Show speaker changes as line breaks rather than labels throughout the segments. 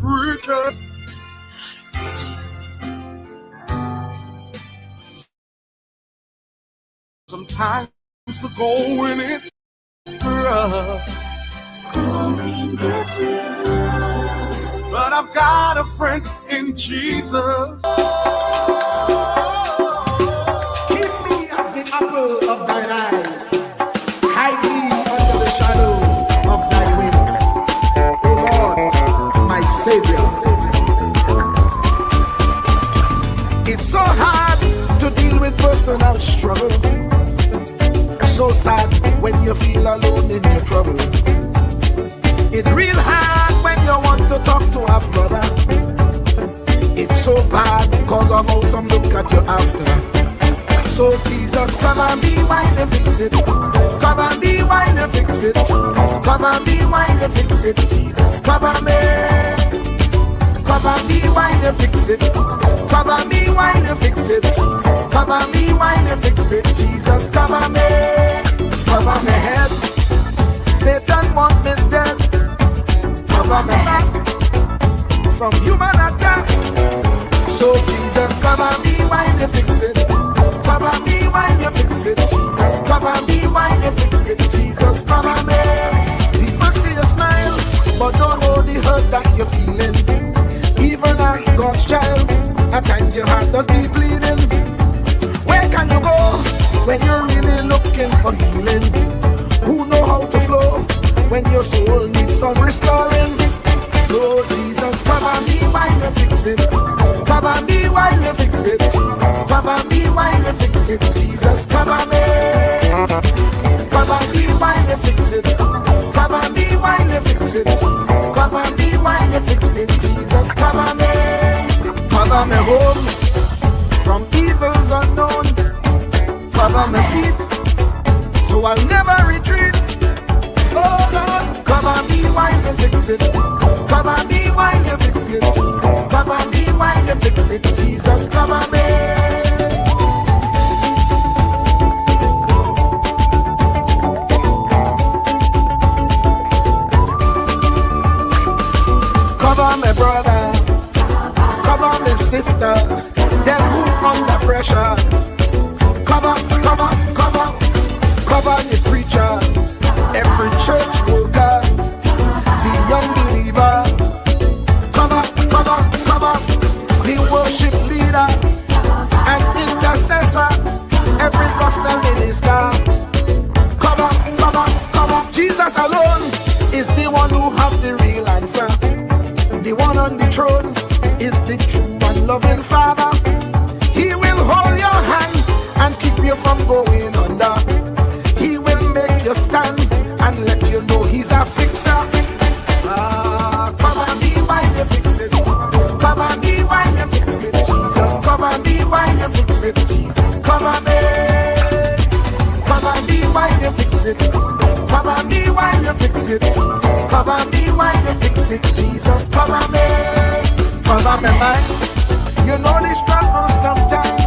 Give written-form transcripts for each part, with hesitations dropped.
riches. Sometimes the going is rough. Going gets rough. But I've got a friend in Jesus.
Keep me as the apple of thine eye. Hide me under the shadow of thy wing. O Lord, my Savior. It's so hard to deal with personal struggle. It's so sad when you feel alone in your trouble. It's real hard when you want to talk to a brother. It's so bad because of how some look at you after. So Jesus, come and be while you fix it. Come and be while you fix it. Come and be while you fix it. Jesus, come and be. Come and be while you fix it. Come and be while you fix it. Come and be while you fix it. Jesus, come and be. Cover my head. Satan want me dead. Cover my back from human attack. So Jesus, cover me while you fix it. Cover me while you fix it. Jesus, cover me while you fix it. Jesus, cover me. People see you smile, but don't know the hurt that you're feeling. Even as God's child, at times your heart does be bleeding. Where can you go when you're really looking for healing? Who know how to flow when your soul needs some restoring? So Jesus, cover me while you fix it. Cover me while you fix it. Cover me while you fix it. Jesus, cover me. Cover me while you fix it. Cover me while you fix it. Cover me while you fix it. Jesus, cover me. Cover me home from evils unknown. Cover my feet so I'll never retreat. Oh Lord, cover me while you fix it. Cover me while you fix it. Cover me while you fix it. Jesus, cover me. Cover my brother. Cover my sister. Them who under pressure. Cover the preacher, every church worker, the young believer. Cover the worship leader and intercessor, every gospel minister. Cover. Jesus alone is the one who has the real answer. The one on the throne is the true and loving Father. He will hold your hand and keep you from going under. He will make you stand and let you know he's a fixer. Cover me while you fix it. Cover me while you fix it. Jesus, cover me while you fix it. Jesus, cover me. Cover me while you fix it. Cover me while you fix it. Cover me while you fix it. Jesus, cover me. Cover me mind. You know the struggle sometimes.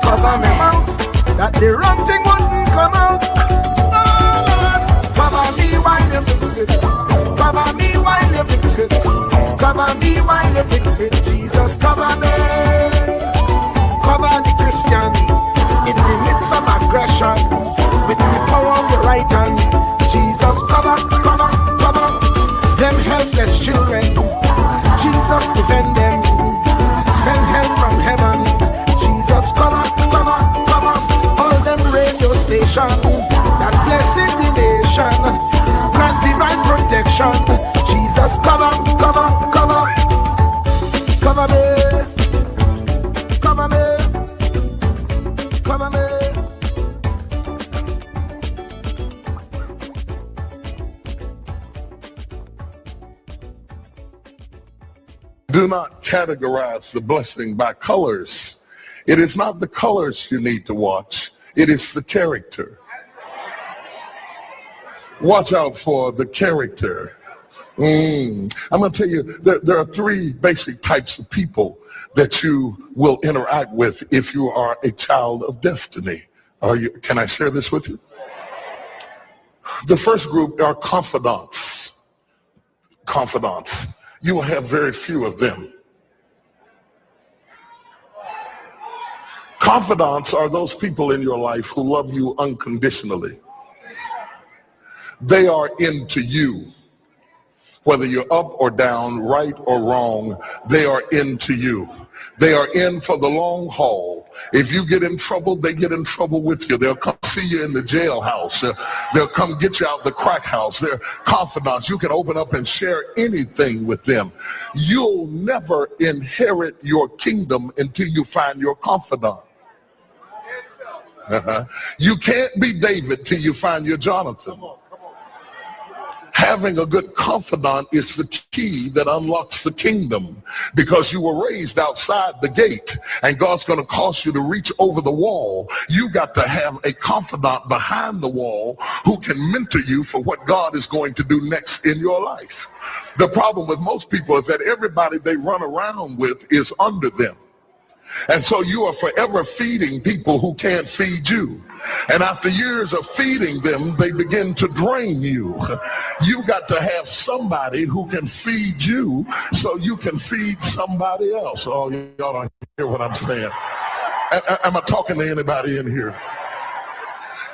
Cover me mouth, that the wrong thing wouldn't come out. Oh Lord, cover me while you fix it. Cover me while you fix it. Cover me while you fix it. Jesus, cover me. Cover the Christian in the midst of aggression with the power of your right hand. Jesus, cover them helpless children. Jesus, defend them. Send help from heaven. Jesus, cover all them radio stations that blessing the nation, grant divine protection. Jesus, cover me.
Do not categorize the blessing by colors. It is not the colors you need to watch. It is the character. Watch out for the character. I'm going to tell you, there are three basic types of people that you will interact with if you are a child of destiny. Can I share this with you? The first group are confidants. You will have very few of them. Confidants are those people in your life who love you unconditionally. They are into you. Whether you're up or down, right or wrong, they are into you. They are in for the long haul. If you get in trouble, they get in trouble with you. They'll come see you in the jailhouse. They'll come get you out the crack house. They're confidants. You can open up and share anything with them. You'll never inherit your kingdom until you find your confidant. You can't be David till you find your Jonathan. Having a good confidant is the key that unlocks the kingdom, because you were raised outside the gate and God's going to cause you to reach over the wall. You got to have a confidant behind the wall who can mentor you for what God is going to do next in your life. The problem with most people is that everybody they run around with is under them. And so you are forever feeding people who can't feed you. And after years of feeding them, they begin to drain you. You got to have somebody who can feed you so you can feed somebody else. Oh, y'all don't hear what I'm saying. Am I talking to anybody in here?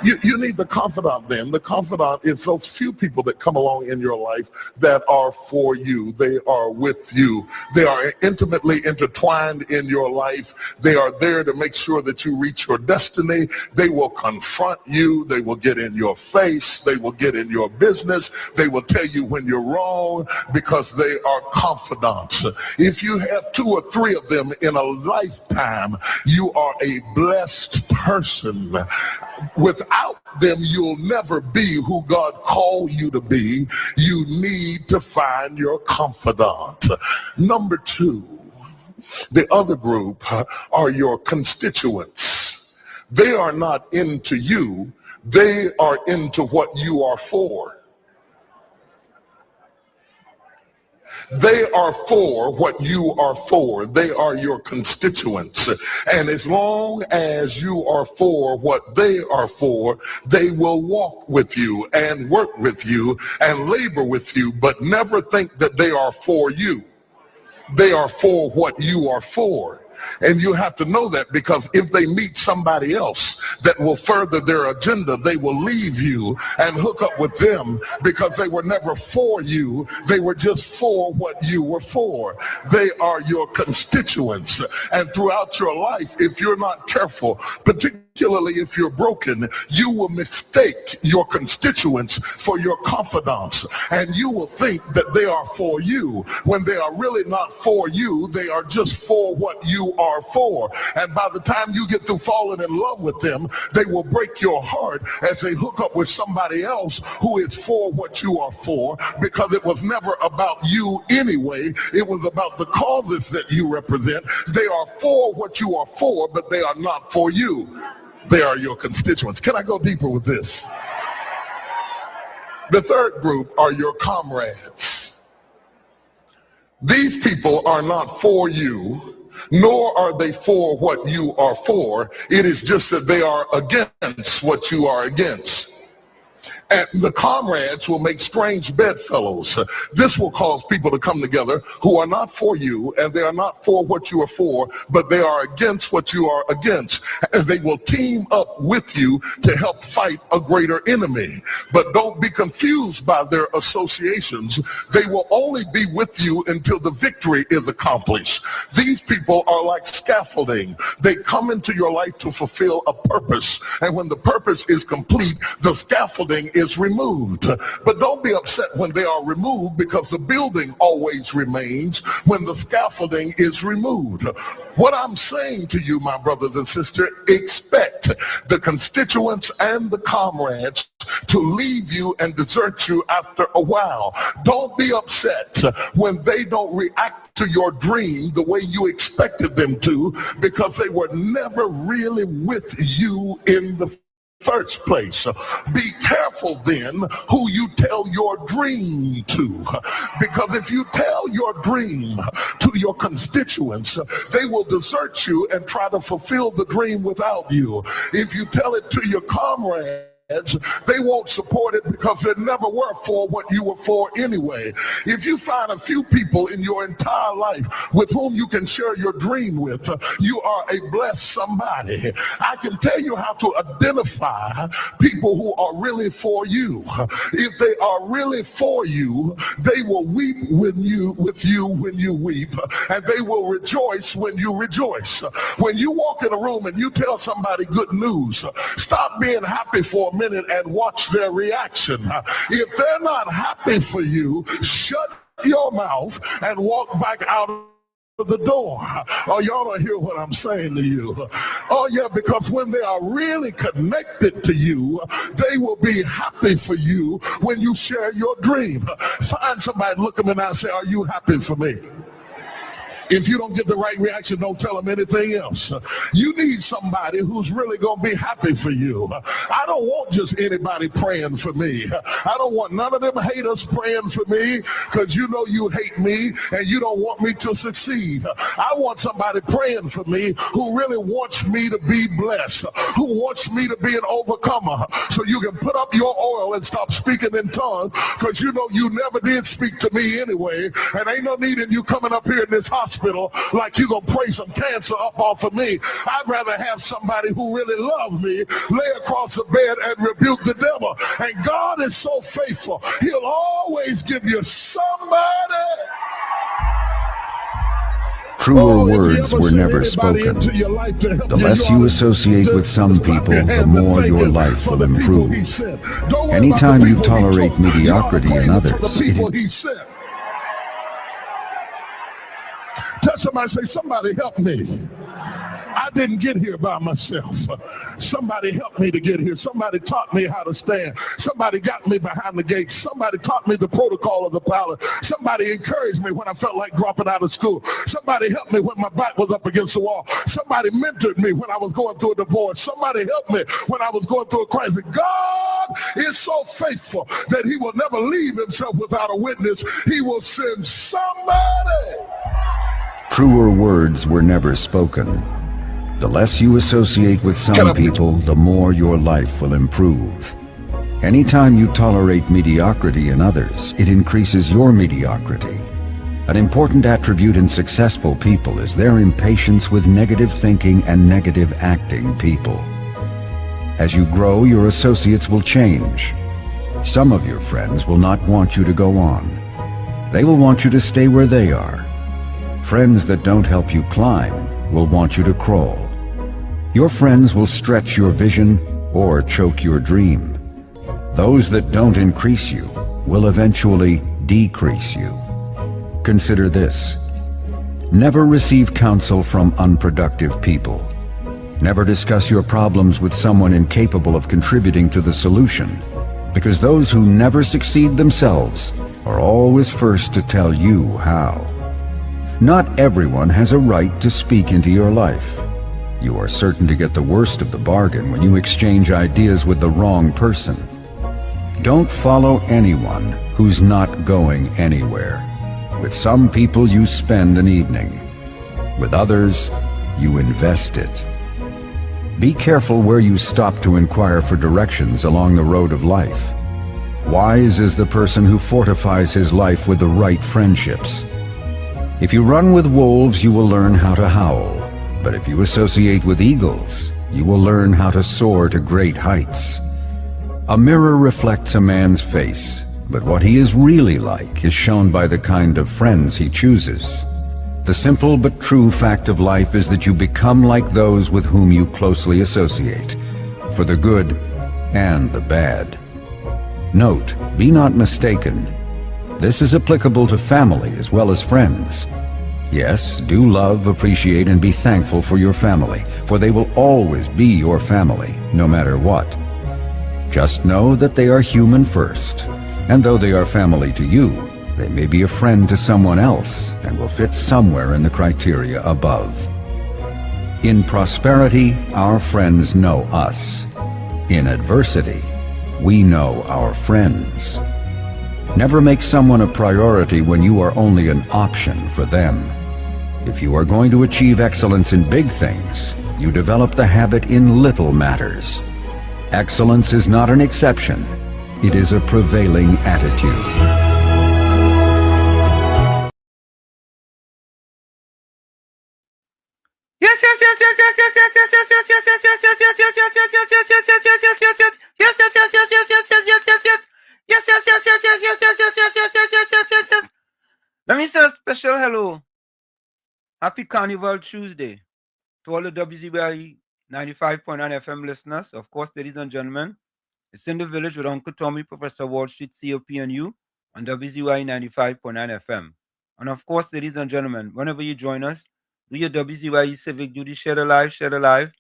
You need the confidant then. The confidant is those few people that come along in your life that are for you. They are with you. They are intimately intertwined in your life. They are there to make sure that you reach your destiny. They will confront you. They will get in your face. They will get in your business. They will tell you when you're wrong, because they are confidants. If you have 2 or 3 of them in a lifetime, you are a blessed person. Without them, you'll never be who God called you to be. You need to find your confidant. Number 2, the other group are your constituents. They are not into you. They are into what you are for. They are for what you are for. They are your constituents. And as long as you are for what they are for, they will walk with you and work with you and labor with you, but never think that they are for you. They are for what you are for. And you have to know that, because if they meet somebody else that will further their agenda, they will leave you and hook up with them, because they were never for you. They were just for what you were for. They are your constituents. And throughout your life, if you're not careful, particularly if you're broken, you will mistake your constituents for your confidants, and you will think that they are for you when they are really not for you. They are just for what you are for. And by the time you get through falling in love with them, they will break your heart as they hook up with somebody else who is for what you are for, because it was never about you anyway. It was about the causes that you represent. They are for what you are for, but they are not for you. They are your constituents. Can I go deeper with this? The third group are your comrades. These people are not for you, nor are they for what you are for. It is just that they are against what you are against. And the comrades will make strange bedfellows. This will cause people to come together who are not for you, and they are not for what you are for, but they are against what you are against. And they will team up with you to help fight a greater enemy. But don't be confused by their associations. They will only be with you until the victory is accomplished. These people are like scaffolding. They come into your life to fulfill a purpose. And when the purpose is complete, the scaffolding is removed. But don't be upset when they are removed, because the building always remains when the scaffolding is removed. What I'm saying to you, my brothers and sisters, expect the constituents and the comrades to leave you and desert you after a while. Don't be upset when they don't react to your dream the way you expected them to, because they were never really with you in the first place. Be careful then who you tell your dream to, because if you tell your dream to your constituents, they will desert you and try to fulfill the dream without you. If you tell it to your comrades, they won't support it because they never were for what you were for anyway. If you find a few people in your entire life with whom you can share your dream with, you are a blessed somebody. I can tell you how to identify people who are really for you. If they are really for you, they will weep with you when you weep, and they will rejoice when you rejoice. When you walk in a room and you tell somebody good news, stop being happy for a minute and watch their reaction. If they're not happy for you, shut your mouth and walk back out of the door. Oh, y'all don't hear what I'm saying to you. Oh, yeah, because when they are really connected to you, they will be happy for you when you share your dream. Find somebody, look them in the eye and say, are you happy for me? If you don't get the right reaction, don't tell them anything else. You need somebody who's really going to be happy for you. I don't want just anybody praying for me. I don't want none of them haters praying for me because you know you hate me and you don't want me to succeed. I want somebody praying for me who really wants me to be blessed, who wants me to be an overcomer, so you can put up your oil and stop speaking in tongues because you know you never did speak to me anyway, and ain't no need in you coming up here in this hospital like you gonna pray some cancer up off of me. I'd rather have somebody who really loves me lay across the bed and rebuke the devil. And God is so faithful, he'll always give you somebody.
Truer words were never spoken. The less you associate with some people, the more your life will improve. Anytime you tolerate mediocrity in others,
tell somebody, say, somebody help me. I didn't get here by myself. Somebody helped me to get here. Somebody taught me how to stand. Somebody got me behind the gates. Somebody taught me the protocol of the palace. Somebody encouraged me when I felt like dropping out of school. Somebody helped me when my back was up against the wall. Somebody mentored me when I was going through a divorce. Somebody helped me when I was going through a crisis. God is so faithful that he will never leave himself without a witness. He will send somebody.
Truer words were never spoken. The less you associate with some people, the more your life will improve. Anytime you tolerate mediocrity in others, it increases your mediocrity. An important attribute in successful people is their impatience with negative thinking and negative acting people. As you grow, your associates will change. Some of your friends will not want you to go on. They will want you to stay where they are. Friends that don't help you climb will want you to crawl. Your friends will stretch your vision or choke your dream. Those that don't increase you will eventually decrease you. Consider this. Never receive counsel from unproductive people. Never discuss your problems with someone incapable of contributing to the solution, because those who never succeed themselves are always first to tell you how. Not everyone has a right to speak into your life. You are certain to get the worst of the bargain when you exchange ideas with the wrong person. Don't follow anyone who's not going anywhere. With some people you spend an evening. With others, you invest it. Be careful where you stop to inquire for directions along the road of life. Wise is the person who fortifies his life with the right friendships. If you run with wolves, you will learn how to howl. But if you associate with eagles, you will learn how to soar to great heights. A mirror reflects a man's face, but what he is really like is shown by the kind of friends he chooses. The simple but true fact of life is that you become like those with whom you closely associate, for the good and the bad. Note, be not mistaken. This is applicable to family as well as friends. Yes, do love, appreciate, and be thankful for your family, for they will always be your family, no matter what. Just know that they are human first, and though they are family to you, they may be a friend to someone else and will fit somewhere in the criteria above. In prosperity, our friends know us. In adversity, we know our friends. Never make someone a priority when you are only an option for them. If you are going to achieve excellence in big things, you develop the habit in little matters. Excellence is not an exception. It is a prevailing attitude.
Let me say a special hello. Happy Carnival Tuesday to all the WZYE 95.9 FM listeners. Of course, ladies and gentlemen, it's In the Village with Uncle Tommy, Professor Wall Street, COP and you on WZYE 95.9 FM. And of course, ladies and gentlemen, whenever you join us, do your WZYE civic duty, share the live, WZYE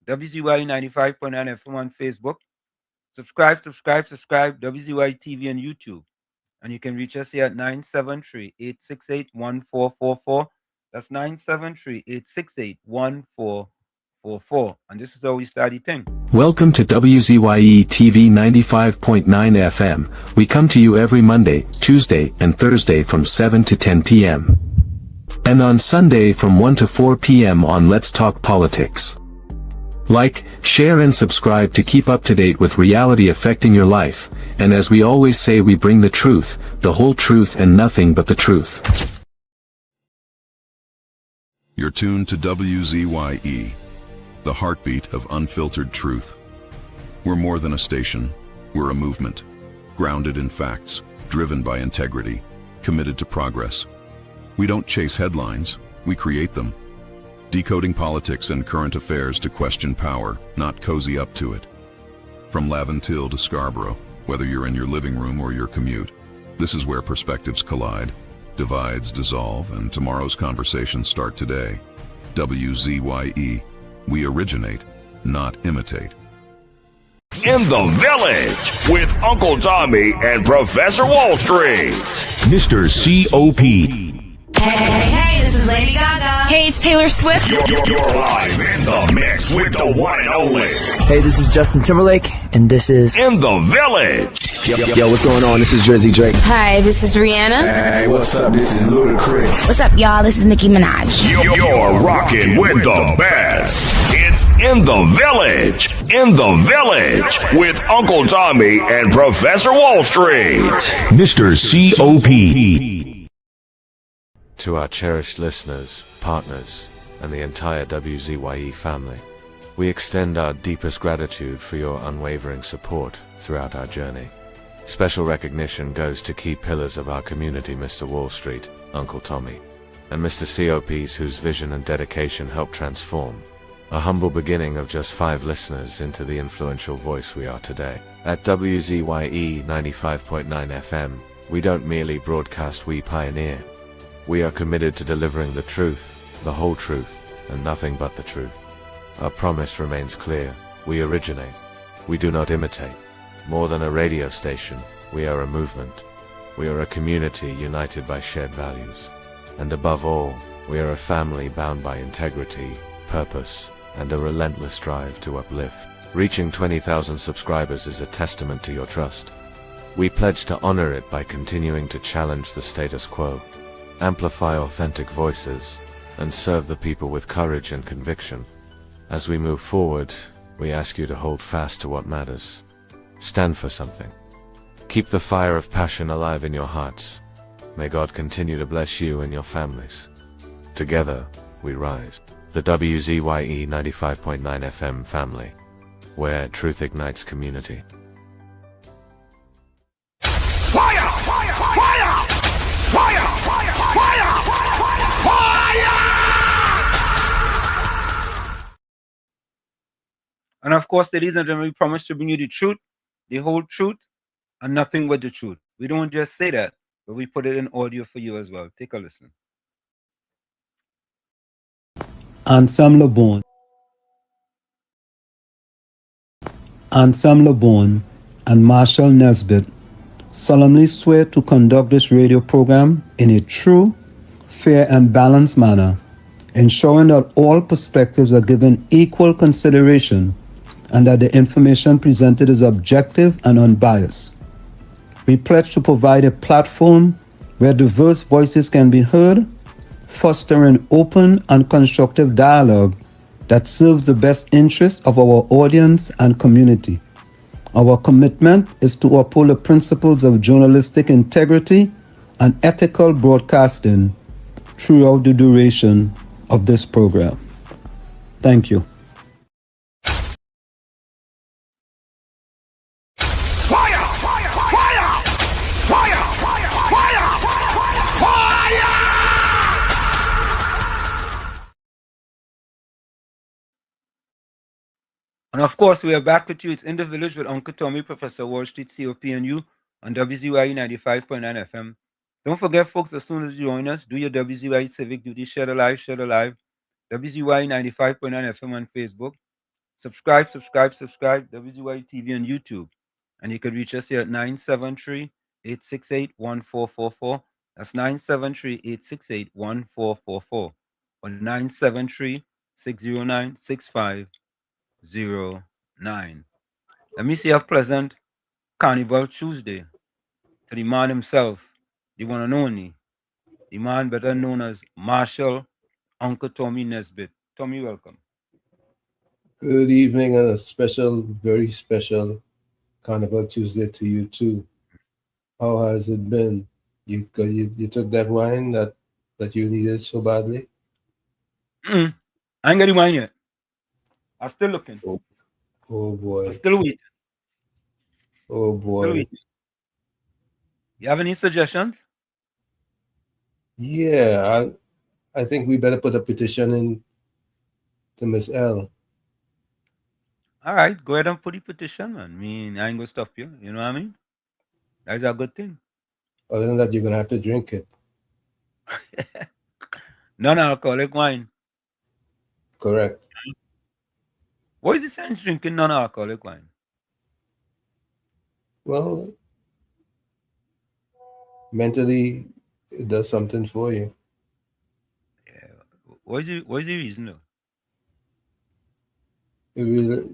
95.9 FM on Facebook. Subscribe, WZYE TV and YouTube. And you can reach us here at 973-868-1444. That's 973-868-1444. And this is how we start the thing.
Welcome to WZYE TV 95.9 FM. We come to you every Monday, Tuesday, and Thursday from 7 to 10 p.m. And on Sunday from 1 to 4 p.m. on Let's Talk Politics. Like, share and subscribe to keep up to date with reality affecting your life. And as we always say, we bring the truth, the whole truth and nothing but the truth.
You're tuned to WZYE, the heartbeat of unfiltered truth. We're more than a station, we're a movement, grounded in facts, driven by integrity, committed to progress. We don't chase headlines, we create them. Decoding politics and current affairs to question power, not cozy up to it. From Laventille to Scarborough, whether you're in your living room or your commute, this is where perspectives collide, divides dissolve, and tomorrow's conversations start today. WZYE, we originate, not imitate.
In the Village with Uncle Tommy and Professor Wall Street.
Mr. COP.
Hey, this is Lady Gaga. Hey, it's Taylor Swift.
You're live in the mix with the one and only.
Hey, this is Justin Timberlake, and this is
In the Village.
Yo, what's going on? This is Drizzy Drake.
Hi, this is Rihanna.
Hey, what's up? This is Ludacris.
What's up, y'all? This is Nicki Minaj.
You're rocking with the best. It's In the Village. In the Village with Uncle Tommy and Professor Wall Street.
Mr. COP.
To our cherished listeners, partners, and the entire WZYE family, we extend our deepest gratitude for your unwavering support throughout our journey. Special recognition goes to key pillars of our community, Mr. Wall Street, Uncle Tommy, and Mr. COPs whose vision and dedication helped transform a humble beginning of just 5 listeners into the influential voice we are today. At WZYE 95.9 FM, we don't merely broadcast, we pioneer. We are committed to delivering the truth, the whole truth, and nothing but the truth. Our promise remains clear. We originate. We do not imitate. More than a radio station, we are a movement. We are a community united by shared values. And above all, we are a family bound by integrity, purpose, and a relentless drive to uplift. Reaching 20,000 subscribers is a testament to your trust. We pledge to honor it by continuing to challenge the status quo, amplify authentic voices, and serve the people with courage and conviction. As we move forward, we ask you to hold fast to what matters. Stand for something. Keep the fire of passion alive in your hearts. May God continue to bless you and your families. Together, we rise. The WZYE 95.9 FM family, where truth ignites community.
Fire! Fire! Fire! Fire! Fire! Fire! Fire!
And of course, ladies and gentlemen, we promise to bring you the truth, the whole truth, and nothing but the truth. We don't just say that, but we put it in audio for you as well. Take a listen.
Ensemble Bon and Marshall Nesbitt solemnly swear to conduct this radio program in a true, fair, and balanced manner, ensuring that all perspectives are given equal consideration and that the information presented is objective and unbiased. We pledge to provide a platform where diverse voices can be heard, fostering open and constructive dialogue that serves the best interests of our audience and community. Our commitment is to uphold the principles of journalistic integrity and ethical broadcasting throughout the duration of this program. Thank you.
And of course, we are back with you. It's In the Village with Uncle Tommy, Professor Wall Street, COPNU, on WZYE 95.9 FM. Don't forget, folks, as soon as you join us, do your WZYE civic duty, share the live, WZYE 95.9 FM on Facebook. Subscribe, WZYE TV on YouTube. And you can reach us here at 973-868-1444. That's 973-868-1444 or 973-609-6509. Let me see a pleasant Carnival Tuesday to the man himself, the one and only, the man better known as Marshall Uncle Tommy Nesbitt. Tommy, welcome.
Good evening and a special, very special Carnival Tuesday to you too. How has it been? You took that wine that you needed so badly?
I ain't got the wine yet. I'm still looking.
Oh boy.
I'm still waiting.
Oh boy.
Still waiting. You have any suggestions?
Yeah, I think we better put a petition in to Miss L.
All right, go ahead and put the petition, man. I mean, I ain't gonna stop you. You know what I mean? That's a good thing.
Other than that, you're gonna have to drink it.
Non-alcoholic wine.
Correct.
What is the sense drinking non-alcoholic wine?
Well, mentally, it does something for you.
Yeah. What is the reason though?
It'll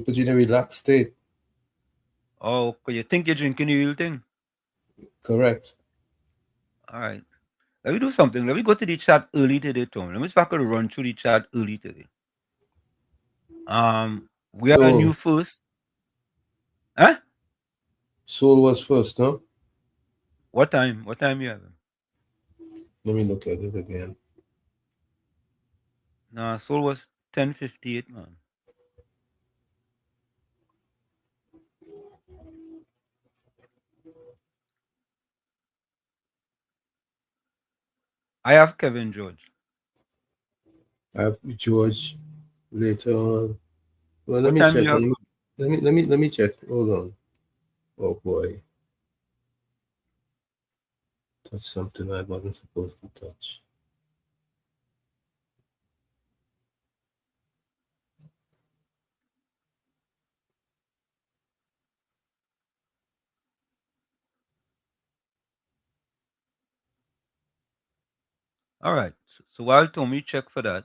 put you in a relaxed state.
Oh, because you think you're drinking the real thing? Correct. All right. Let me do something. Let me go to the chat early today, Tom. Let me see if I could run through the chat early today. We are new first. Huh?
Soul was first, no?
What time? What time you have?
Let me look at it again.
No, Soul was 10:58, man. I have Kevin George.
I have George later on. Well, let me check. Let me check. Hold on. Oh boy. That's something I wasn't supposed to touch.
All right. So while Tommy check for that,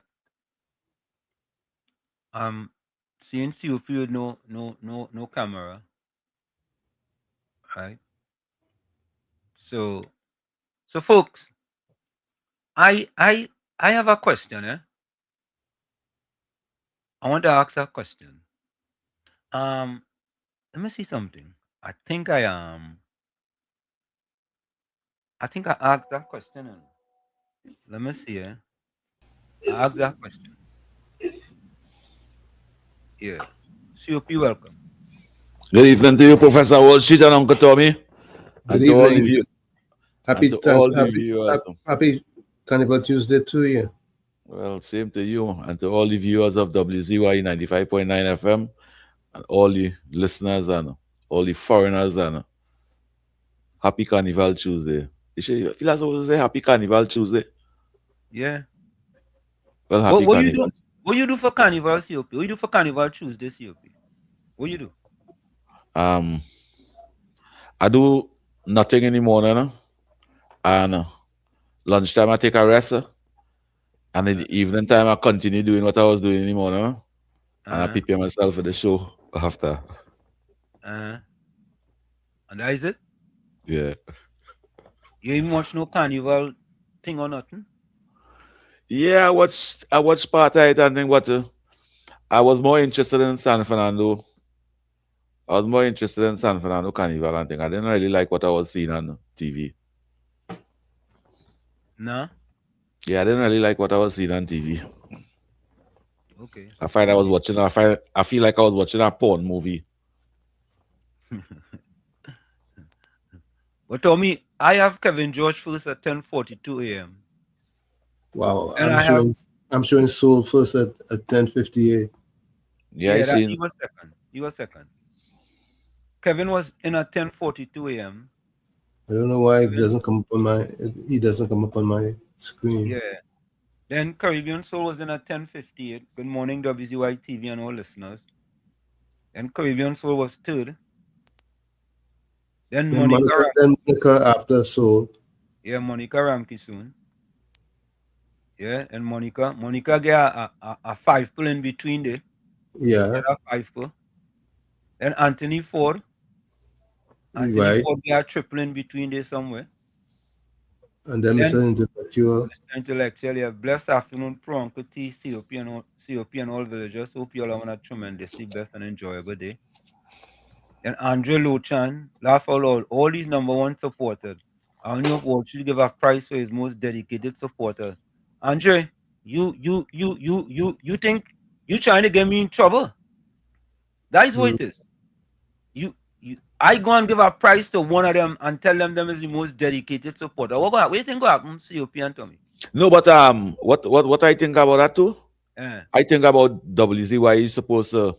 seeing COP with no camera. Right. So folks, I have a question, eh? I want to ask a question. Let me see something. I think I asked that question. Let me see, eh? I asked that question. Yeah. COP, welcome.
Good evening to you, Professor Wall Street and Uncle Tommy.
Good evening. Happy Carnival Tuesday to you.
Well, same to you and to all the viewers of WZYE 95.9 FM and all the listeners and all the foreigners and happy Carnival Tuesday. You feel as I say happy Carnival Tuesday?
Yeah.
Well, happy Carnival.
What you do for Carnival, COP? What you do for Carnival Tuesday, COP? What you do?
I do nothing in the morning, and lunchtime I take a rest, and in the evening time I continue doing what I was doing in the morning, and I prepare myself for the show after.
And that is it?
Yeah.
You even watch no Carnival thing or nothing?
Yeah, I watched part of it and think what I was more interested in San Fernando I was more interested in San Fernando Carnival and thing. I didn't really like what I was seeing on TV.
No?
Yeah, I didn't really like what I was seeing on TV.
Okay.
I feel like I was watching a porn movie.
But Tommy, I have Kevin George first at 10:42 a.m.
Wow,
And
I'm showing Soul first at 10:58.
Yeah,
he was second. He was second. Kevin was in at 10:42 a.m.
I don't know why it doesn't come up on he doesn't come up on my screen.
Yeah. Then Caribbean Soul was in at 10:58. Good morning, WZYE TV and all listeners. Then Caribbean Soul was third. Then
Monica after Soul.
Yeah, Monica Ramke soon. Yeah, and Monica get a 5 pull in between there.
Yeah.
A 5 pull. Then Anthony Ford. Anthony Ford get a triple in between there somewhere.
And then Mr. Intellectual.
Mr. Intellectual, yeah. Blessed afternoon, Pro Uncle T, COP and all villagers. Hope you all have a tremendously blessed and enjoyable day. Then Andre Lochan, laugh out loud. All these #1 supporters. I only hope Wall Street give a prize for his most dedicated supporter. Andre, you think you trying to get me in trouble? That is what it is. I go and give a prize to one of them and tell them is the most dedicated supporter. What do you think will happen, COP and Tommy?
No, but what I think about that too? I think about WZYE is supposed to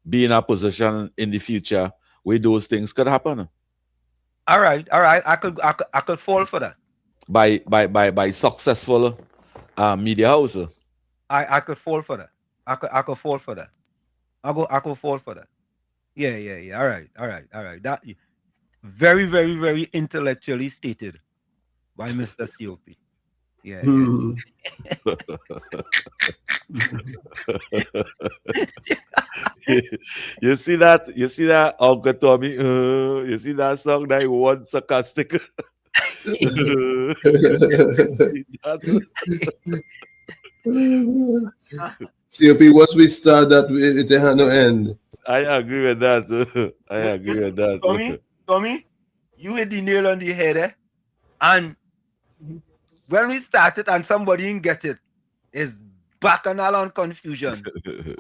be in a position in the future where those things could happen.
All right. I could fall for that.
By successful media house.
I could fall for that. I could fall for that. I could fall for that. Yeah. All right. That very, very, very intellectually stated by Mr. COP. Yeah.
You see that Uncle Tommy? You see that song that was sarcastic?
COP, once we start that, it has no end.
I agree with that.
Tommy, you hit the nail on the head, eh? And when we started and somebody didn't get it, it's bacchanal on confusion.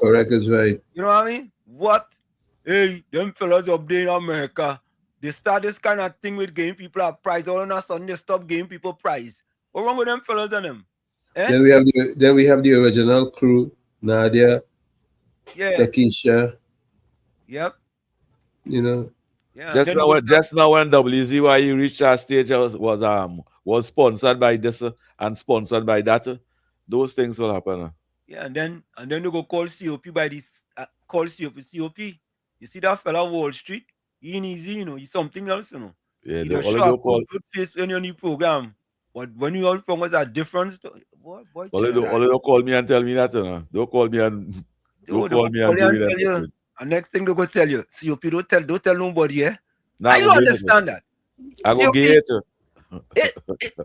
Correct is right.
You know what I mean? What? Hey, them fellas up there in America, they start this kind of thing with giving people a prize. All of a sudden, they stop giving people prize. What's wrong with them fellas and them? Eh?
Then we have the original crew, Nadia, Takesha.
Yep.
You know.
Yeah.
Just now when WZYE reached our stage was sponsored by this and sponsored by that, those things will happen.
Yeah, and then they go call COP by this call COP. You see that fella Wall Street? He ain't easy, you know. He's something else, you know.
Yeah,
they show a good face when you're on the program. But when you all from was a difference, boy.
Don't call me and tell me that, you know. Don't call me and tell
you. And next thing they go tell you, COP, don't tell nobody, eh? I don't understand that.
I go get
it.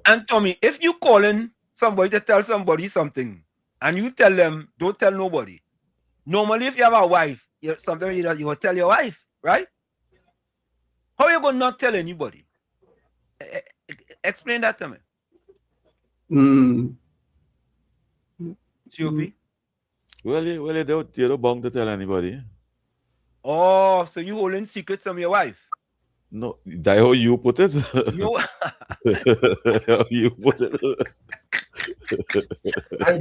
And Tommy, if you calling somebody to tell somebody something, and you tell them, don't tell nobody. Normally, if you have a wife, something you will tell your wife, right? How are you going to not tell anybody? Explain that to me. COP?
Well, you don't bound to tell anybody.
Oh, so you holding secrets from your wife?
No, that's how you put it.
No.
How you put it.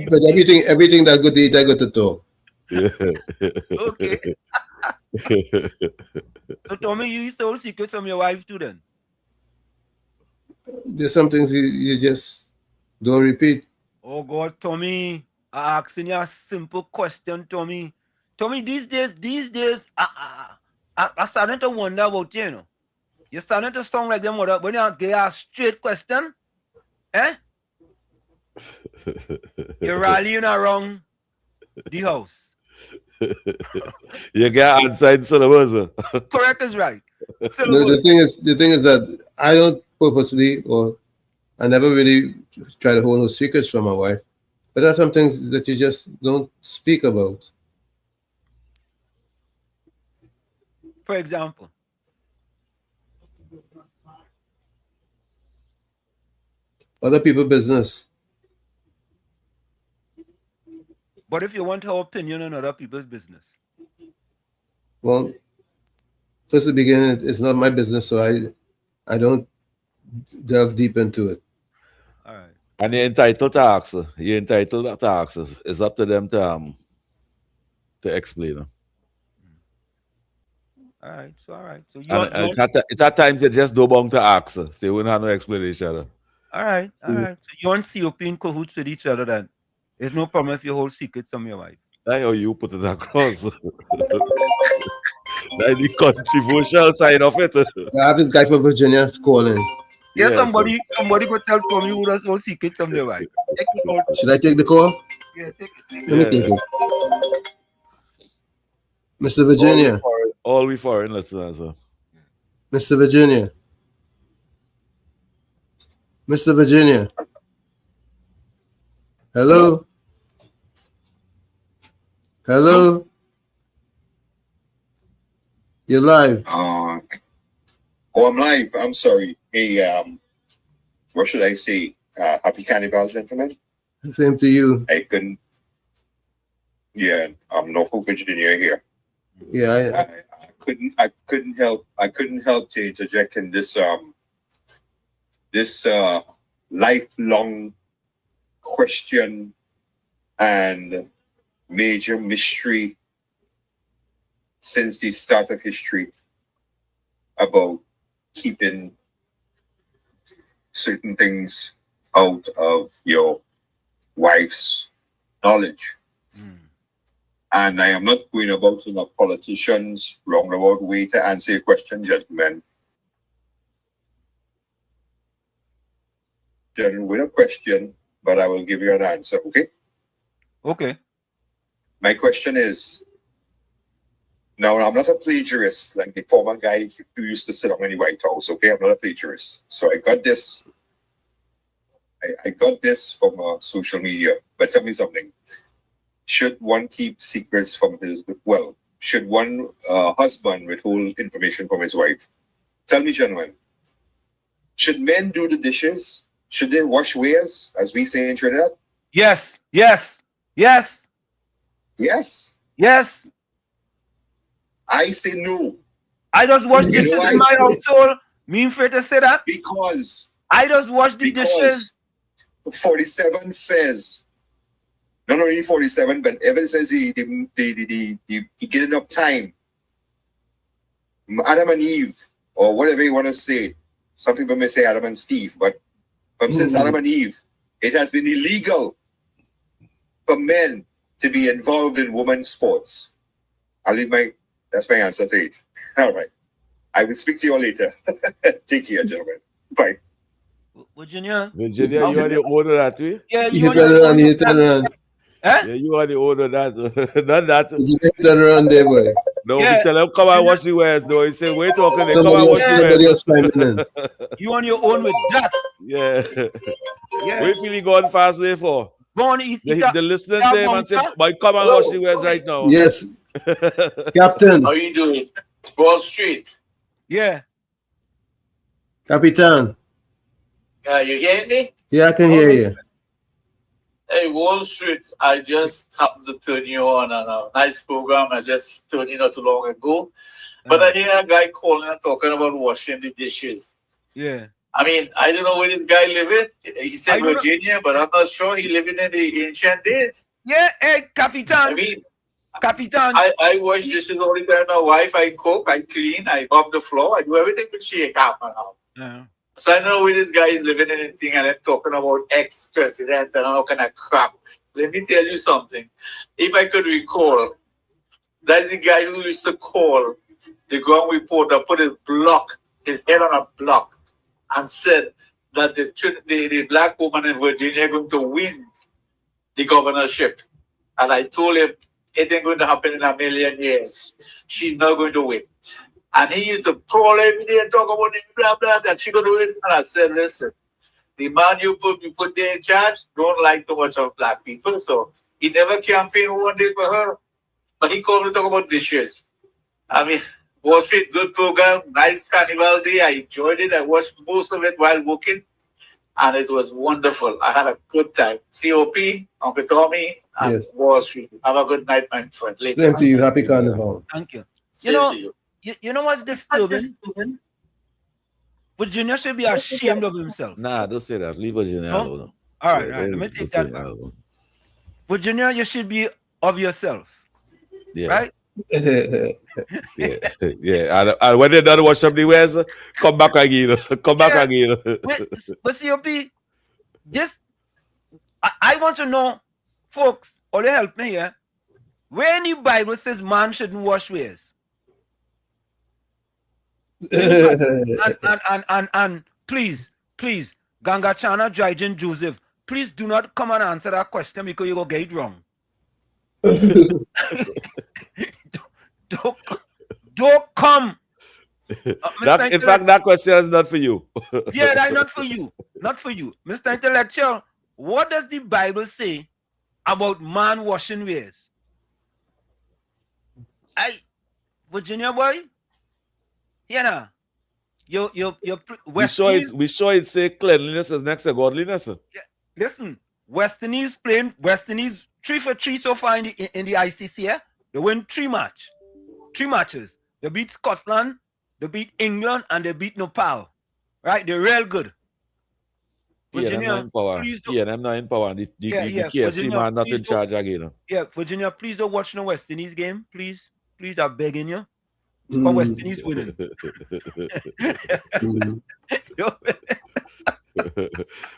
But everything that good eat, I got to talk.
Yeah.
Okay. So Tommy, you used to hold secrets from your wife too then?
There's some things you just don't repeat.
Oh God, Tommy. I'm asking you a simple question, Tommy. Tommy, these days, I starting to wonder about you, know. You're starting to sound like them when you get a straight question, eh? You're rallying around the house.
You get outside syllabus.
Correct is right.
No, the thing is that I don't purposely I never really try to hold no secrets from my wife. But there are some things that you just don't speak about.
For example.
Other people's business.
But if you want her opinion on other people's business.
Well, first to begin, it's not my business, so I don't delve deep into it.
All right.
And you're entitled to ask her. You're entitled to ask her. It's up to them to explain her.
All right. So
it's at times you just don't want to ask her, so you wouldn't have no explanation.
All right. So you and COP in cahoots with each other then. There's no problem if you hold secrets from your wife.
That's how you put it across. That's the controversial side of it.
I have this guy from Virginia calling.
Yeah, somebody go tell Tommy who does hold secrets from their wife.
Should I take the call?
Yeah, take it.
Let me take it. Mr. Virginia.
All we foreign listeners.
Mr. Virginia. Mr. Virginia. Hello? Hello? You're live.
Oh, I'm live. I'm sorry. Hey, what should I say? Happy Carnival, gentlemen.
Same to you.
I couldn't. Yeah, I'm Norfolk, Virginia here.
Yeah,
I couldn't help to interject in this lifelong question and major mystery since the start of history about keeping certain things out of your wife's knowledge. And I am not going about in a politician's roundabout way to answer your question, gentlemen. Gentlemen, with a question, but I will give you an answer, okay?
Okay.
My question is, now I'm not a plagiarist like the former guy who used to sit on in the White House, okay? I'm not a plagiarist. So I got this. I got this from social media, but tell me something. Should one keep secrets from should one husband withhold information from his wife? Tell me, gentlemen, should men do the dishes? Should they wash wares, as we say in Trinidad?
Yes.
I say no.
I just wash dishes in my household. Mean for to say that?
Because
I just wash the dishes.
47 says, not only 47, but Evan says he get enough time. Adam and Eve, or whatever you want to say. Some people may say Adam and Steve, but since Adam and Eve, it has been illegal for men to be involved in women's sports. That's my answer to it. All right. I will speak to you all later. Take care, gentlemen. Bye.
Virginia,
you are the owner of that, way?
Yeah,
you turn around.
Yeah, you are the owner of that. Not that.
You turn around there, boy.
No, we tell him, come and wash the wares. No, he said, wait, talking. Come and wash the
somebody else climbing in.
You on your own with that.
Yeah. Wait till he gone fast there for.
Go on,
the listeners say, man, say, boy, come and wash the wares right now.
Yes. Captain.
How you doing? Wall Street.
Yeah.
Capitan.
You hear me?
Yeah, I can hear you.
Hey, Wall Street, I just happened to turn you on a nice program. I just turned it not too long ago. But I hear a guy calling and talking about washing the dishes.
Yeah.
I mean, I don't know where this guy living. He said Virginia, but I'm not sure he living in the ancient days.
Yeah, hey, Capitan.
I mean,
Capitan.
I wash dishes all the time. My wife, I cook, I clean, I mop the floor. I do everything with shake half an hour.
Yeah.
So I know where this guy is living in anything and they're talking about ex-president and all kind of crap. Let me tell you something. If I could recall, that's the guy who used to call the ground reporter, put his head on a block, and said that the black woman in Virginia is going to win the governorship. And I told him it ain't going to happen in a million years. She's not going to win. And he used to call every day and talk about this, blah, blah, that she going to win. And I said, listen, the man you put there in charge don't like too much of black people. So he never campaigned one day for her. But he called me to talk about dishes. I mean, Wall Street, good program. Nice Carnival day. I enjoyed it. I watched most of it while working. And it was wonderful. I had a good time. COP, Uncle Tommy, and Wall Street. Have a good night, my friend. Later.
Same to you. Happy Carnival.
Thank you.
Same to you.
You know what's disturbing? Virginia should be ashamed of himself.
Nah, don't say that. Leave Virginia alone.
All right. Let me take that back. Virginia, you should be of yourself.
Yeah.
Right?
yeah. And when they done wash up the wares, come back again. Come back again.
But COP, just I want to know, folks, all you help me here. Where in the Bible says man shouldn't wash wares? and please, Ganga Chana, Jaijin Joseph, please do not come and answer that question because you go get it wrong. Don't come.
In fact, that question is not for you.
Yeah, that's not for you. Not for you. Mr. Intellectual, what does the Bible say about man washing wares? Virginia boy,
we saw it say cleanliness is next to godliness.
Yeah, listen, Westernese 3 for 3 so far in the ICC. Yeah? They win 3 matches. They beat Scotland, they beat England, and they beat Nepal. Right? They're real good. Virginia, please don't.
Yeah, I'm not in power. The KFC
Virginia,
man not in charge again.
Yeah, Virginia, please don't watch no Westernese game. Please, I'm begging you. Because Westernese winning.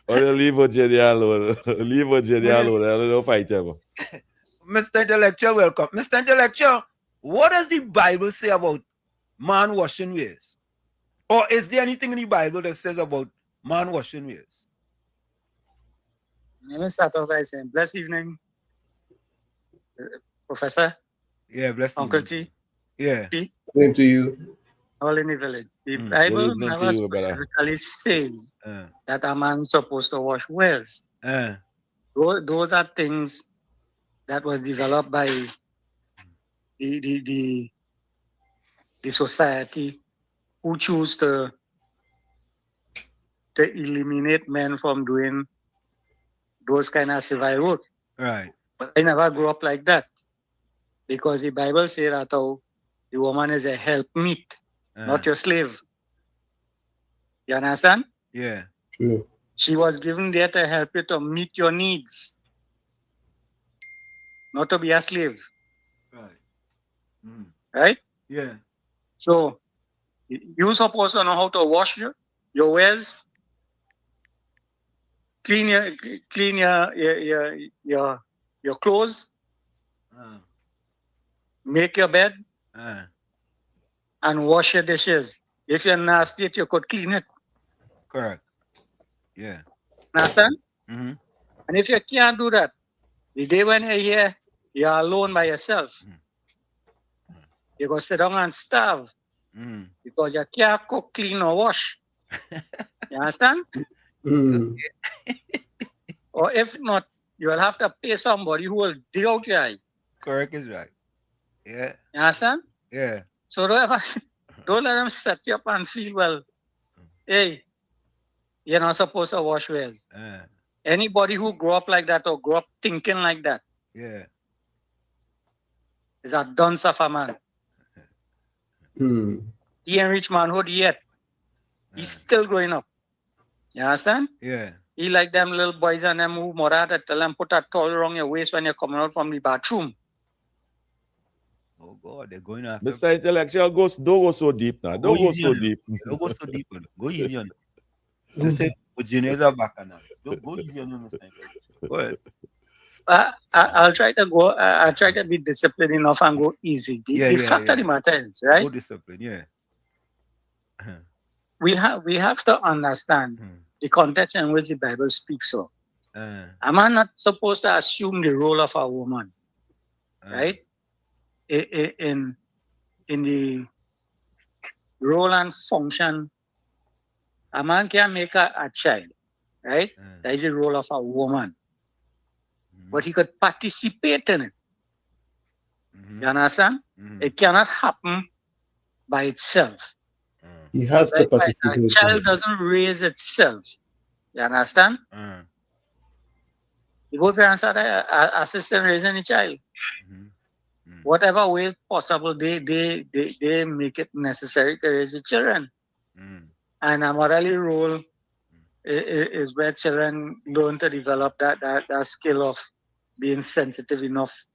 Leave Virginia alone. Leave Virginia alone. I don't fight him.
Mr. Intellectual, welcome. Mr. Intellectual, what does the Bible say about man washing wares? Or is there anything in the Bible that says about man washing wares?
Let me start off by saying, blessed evening, Professor.
Yeah, blessed
Uncle
evening.
T.
Yeah.
P.
Same to you.
All in the village. The Bible never specifically says that a man's supposed to wash wares. Those are things that was developed by the society who choose to eliminate men from doing those kind of civil work.
Right.
But I never grew up like that. Because the Bible says that the woman is a helpmeet, not your slave. You understand?
Yeah.
True.
She was given there to help you to meet your needs, not to be a slave.
Right.
Right?
Yeah.
So, you're supposed to know how to wash your wares, clean your clothes, make your bed, and wash your dishes. If you're nasty, you could clean it.
Correct. Yeah.
Understand?
Mm-hmm.
And if you can't do that, the day when you're here, you're alone by yourself. You're going to sit down and starve because you can't cook, clean, or wash. You understand? Or if not, you will have to pay somebody who will dig out your eye.
Correct is right. Yeah.
You understand?
Yeah.
So don't let them set you up and feel, well, hey, you're not supposed to wash wares. Anybody who grew up like that or grew up thinking like that is a dunce of a man. He ain't reach manhood yet. He's still growing up. You understand?
Yeah.
He like them little boys and them who mother to tell them put a towel around your waist when you're coming out from the bathroom.
Oh God, they're going after.
Mr. Intellectual, don't go so deep now. Don't go so deep.
Don't go so deep. Go easy on it. Just say Virginia's are back now. Don't go easy on Mr. Intellectual. Go ahead.
I'll try to go. I'll try to be disciplined enough and go easy. The fact of the matter is, right?
Go discipline, yeah.
We have to understand the context in which the Bible speaks of. A man not supposed to assume the role of a woman, right? In the role and function, a man can make a child, right? That is the role of a woman. But he could participate in it. You understand? It cannot happen by itself.
He has to participate.
A child doesn't raise itself. You understand? The both parents are assisting raising a child. Whatever way possible, they make it necessary to raise the children. And a motherly role is where children learn to develop that skill of being sensitive enough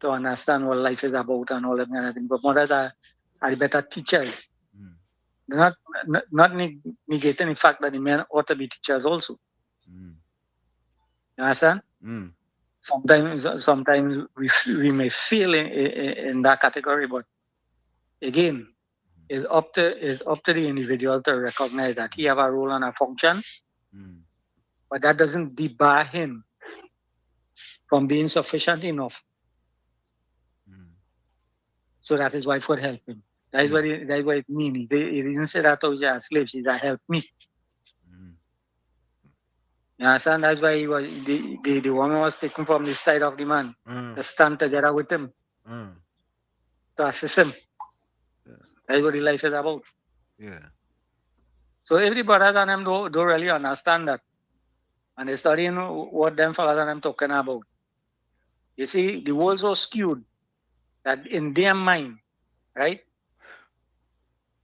to understand what life is about and all that kind of thing. But mothers are the better teachers. They're not negating the fact that the men ought to be teachers also. You understand? Sometimes we may fail in that category, but again, it's up to the individual to recognize that he have a role and a function, but that doesn't debar him from being sufficient enough so that his wife would help him. That's what it means. He didn't say that she's a slave, she's a help me. You understand? That's why the woman was taken from the side of the man to stand together with him to assist him. That's what the life is about. So every brothers and them don't really understand that. And they studying what them fellas and them talking about. You see, the world's so skewed that in their mind, right?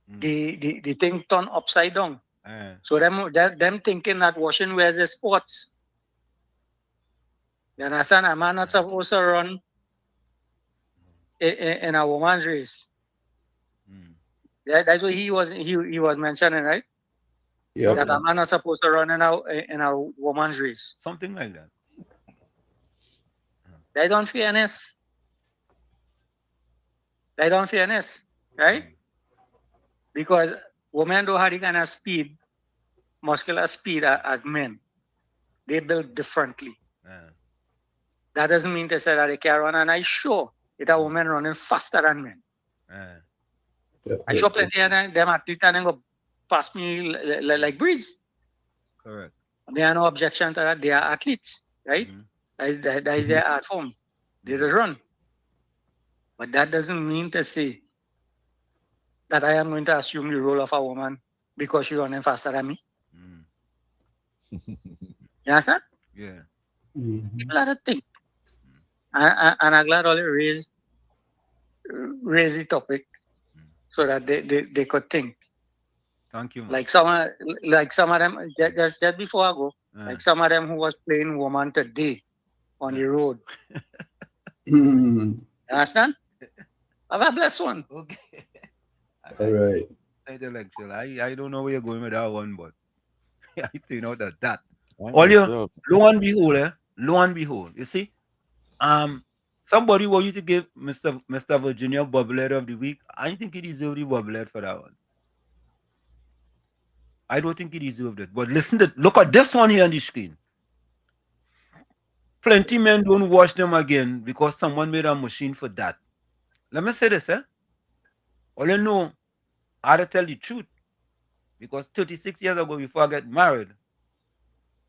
The thing turn upside down. So them thinking that washing wears is sports. You understand? A man not supposed to run in a woman's race. That's what he was mentioning, right?
Yeah.
That a man not supposed to run in a woman's race.
Something like that.
That's unfairness. That's unfairness, right? Because women don't have the kind of speed, muscular speed as men. They build differently. That doesn't mean to say that they can run. And I'm sure it's a woman running faster than men. I'm sure plenty of them athletes and go past me like breeze.
Correct.
There are no objection to that. They are athletes, right? That is their art form. They just run. But that doesn't mean to say that I am going to assume the role of a woman because she's running faster than me. You understand?
Yeah.
People have to think. And I'm glad all raised the topic so that they could think.
Thank you, man.
Like some of them, just before I go, like some of them who was playing woman today on the road. You understand? Have a blessed one.
Okay.
All right.
Intellectual. I don't know where you're going with that one, but I think out of that. All you, lo and behold, you see, somebody want you to give Mr. Virginia Bubblehead of the Week. I think he deserved the Bubblehead for that one. I don't think he deserved it. But look at this one here on the screen. Plenty men don't wash them again because someone made a machine for that. Let me say this, all you know, I had to tell the truth. Because 36 years ago, before I got married,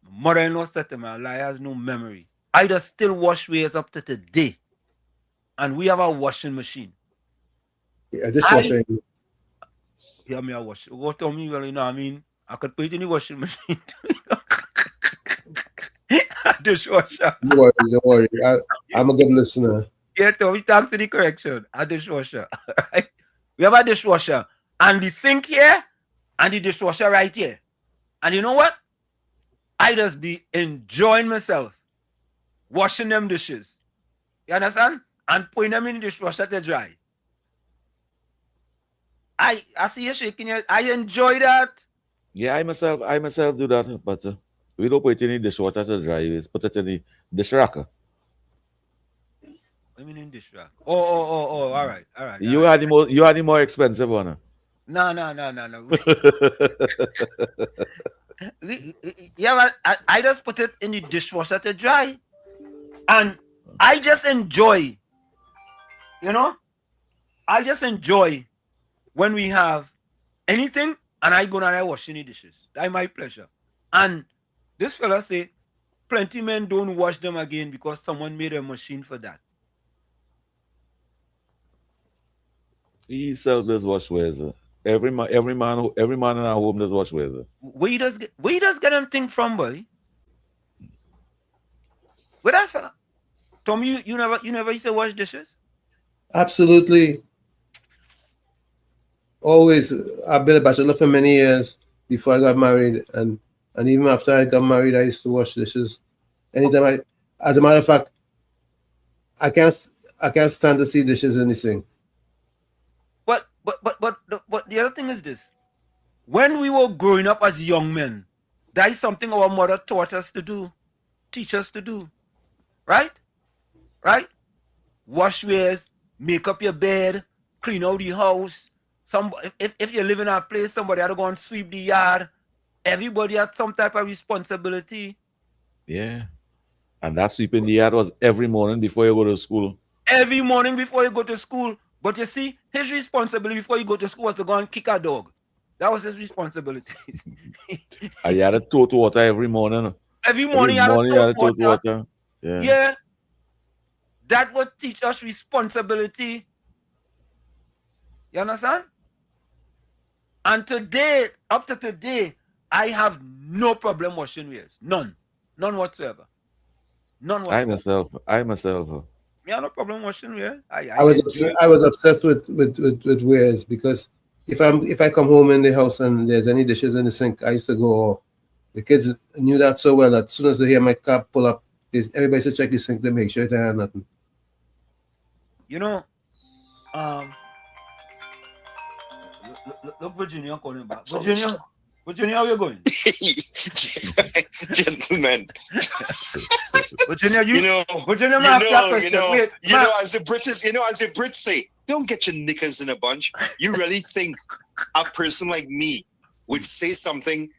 my mother-in-law said to me, "I has no memory." I just still wash ways up to today. And we have a washing machine.
Yeah, dishwasher.
Yeah, me a wash. What tell me, well, you know, I mean, I could put it in the washing machine. Dishwasher.
Don't worry. I'm a good listener.
Yeah, Tommy, thanks for the correction. A dishwasher. Right? We have a dishwasher. And the sink here, and the dishwasher right here. And you know what? I just be enjoying myself washing them dishes. You understand? And putting them in the dishwasher to dry. I see you shaking your. I enjoy that.
Yeah, I myself do that, but we don't put it in the dishwater to dry. We put it in the dish rack.
I mean in dish rack. Oh, all right.
You had the more expensive one.
No. Yeah, I just put it in the dishwasher to dry. And I just enjoy, you know, I just enjoy when we have anything and I go and I wash the dishes. That's my pleasure. And this fella say, plenty men don't wash them again because someone made a machine for that.
He sells does wash wares. Every man in our home does wash wares.
Where you just get them thing from, boy? Where that fella? Tom, you never used to wash dishes?
Absolutely. Always. I've been a bachelor for many years before I got married, and even after I got married, I used to wash dishes. Anytime as a matter of fact, I can't stand to see dishes in the sink.
But the other thing is this: when we were growing up as young men, that is something our mother taught us to do, teach us to do, right? Right? Wash wares, make up your bed, clean out the house. If you live in a place, somebody had to go and sweep the yard. Everybody had some type of responsibility.
Yeah. And that sweeping the yard was every morning before you go to school.
Every morning before you go to school. But you see, his responsibility before you go to school was to go and kick a dog. That was his responsibility.
And you had to tote water every morning.
Every morning you had to tote water.
Yeah.
Yeah. That would teach us responsibility. You understand? And today, up to today, I have no problem washing wares. None. None whatsoever. None whatsoever.
I myself.
Me have no problem washing wares.
I was obsessed with wares, because if I come home in the house and there's any dishes in the sink, I used to go. The kids knew that so well that as soon as they hear my car pull up, everybody should check the sink to make sure they have nothing.
You know, look, Virginia calling back. Virginia, how you going?
Gentlemen.
Virginia, Virginia,
as the Brits say, don't get your knickers in a bunch. You really think a person like me would say something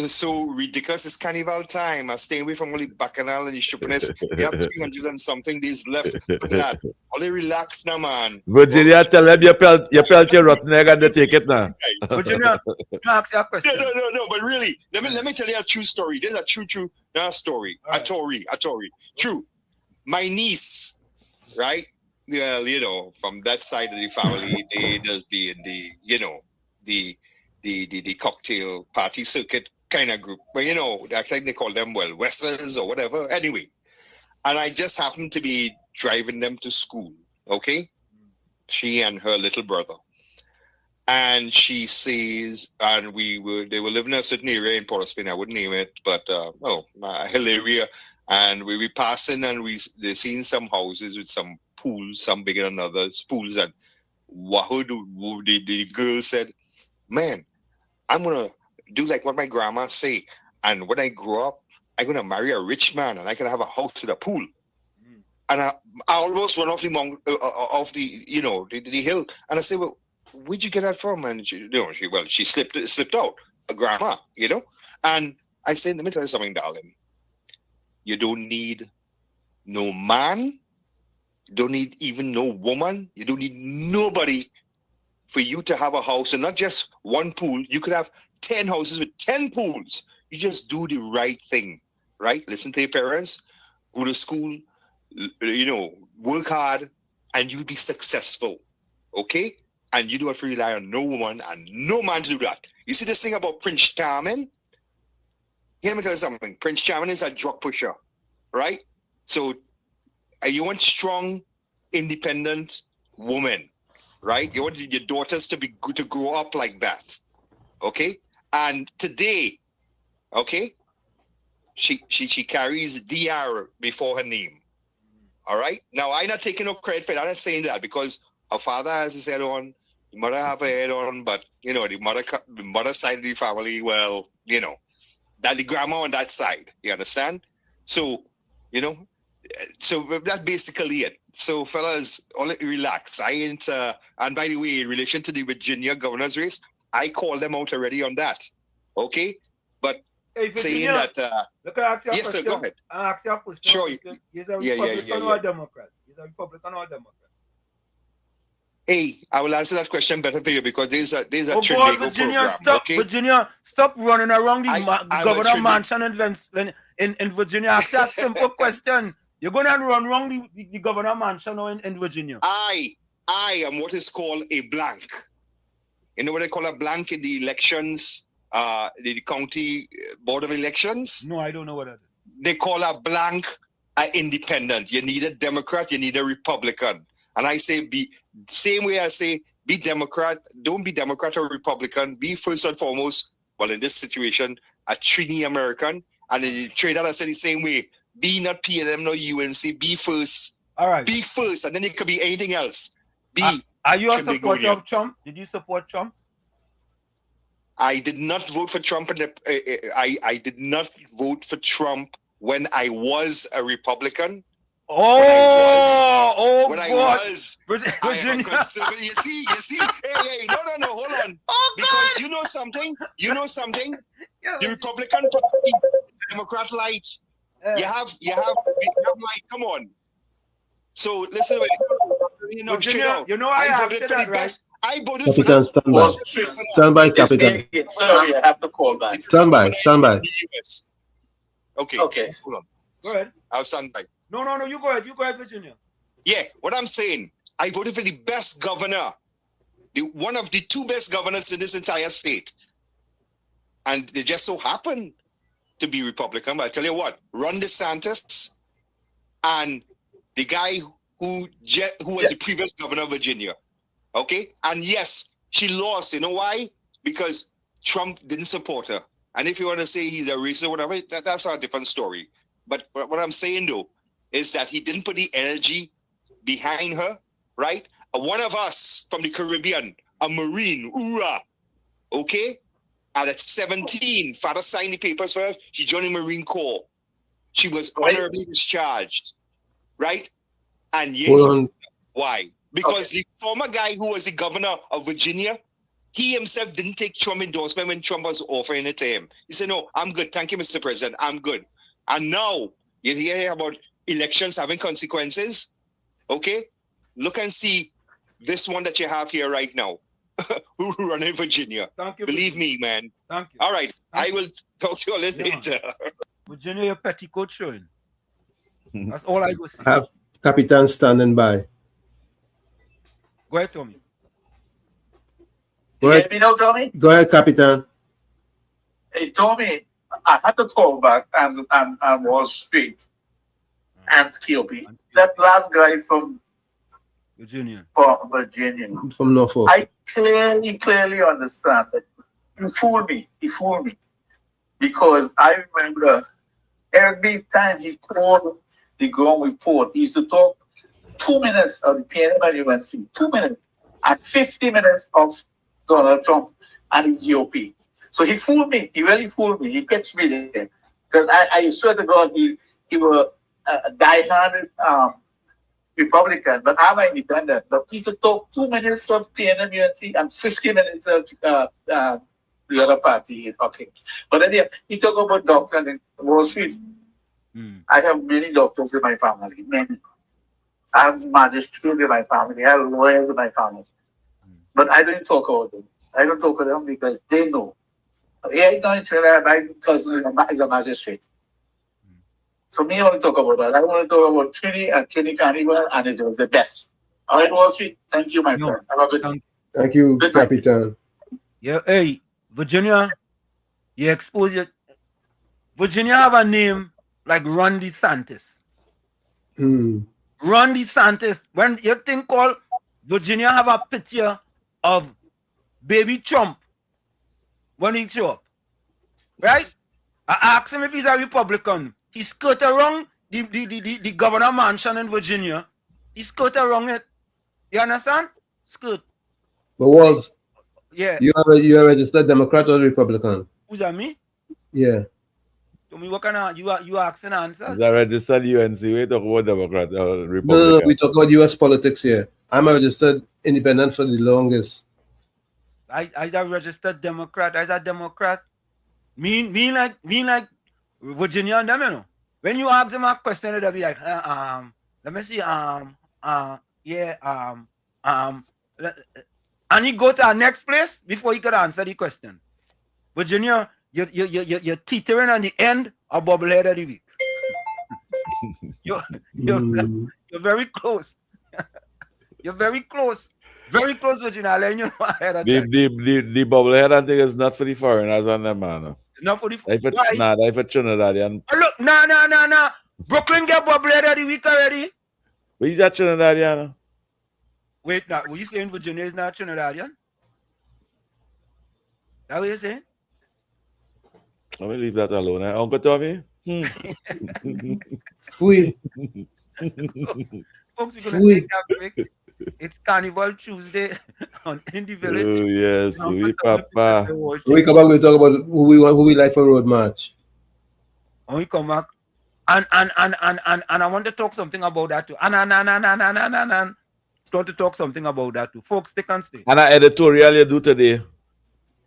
so ridiculous? It's Carnival time. I stay away from all the bacchanal and the stupidness. You have 300 and something days left. That. Only relax now, man.
Virginia, tell them you pelt your rotten egg and they take it now.
Virginia, ask your question.
No, but really, let me tell you a true story. This is a true story. Right. A Tory. True. My niece, right? Well, from that side of the family, they just be in the cocktail party circuit kind of group. But I think they call them Westers or whatever. Anyway, and I just happened to be driving them to school. Okay, she and her little brother, and she says, and they were living in a certain area in Port of Spain. I wouldn't name it, but a hill area. And we passing, and they seen some houses with some pools, some bigger than others, pools. And the girl said, "Man, I'm gonna do like what my grandma say, and when I grow up, I'm gonna marry a rich man, and I can have a house with a pool." And I almost went off the hill, and I said, "Well, where'd you get that from?" And she slipped out, a grandma, And I said, "Let me tell you something, darling. You don't need no man, you don't need even no woman, you don't need nobody for you to have a house, and not just one pool. You could have 10 houses with 10 pools. You just do the right thing, right? Listen to your parents, go to school, work hard, and you'll be successful, okay? And you don't have to rely on no woman and no man to do that." You see this thing about Prince Charming? Let me tell you something. Prince Charming is a drug pusher, right? So you want strong, independent woman, right? You want your daughters to grow up like that, okay? And today, okay, she carries DR before her name, all right? Now, I'm not taking no credit for it. I'm not saying that, because her father has his head on, the mother have her head on, but, the mother side of the family, well, that the grandma on that side, you understand? So, so that's basically it. So, fellas, relax. I ain't, and by the way, in relation to the Virginia governor's race, I called them out already on that. Okay? But saying that...
look, I ask you a
yes,
question.
sir, go ahead.
I ask you a question.
Sure.
He's a Republican or a Democrat? He's a Republican or a Democrat?
Hey, I will answer that question better for you, because there's a
Virginia,
program.
Stop,
okay?
Virginia, stop running around the governor mansion in Virginia. Ask a simple question. You're going to run around the governor mansion in Virginia.
I am what is called a blank. You know what they call a blank in the elections, the county board of elections?
No, I don't know what that is.
They call a blank an independent. You need a Democrat, you need a Republican. And I say same way I say be Democrat, don't be Democrat or Republican, be first and foremost, well in this situation, a Trini American. And in the Trinidad I say the same way, be not PNM nor UNC, be first.
All right.
Be first, and then it could be anything else.
Are you a supporter of Trump? Did you support Trump?
I did not vote for Trump. I did not vote for Trump when I was a Republican.
When I
was Virginia. You see. Hey, no, hold on. Because you know something. The Republican Party, Democrat light. You have light. Come on. So listen,
Virginia, you know I voted for the best.
I voted
Captain, stand by. Stand by, Captain.
Sorry, I have to call back.
Stand by.
Okay. Hold on.
Go ahead.
I'll stand by.
No, you go ahead. You go ahead, Virginia.
Yeah, what I'm saying, I voted for the best governor, one of the two best governors in this entire state. And they just so happen to be Republican. But I tell you what, Ron DeSantis and the guy who was the previous governor of Virginia. Okay? And yes, she lost. You know why? Because Trump didn't support her. And if you want to say he's a racist or whatever, that's a different story. But what I'm saying, though, is that he didn't put the energy behind her, right? One of us from the Caribbean, a Marine, hoorah, okay? And at 17, father signed the papers for her. She joined the Marine Corps. She was honorably discharged, right? And yes, why? Because the former guy who was the governor of Virginia, he himself didn't take Trump endorsement when Trump was offering it to him. He said, no, I'm good. Thank you, Mr. President. I'm good. And now you hear about elections having consequences. Okay? Look and see this one that you have here right now. Who run in Virginia.
Thank you.
Believe me, man.
Thank you.
All right. I will talk to you a little later.
Virginia, your petticoat showing. That's all I go see.
Have Captain standing by.
Go ahead, Tommy.
Go ahead.
Let me know, Tommy.
Go ahead, Captain.
Hey, Tommy, I had to call back and Wall Street and KOP. That last guy from
Virginia.
From Norfolk.
I clearly understand that he fooled me. Because I remember every time he called the ground report, he used to talk 2 minutes of the PNM and UNC, 2 minutes, and 50 minutes of Donald Trump and his GOP. So he fooled me. He really fooled me. He gets me there. Because I swear to God, he was a diehard Republican, but I'm independent. But he could talk 2 minutes of PNM UNC and 50 minutes of the other party. Okay. But then he talked about doctors in Wall Street. I have many doctors in my family, many. I have magistrates in my family. I have lawyers in my family. But I don't talk about them. I don't talk about them because they know. Yeah, my cousin is a magistrate. So me, I want to talk about that. I want to talk about Trini and Trini Carnival, and it was the best. All right, Wall Street. Thank you, my friend. Have a good day.
Thank you, Captain.
Yeah, hey, Virginia, you expose your... Virginia have a name like Ron DeSantis. Ron DeSantis, when you think called Virginia have a picture of baby Trump when he show up. Right? I asked him if he's a Republican. He skirt around the governor mansion in Virginia. He skirt around it. You understand? Skirt.
But Walls,
yeah.
You are a registered Democrat or Republican?
Who's that, me?
Yeah.
To me, what kind of you asking answers?
Is that registered UNC? We talk about Democrat or Republican?
No, we talk about US politics here. I'm a registered independent for the longest.
I a registered Democrat. I a Democrat. Mean like Virginia and them, you know. When you ask them a question, they'll be like, let me see, and you go to our next place before you could answer the question. Virginia, you're teetering on the end of bobblehead of the week. you're very close. You're very close. Very close, Virginia. I'll let you know ahead of
The
time.
bobblehead and thing is not for the foreigners and them, man.
Not for the
Why? Nah, that's for Trinidadian.
Oh, look, no. Brooklyn get bobblehead of the week already.
But is that Trinidadian?
Wait, now, were you saying Virginia is not Trinidadian? That what you're saying?
Let me leave that alone. Uncle Tommy?
Fui.
Folks, we're going to take that break. It's Carnival Tuesday in the village.
Oh, yes, we papa.
When we come back, we'll talk about who we like for road match.
When we come back, and I want to talk something about that too. And want to talk something about that too. Folks, stick and stay.
And an editorial you do today.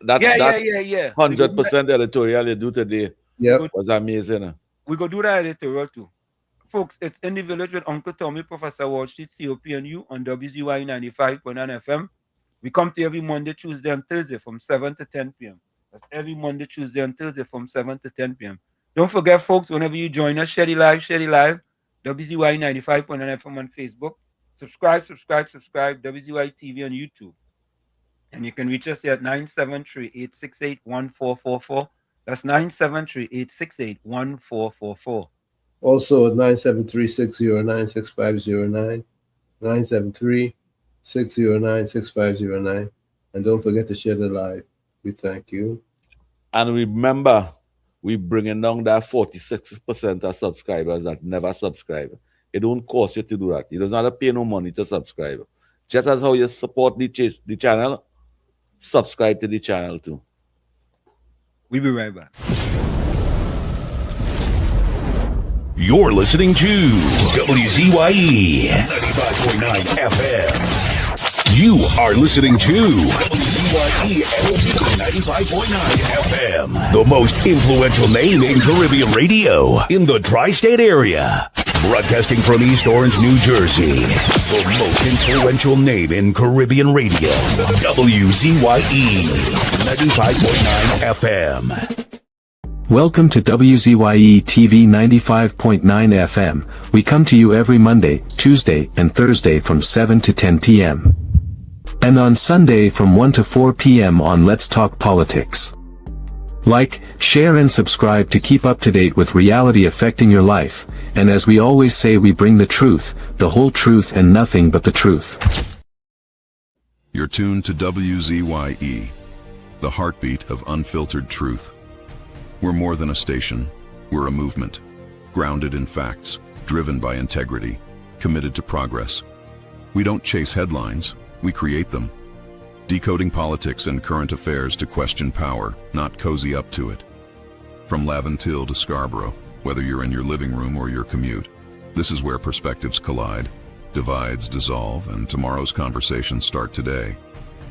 That's 100% editorial you do today.
Yeah.
Was amazing.
We go do that editorial too. Folks, it's In the Village with Uncle Tommy, Professor Wall Street, COPNU on WZYE 95.9 FM. We come to every Monday, Tuesday, and Thursday from 7 to 10 p.m. That's every Monday, Tuesday, and Thursday from 7 to 10 p.m. Don't forget, folks, whenever you join us, Shady Live, WZYE 95.9 FM on Facebook. Subscribe, WZYE TV on YouTube. And you can reach us here at 973-868-1444. That's 973-868-1444.
Also at 973-609-6509, 973-609-6509. And don't forget to share the live. We thank you.
And remember, we're bringing down that 46% of subscribers that never subscribe. It don't cost you to do that. You don't have to pay no money to subscribe. Just as how you support the channel, subscribe to the channel too.
We'll be right back.
You're listening to WZYE 95.9 FM. You are listening to WZYE 95.9 FM, the most influential name in Caribbean radio in the tri-state area. Broadcasting from East Orange, New Jersey, the most influential name in Caribbean radio, WZYE 95.9 FM.
Welcome to WZYE TV 95.9 FM. We come to you every Monday, Tuesday, and Thursday from 7 to 10 p.m. And on Sunday from 1 to 4 p.m. on Let's Talk Politics. Like, share and subscribe to keep up to date with reality affecting your life. And as we always say, we bring the truth, the whole truth, and nothing but the truth.
You're tuned to WZYE, the heartbeat of unfiltered truth. We're more than a station, we're a movement, grounded in facts, driven by integrity, committed to progress. We don't chase headlines, we create them. Decoding politics and current affairs to question power, not cozy up to it. From Laventille to Scarborough, whether you're in your living room or your commute, this is where perspectives collide, divides dissolve, and tomorrow's conversations start today.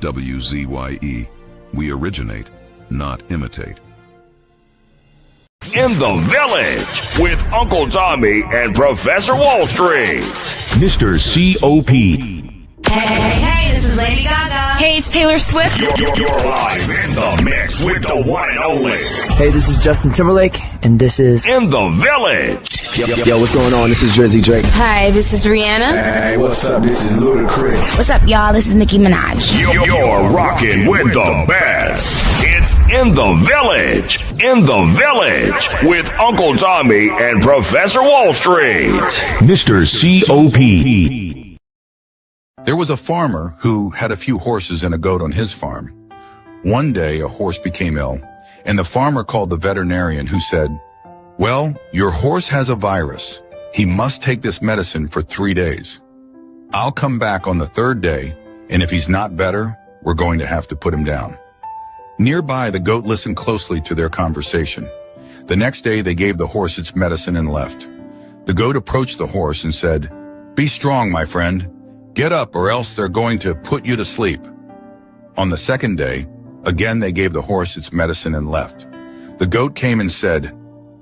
WZYE, we originate, not imitate.
In the Village with Uncle Tommy and Professor Wall Street. Mr. C.O.P.
Hey, this is Lady Gaga. Hey, it's Taylor Swift.
You're live in the mix with the one and only.
Hey, this is Justin Timberlake, and this is
In the Village.
Yo, what's going on? This is Drake.
Hi, this is Rihanna.
Hey, what's up? This is Ludacris.
What's up, y'all? This is Nicki Minaj.
You're rocking with the best. It's In the Village. In the Village with Uncle Tommy and Professor Wall Street. Mr. C.O.P.
There was a farmer who had a few horses and a goat on his farm. One day, a horse became ill, and the farmer called the veterinarian, who said, "Well, your horse has a virus. He must take this medicine for 3 days. I'll come back on the third day, and if he's not better, we're going to have to put him down." Nearby, the goat listened closely to their conversation. The next day, they gave the horse its medicine and left. The goat approached the horse and said, "Be strong, my friend. Get up, or else they're going to put you to sleep." On the second day, again they gave the horse its medicine and left. The goat came and said,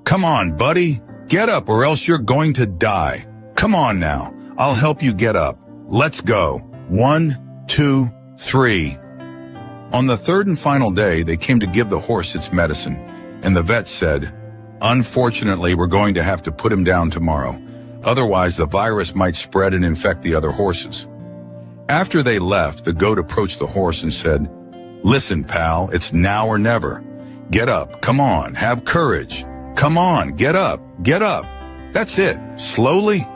"Come on, buddy. Get up, or else you're going to die. Come on now. I'll help you get up. Let's go. 1, 2, 3. On the third and final day, they came to give the horse its medicine, and the vet said, "Unfortunately, we're going to have to put him down tomorrow. Otherwise, the virus might spread and infect the other horses." After they left, the goat approached the horse and said, "Listen, pal, it's now or never. Get up, come on, have courage. Come on, get up, get up. That's it, slowly.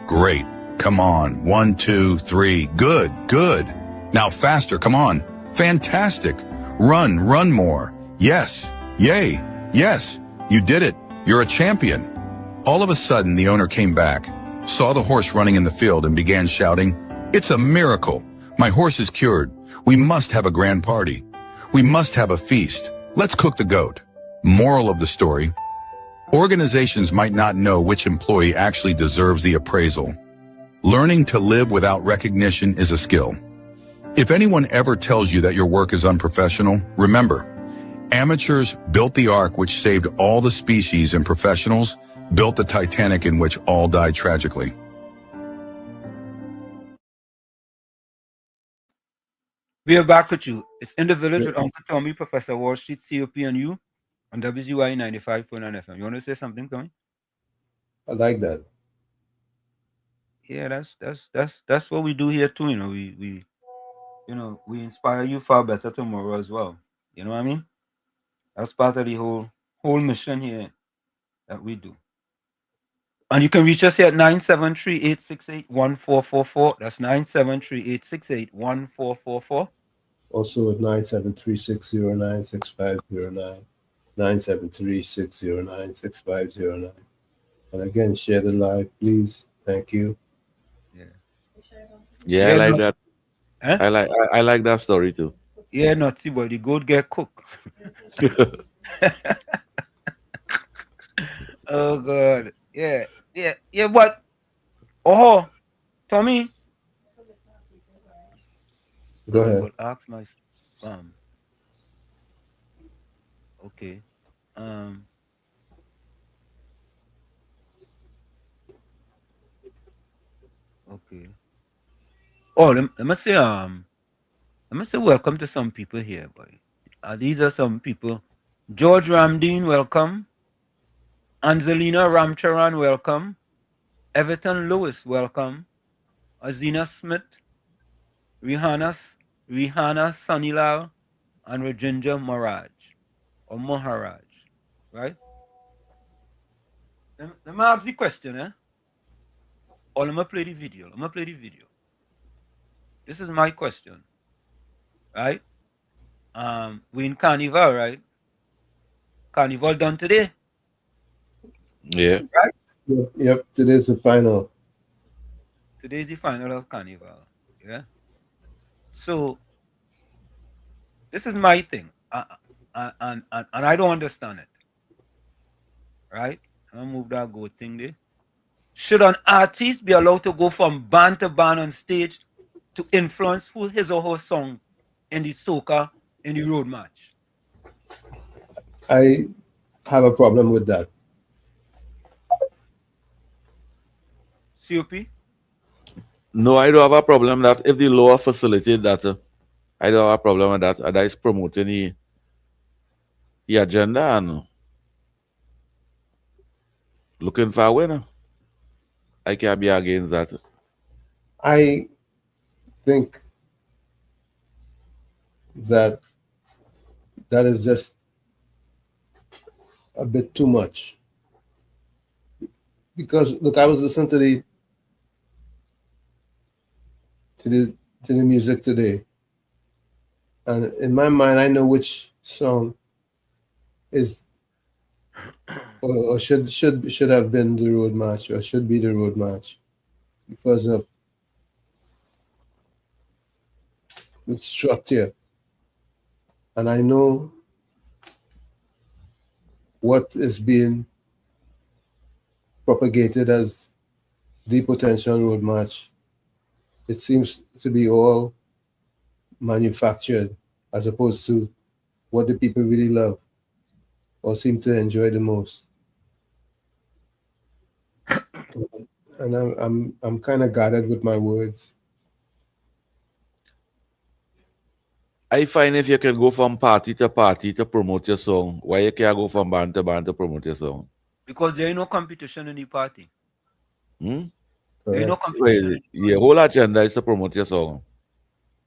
Great, come on, 1, 2, 3, good, good. Now faster, come on, fantastic. Run, run more. Yes, yay, yes, you did it, you're a champion." All of a sudden, the owner came back, saw the horse running in the field and began shouting, "It's a miracle. My horse is cured. We must have a grand party. We must have a feast. Let's cook the goat." Moral of the story: organizations might not know which employee actually deserves the appraisal. Learning to live without recognition is a skill. If anyone ever tells you that your work is unprofessional, remember, amateurs built the ark which saved all the species, and professionals built the Titanic in which all died tragically.
We are back with you. It's In the Village with Uncle Tommy, Professor Wall Street, COP, and you on WZYE 95.9 FM. You want to say something, Tommy?
I like that.
Yeah, that's what we do here too. We inspire you for a better tomorrow as well. You know what I mean? That's part of the whole mission here that we do. And you can reach us here at 973-868-1444. That's 973-868-1444.
Also at 973-609-6509. 973-609-6509. And again, share the live, please. Thank you.
Yeah, I like that.
Huh?
I like that story too.
Yeah, naughty boy, the goat get cooked. Oh God. Yeah, but Tommy.
Go ahead.
Ask my okay. Okay. Oh, let me say welcome to some people here, boy. These are some people. George Ramdeen, welcome. Angelina Ramcharan, welcome. Everton Lewis, welcome. Azina Smith, Rihanna Sanilal, and Rajendra Maharaj, right? Let me ask the question, or let me play the video. This is my question, right? We in Carnival, right? Carnival done today.
Yeah.
Right?
Yep. Today's the final.
Today's the final of Carnival. Yeah. So this is my thing, and I don't understand it. Right? I'm gonna move that goat thing there. Should an artist be allowed to go from band to band on stage to influence his or her song in the soca in the road match?
I have a problem with that.
COP?
No, I don't have a problem that if the law facilitates that, I don't have a problem with that. That is promoting the agenda and looking for a winner. I can't be against that.
I think that is just a bit too much. Because look, I was listening to the music today, and in my mind, I know which song is or should have been the road march, or should be the road march, because of the structure, and I know what is being propagated as the potential road march. It seems to be all manufactured, as opposed to what the people really love or seem to enjoy the most. And I'm kind of guarded with my words.
I find if you can go from party to party to promote your song, why you can't go from band to band to promote your song?
Because there ain't no competition in the party. There ain't no
Correct.
competition.
Yeah, whole agenda is to promote your song.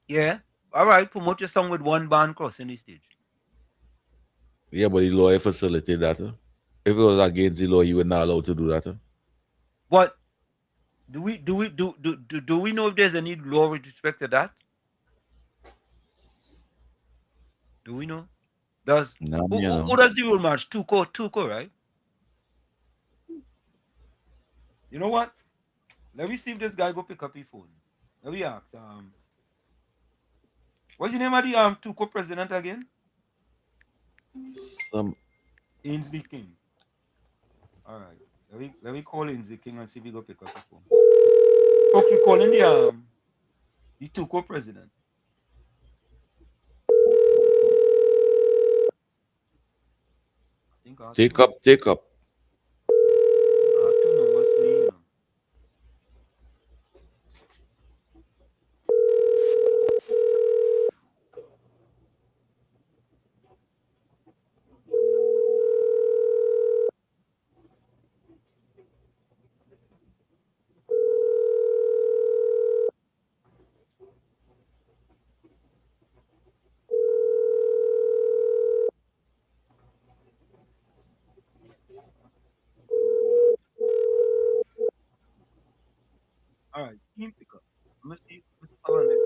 Yeah. All right. Promote your song with one band crossing the stage.
Yeah, but the law facilitate that. If it was against the law, you would not allow to do that.
But do we know if there's any law with respect to that? Do we know? Does
No,
who does the rule march? Tuco, right? You know what? Let me see if this guy go pick up his phone. Let me ask. What's the name of the Tuco president again? Ainsley King. All right. Let me call Ainsley King and see if he go pick up his phone. Folks, we calling the Tuco president.
Take up.
All right, team pick up. Let's see. All right.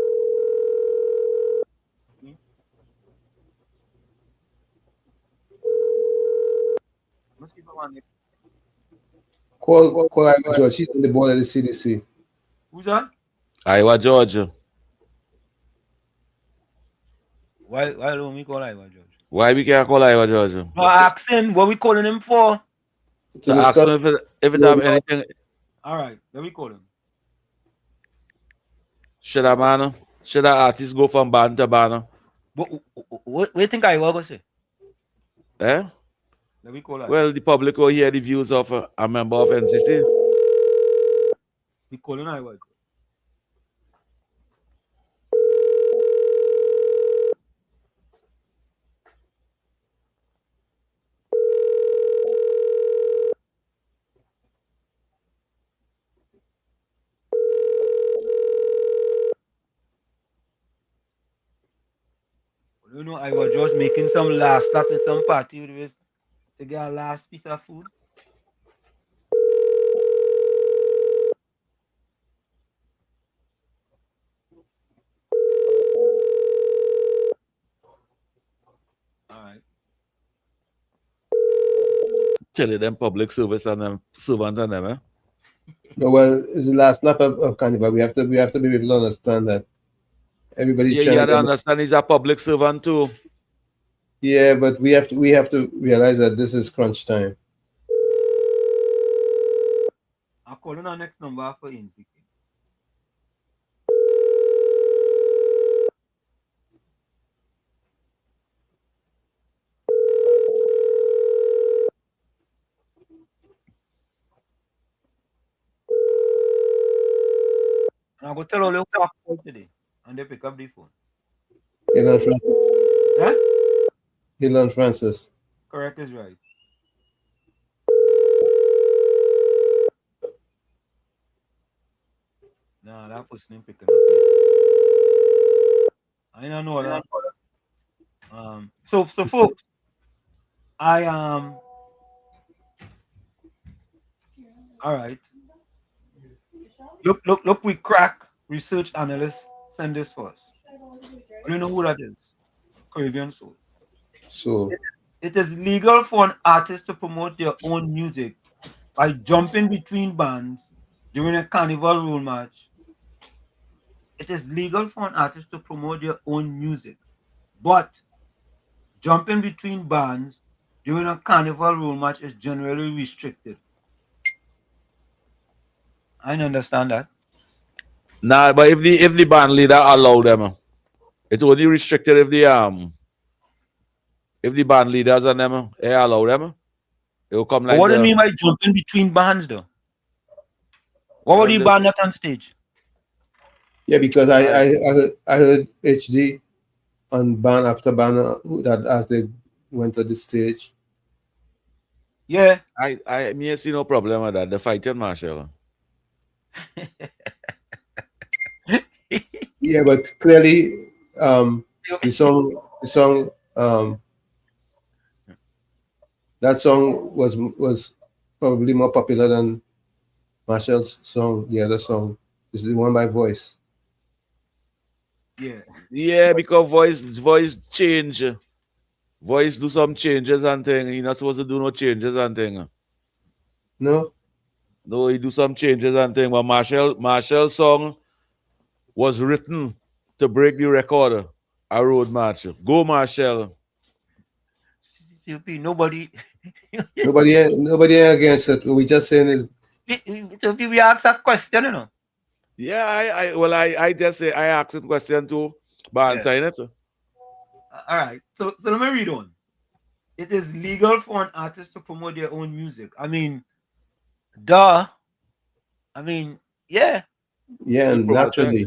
Let's see if
Call Iowa George. He's on the board of the CDC.
Who's that?
Iowa George.
Why don't we call Iowa George?
Why we can't call Iowa George?
No, asking what we calling him for.
To ask him if it have anything.
All right, let me call him.
Should a artist go from band to band?
What do you think Iowa go say?
Eh?
Let me call Iowa.
Well, the public will hear the views of a member of NCC.
We calling Iowa. You know, I was just making some last stop in some party with this to get a last piece of food. All right.
Tell them public service and them servant and them, eh?
No, well, it's the last lap of Carnival. We have to be able to understand that everybody.
Yeah, you have to understand he's a public servant too.
Yeah, but we have to realize that this is crunch time.
I'm calling our next number for NCK. And I'm going to tell all the call today, and they pick up the phone.
Helen Francis.
Huh?
Helen Francis.
Correct is right. Nah, that person ain't picking up yet. I don't know that. So folks, I all right. Look, we crack research analysts send this for us. You know who that is? Caribbean Soul.
So
it is legal for an artist to promote their own music by jumping between bands during a carnival rule match. It is legal for an artist to promote their own music, but jumping between bands during a carnival rule match is generally restricted. I don't understand that.
Nah, but if the band leader allow them, it's only restricted if the band leaders and them they allow them. It will come like.
What do you mean by jumping between bands, though? What would you band that on stage?
Yeah, because I heard HD on band after band that as they went to the stage.
Yeah,
I see no problem with that. The fighting marshal.
Yeah, but clearly, the song, that song was probably more popular than Marshall's song. The other song is the one by Voice.
Yeah.
Yeah, because voice change. Voice do some changes and thing. You're not supposed to do no changes and thing.
No?
No, he do some changes and thing. But Marshall's song was written to break the record. A road march. Go Marshall.
Nobody
Nobody against it. We just saying is
so if we ask a question, you know.
Yeah, I just say I asked a question too, but answering it.
All right. So let me read on. It is legal for an artist to promote their own music. I mean, duh. I mean, yeah.
Yeah, naturally.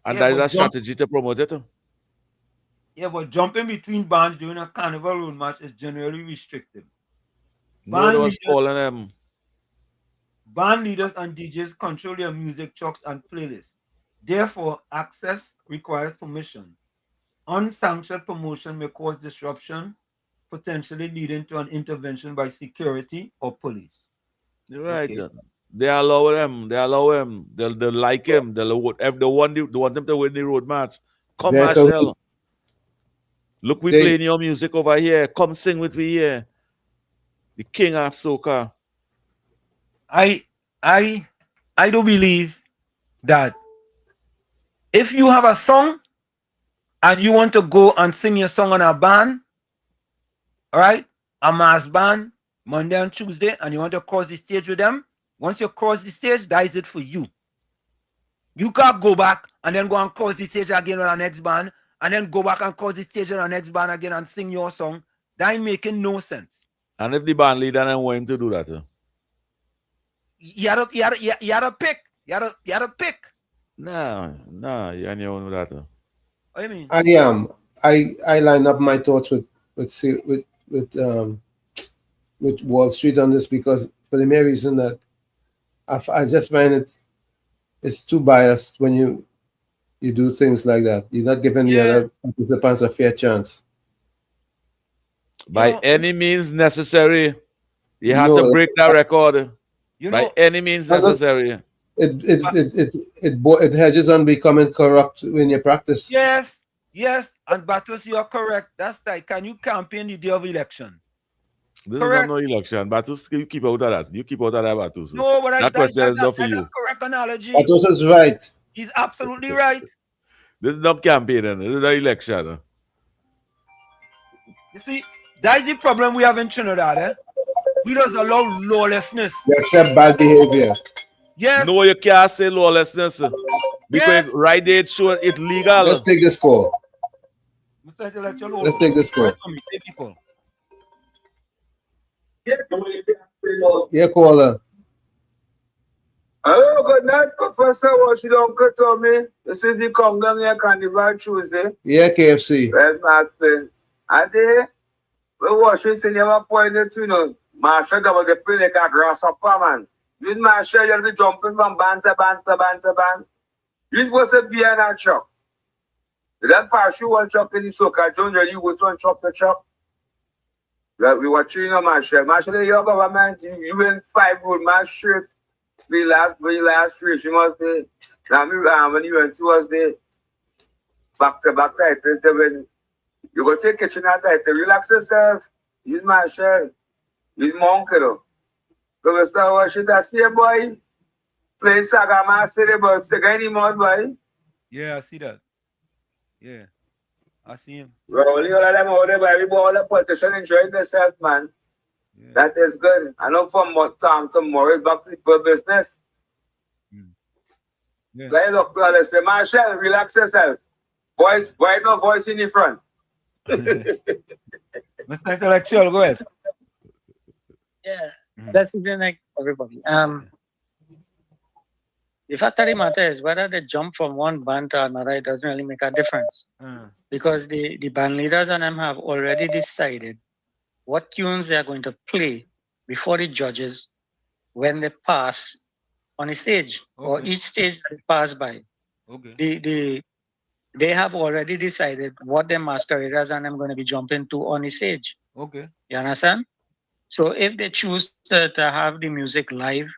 And
Yeah,
that is
but
a strategy to promote it.
Yeah, but jumping between bands during a carnival road march is generally restricted.
No, was calling them.
Band leaders and DJs control their music chocks and playlists. Therefore, access requires permission. Unsanctioned promotion may cause disruption, potentially leading to an intervention by security or police.
Right.
Okay.
They allow him. They allow him. They like him. They want them to win the road match. Come, Marshall. Look, we playing your music over here. Come sing with me here. The king of soca.
I do believe that if you have a song and you want to go and sing your song on a band, all right, a mass band, Monday and Tuesday, and you want to cross the stage with them, once you cross the stage, that is it for you. You can't go back and then go and cross the stage again on the next band, and then go back and cross the stage on the next band again and sing your song. That ain't making no sense.
And if the band leader don't want him to do that,
you had to pick. You had to pick.
No, you ain't know that.
What do you mean?
I line up my thoughts with Wall Street on this because for the mere reason that I just find it's too biased when you do things like that. You're not giving the other participants a fair chance.
By any means necessary, you have to break that record. By any means necessary.
It hedges on becoming corrupt when you practice.
Yes, and Batus, you are correct. That's like, can you campaign the day of election?
This is not no election. Batus, you keep out of that. You keep out of that, Batus.
No, but
that question is not for you.
That's a correct analogy.
Batus is right.
He's absolutely right.
This is not campaigning. This is not election.
You see, that is the problem we have in Trinidad. Eh? We just allow lawlessness.
We accept bad behavior.
Yes.
No, you can't say lawlessness. Because right there, sure, it's legal.
Let's take this call.
Let's
take this call. Yeah, caller.
Hello, good night, Professor. What's your Uncle Tommy? This is the come down here Carnival Tuesday.
Yeah, KFC.
Well, Martin. And they watch this in your appointment, you know. Marshall got the play like a grasshopper, man. This Marshall, you'll be jumping from band to band to band to band. This was a beer and a truck. That parachute one truck in the soca, Junior, you go to and chop the truck. We were treating on Marshall. Marshall, your government, you win 5 road match straight. We last 3, she must say. Now, when you went towards the back-to-back title, when you go take kitchen and title, relax yourself. Use Marshall. Use Monk, you know. So, we start watching that same boy. Play Saga Master, but Sega anymore, boy.
Yeah, I see that. Yeah. I see him.
Well, only all of them out there, but all the politicians enjoying themselves, man. Yeah. That is good. I know from time tomorrow, it's back to the business. Yeah. So I look to others, say, Marshall, relax yourself. Voice, why no voice in the front?
Mr. Intellectual, go ahead.
Yeah, that's even like everybody. The fact of the matter is, whether they jump from one band to another, it doesn't really make a difference. Because the band leaders and them have already decided what tunes they are going to play before the judges when they pass on the stage, or
Okay.
each stage that they pass by.
Okay.
They have already decided what their masqueraders and I'm going to be jumping to on the stage.
Okay.
You understand? So if they choose to have the music live,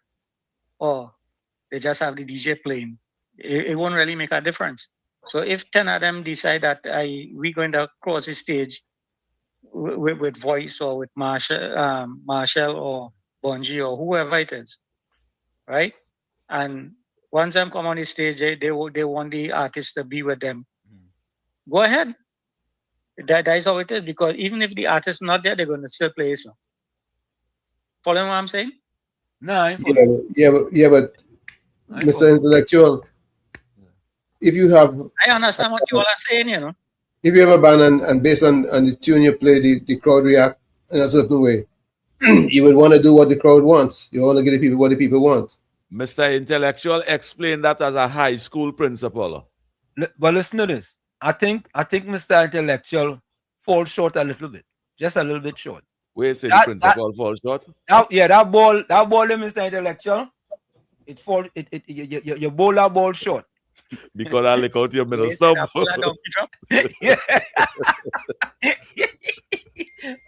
or they just have the DJ playing, it won't really make a difference. So if 10 of them decide that we're going to cross the stage with Voice or with Marshall or Bungie or whoever it is, right? And once them come on the stage, they want the artist to be with them. Go ahead. That is how it is, because even if the artist not there, they're going to still play a song. Follow what I'm saying?
No, I'm
but Mr. Intellectual, if you have,
I understand what you all are saying, you know.
If you have a band and based on the tune you play, the crowd react in a certain way, you would want to do what the crowd wants. You want to give the people what the people want.
Mr. Intellectual, explain that as a high school principal.
But listen to this. I think Mr. Intellectual falls short a little bit. Just a little bit short.
Where is the principal falls short?
That ball, Mr. Intellectual, you bowl that ball short.
Because I look out your middle sub.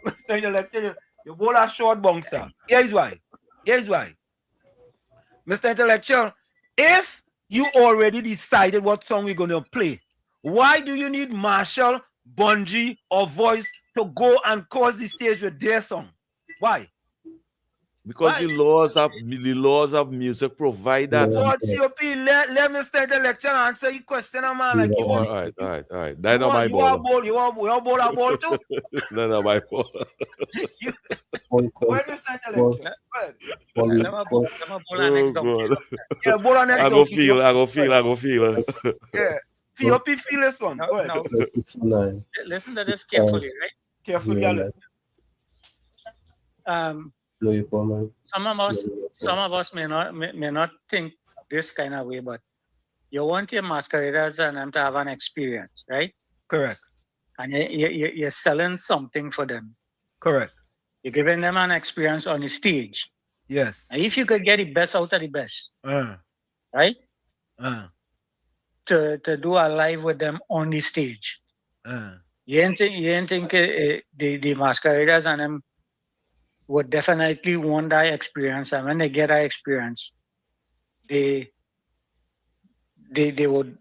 Mr. Intellectual, you bowl a short bouncer. Here's why. Mr. Intellectual, if you already decided what song we're going to play, why do you need Marshall, Bungie, or Voice to go and cause the stage with their song? Why?
Because the laws of music provide that.
What's your opinion? Let Mr. Intellectual answer your question, man. Like
all right. That's not my ball.
You are ball a ball too?
That's not my ball.
Where Mr. Intellectual?
Yeah, ball on next. I go feel.
Yeah. Feel this one.
No. Listen to this carefully, right?
Carefully.
Some of us may not think this kind of way, but you want your masqueraders and them to have an experience, right?
Correct.
And you're selling something for them.
Correct.
You're giving them an experience on the stage.
Yes.
And if you could get the best out of the best, right? To do a live with them on the stage. You ain't think the masqueraders and them would definitely want that experience, and when they get that experience, they would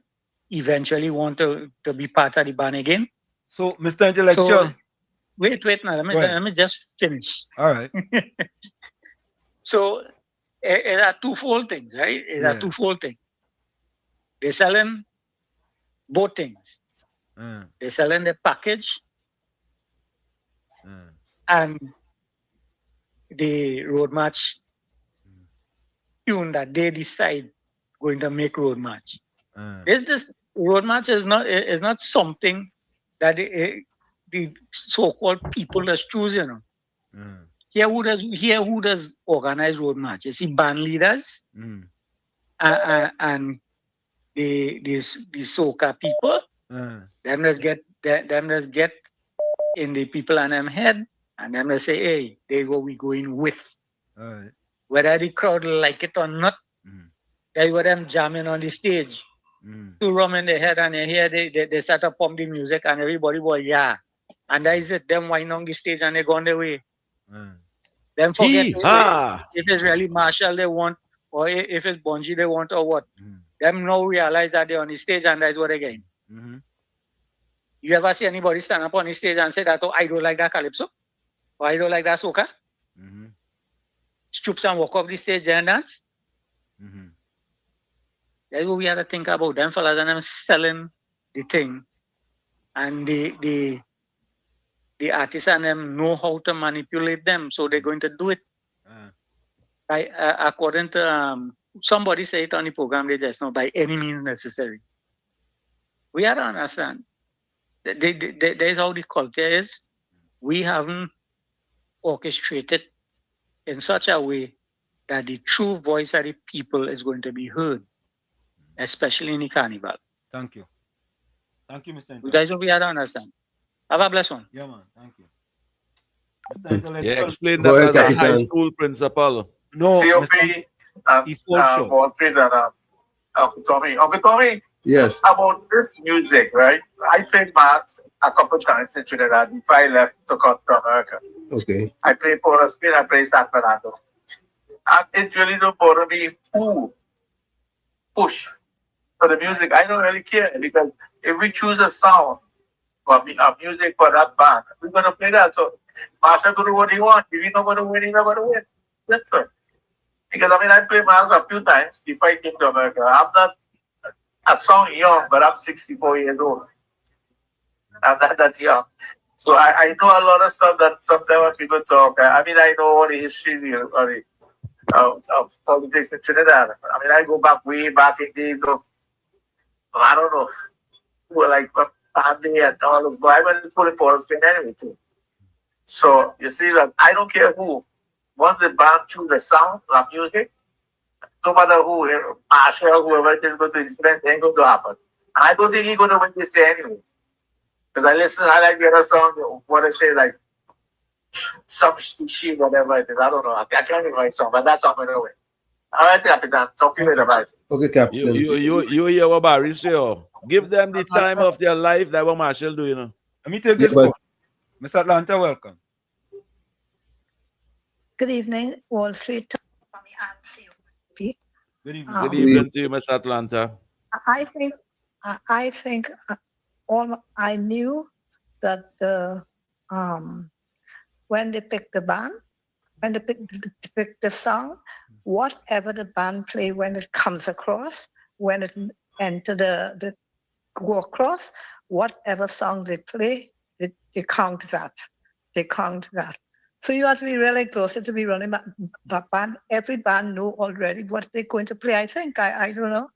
eventually want to be part of the band again.
So, Mr. Intellectual.
So, wait now. Let me just finish.
All right.
So, it are twofold things, right? It are twofold things. They're selling both things. They're selling the package and the road match tune that they decide going to make road match. This road match is not something that the so-called people just choose, you know. Here who does organize road match? You see band leaders and the soca people. Them just get in the people and them head, and them they say, hey, they go we going with. Whether the crowd like it or not, they were them jamming on the stage. Two rum in the head, and you hear they start to pump the music, and everybody boy, yeah. And that is it, them wind on the stage and they go on their way. Them forget if it's really Marshall they want, or if it's Bungie they want, or what. Them now realize that they're on the stage and that's what they get. You ever see anybody stand up on the stage and say that, oh, I don't like that calypso, or I don't like that soca? Stoops and walk off the stage and dance? That's what we have to think about. Them fellas and them selling the thing, and the artists and them know how to manipulate them, so they're going to do it. According to somebody say it on the program, they just know by any means necessary. We have to understand that there's how the culture is. We haven't orchestrated in such a way that the true voice of the people is going to be heard, especially in the carnival.
Thank you. Thank you, Mr.
That's what we have to understand. Have a blessed one.
Yeah, man. Thank you.
Yeah, explain that as a high school principal.
No,
COP,
Wall Street and Uncle Tommy. Uncle Tommy,
yes.
About this music, right? I played mass a couple times in Trinidad before I left to come to America.
Okay.
I played Port of Spain, I played San Fernando. And it really don't bother me who push for the music. I don't really care because if we choose a sound for a music for that band, we're going to play that. So Marshall going to do what he wants. If he's not going to win, he's not going to win. That's right. Because I played mass a few times before I came to America. I'm not a song young, but I'm 64 years old. I'm not that young. So I know a lot of stuff that sometimes when people talk, I know all the history of politics in Trinidad. I go back way back in days of, I don't know, who like Andy and all those, but I went to the Port of Spain anyway too. So you see that I don't care who. Once the band choose the sound, the music, no matter who, Marshall, whoever it is going to influence, ain't going to happen. And I don't think he's going to win this day anyway. Because I like the other song, what they say, like, some shit, whatever it is. I don't know. I can't remember my song, but that's not going to win. All right, Captain. Talk to you later, about it.
Okay, Captain.
You hear what Barry say? Give them the time of their life. That's what Marshall do, you know.
Let me take this call. Mr. Atlanta, welcome.
Good evening, Wall Street.
Good evening. Good evening to you, Mr. Atlanta.
I think I knew that when they picked the band, when they picked the song, whatever the band play when it comes across, when it enter the go across, whatever song they play, they count that. They count that. So you have to be really close to be running that band. Every band know already what they're going to play. I think, I don't know,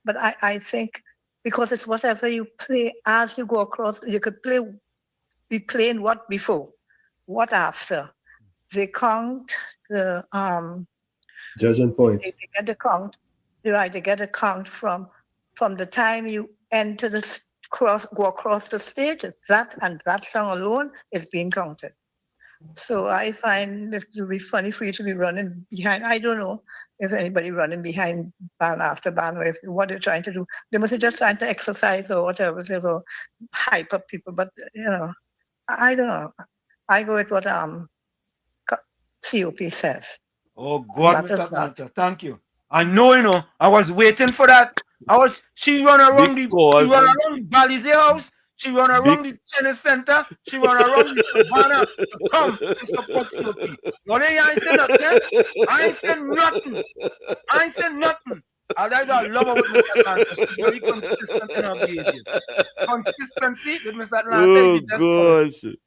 but I think because it's whatever you play as you go across, you could be playing what before, what after. They count the
judging point.
They get the count, right? They get a count from the time you enter go across the stage. That and that song alone is being counted. So I find it to be funny for you to be running behind. I don't know if anybody running behind band after band, or what they're trying to do. They must be just trying to exercise or whatever, or hype up people. But I don't know. I go with what COP says.
Oh God, Mr. Atlanta, thank you. I know, I was waiting for that. She run around the Balize house. She run around the tennis center. She run around the Savannah to come to support COP. I ain't saying nothing. I ain't saying nothing. I love her with Mr. Atlanta. She's very consistent in her behavior. Consistency with Mr. Atlanta is the best policy.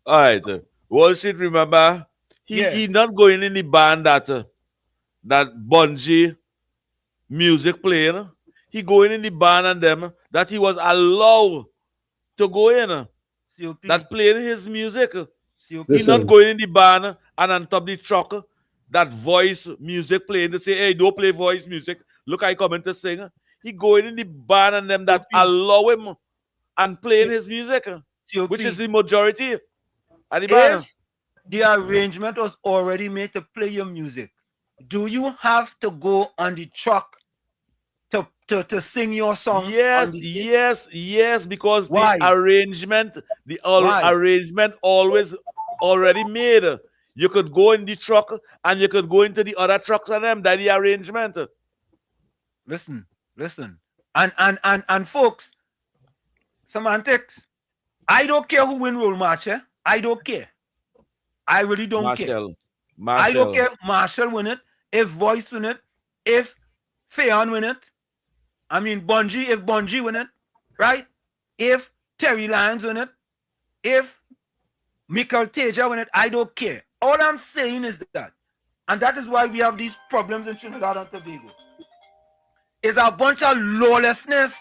All right. Wall Street, remember, he not going in the band that Bungie music playing. He going in the band and them that he was allowed to go in.
COP.
That playing his music.
He's
not going in the band and on top of the truck that voice music playing to say, hey, don't play voice music. Look, I come in to sing. He going in the band and them that allow him and playing his music, which is the majority at the band.
If the arrangement was already made to play your music, do you have to go on the truck to sing your song?
Yes, because the arrangement, arrangement always already made. You could go in the truck and you could go into the other trucks and them. That's the arrangement.
Listen. And folks, semantics. I don't care who win Roll March. I don't care. I really don't care. I don't care if Marshall win it, if Voice win it, if Fayon win it. Bungie, if Bungie win it, right? If Terry Lyons win it, if Michael Teja win it, I don't care. All I'm saying is that, and that is why we have these problems in Trinidad and Tobago, is a bunch of lawlessness.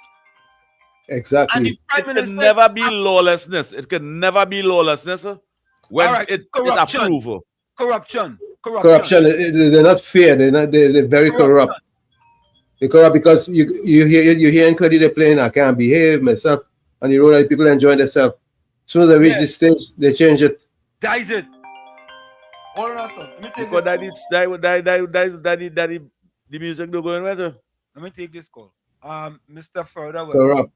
Exactly.
It can never be lawlessness. It can never be lawlessness when it's approval.
Corruption.
They're not fair. They're very corrupt. They're corrupt because you hear clearly they're playing I Can't Behave, Myself, on the road, and people enjoying themselves. As soon as they reach the stage, they change it.
That is it. Hold on, sir.
Because that The music don't go in better.
Let me take this call. Mr. Further.
Corrupt.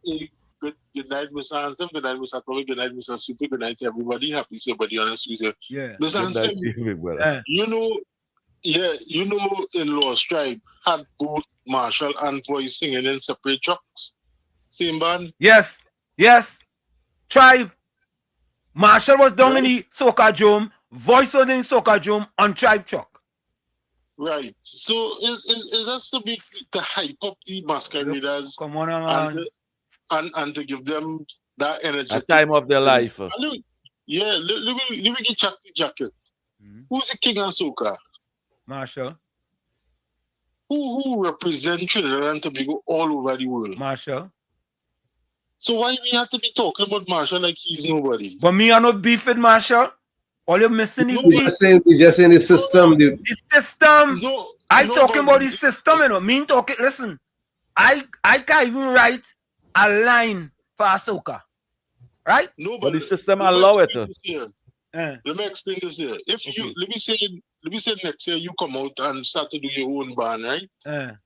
Good night, Mr. Hansen. Good night, Mr. Chloe. Good night, Mr. Super. Good night to everybody. Happy somebody on Tuesday.
Yeah.
Mr. Hansen, you know, in Lost Tribe had both Marshall and Voice singing in separate tracks. Same band?
Yes. Tribe. Marshall was down in the Soca Dome. Voice was in Soca Dome on Tribe truck.
Right. So is that to hype up the masqueraders?
Come on, man.
And to give them that energy.
A time of their life.
Let me get check the jacket. Who's the king of soca?
Marshall.
Who represent Trinidad and Tobago all over the world?
Marshall.
So why we have to be talking about Marshall like he's nobody?
But me, I no beef with Marshall. All you're missing is
We're just in the system.
The system. Talking about the system, you know. Me talking. Listen, I can't even write a line for soca, right?
No,
but the system allow it.
Let me explain this here. If you let me say next year you come out and start to do your own band, right? And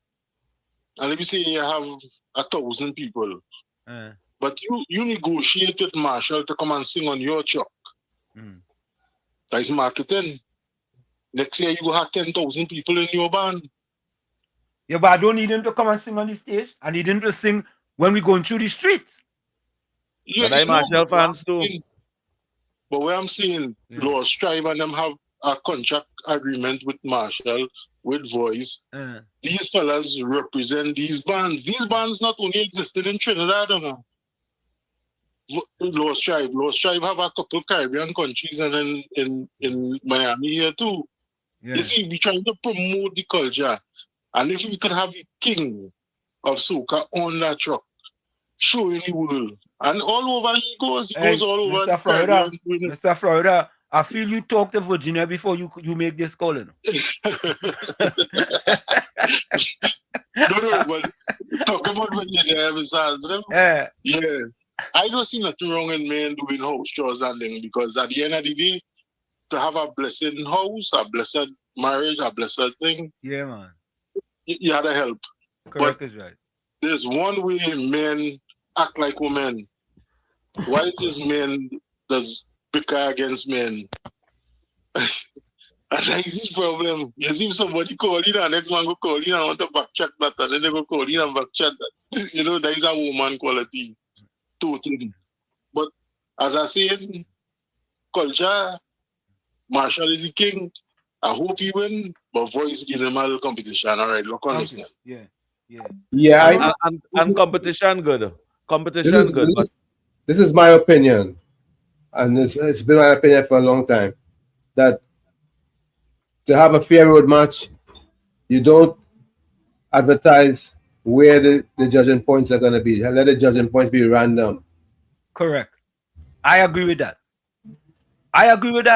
let me say you have 1,000 people, but you negotiate with Marshall to come and sing on your truck. That's marketing. Next year you will have 10,000 people in your band.
Yeah, but I don't need him to come and sing on the stage. I need him to sing when we're going through the streets.
Yeah,
but I Marshall fans too.
But what I'm saying, Lost Tribe and them have a contract agreement with Marshall, with Voice. These fellas represent these bands. These bands not only existed in Trinidad, Lost Tribe have a couple Caribbean countries and in Miami here too. You see, we're trying to promote the culture. And if we could have the king of soca on that truck, showing the world. And all over he goes all over.
Mr. Florida, I feel you talk to Virginia before you make this call.
No, but talk about Virginia, Mr. Hansen. Yeah. I don't see nothing wrong in men doing house chores and things, because at the end of the day, to have a blessed house, a blessed marriage, a blessed thing.
Yeah, man.
You had to help.
Correct is right.
There's one way men act like women. Why is this men does bicker against men? And that is his problem. You see somebody call in and next man go call in and want to backtrack that, and then they go call in and backtrack that. You know, that is a woman quality. Totally. But as I said, culture, Marshall is the king. I hope he win, but Voice give him a little competition. All right, look on this.
Yeah.
And competition good. Competition good.
This is my opinion, and it's been my opinion for a long time, that to have a fair road match, you don't advertise where the judging points are going to be. Let the judging points be random.
Correct. I agree with that. I agree.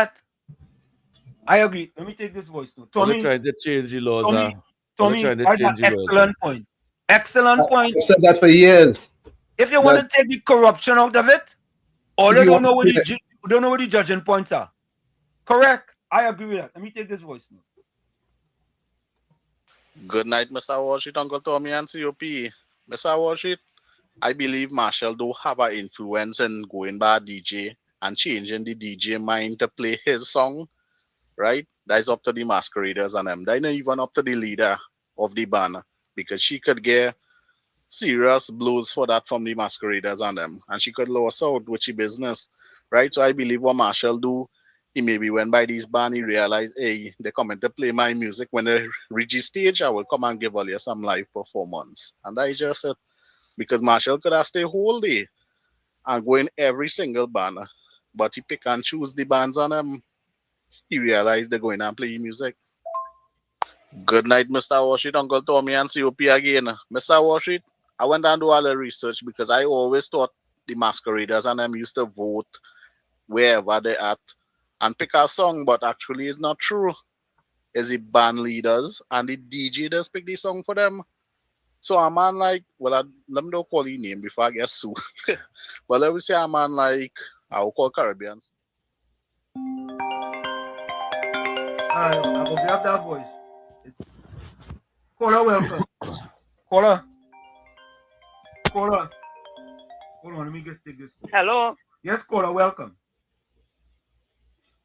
Let me take this voice now. Tommy,
trying to change the laws.
Tommy, that's an excellent point. Excellent point.
I've said that for years.
If you want to take the corruption out of it, all you don't know what the judging points are. Correct. I agree with that. Let me take this voice now.
Good night, Mr. Washit, Uncle Tommy and COP. Mr. Washit, I believe Marshall do have an influence in going by DJ and changing the DJ mind to play his song, right? That's up to the masqueraders and them. That's not even up to the leader of the band, because she could get serious blows for that from the masqueraders and them, and she could lose out with the business, right? So I believe what Marshall do, he maybe went by this band, he realized, hey, they coming to play my music. When they reach the stage, I will come and give all you some live performance. And I just said, because Marshall could have stayed whole day and go in every single band, but he pick and choose the bands on them. He realized they're going and play music. Good night, Mr. Washit, Uncle Tommy and COP again. Mr. Washit, I went and do all the research, because I always thought the masqueraders and them used to vote wherever they're at and pick a song, but actually it's not true. It's the band leaders and the DJ does pick the song for them. So a man like, let me don't call his name before I get sued. But let me say a man like, I will call Caribbeans.
Alright, I will grab that voice. Caller, welcome. Caller. Caller. Hold on, let me just take this.
Hello.
Yes, caller, welcome.